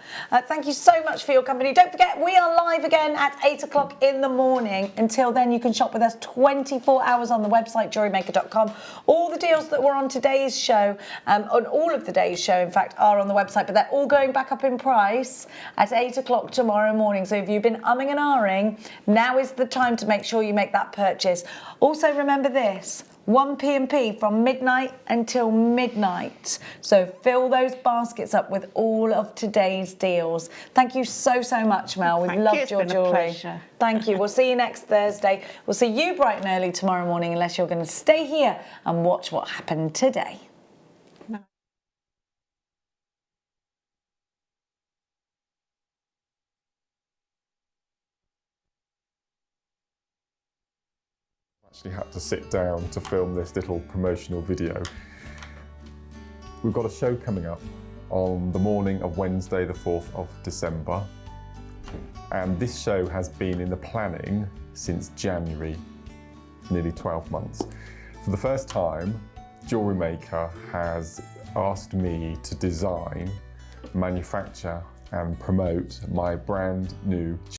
Thank you so much for your company. Don't forget, we are live again at 8 o'clock in the morning. Until then, you can shop with us 24 hours on the website, JewelleryMaker.com. All the deals that were on today's show, on all of the day's show, in fact, are on the website, but they're all going back up in price at 8 o'clock tomorrow morning. So if you've been umming and ahhing, now is the time to make sure you make that purchase. Also, remember this. 1pm from midnight until midnight. So fill those baskets up with all of today's deals. Thank you so much, Mel. We've loved your jewellery. Thank you. We'll see you next Thursday. We'll see you bright and early tomorrow morning, unless you're going to stay here and watch what happened today. Actually had to sit down to film this little promotional video. We've got a show coming up on the morning of Wednesday the 4th of December, and this show has been in the planning since January, nearly 12 months. For the first time, JewelleryMaker has asked me to design, manufacture and promote my brand new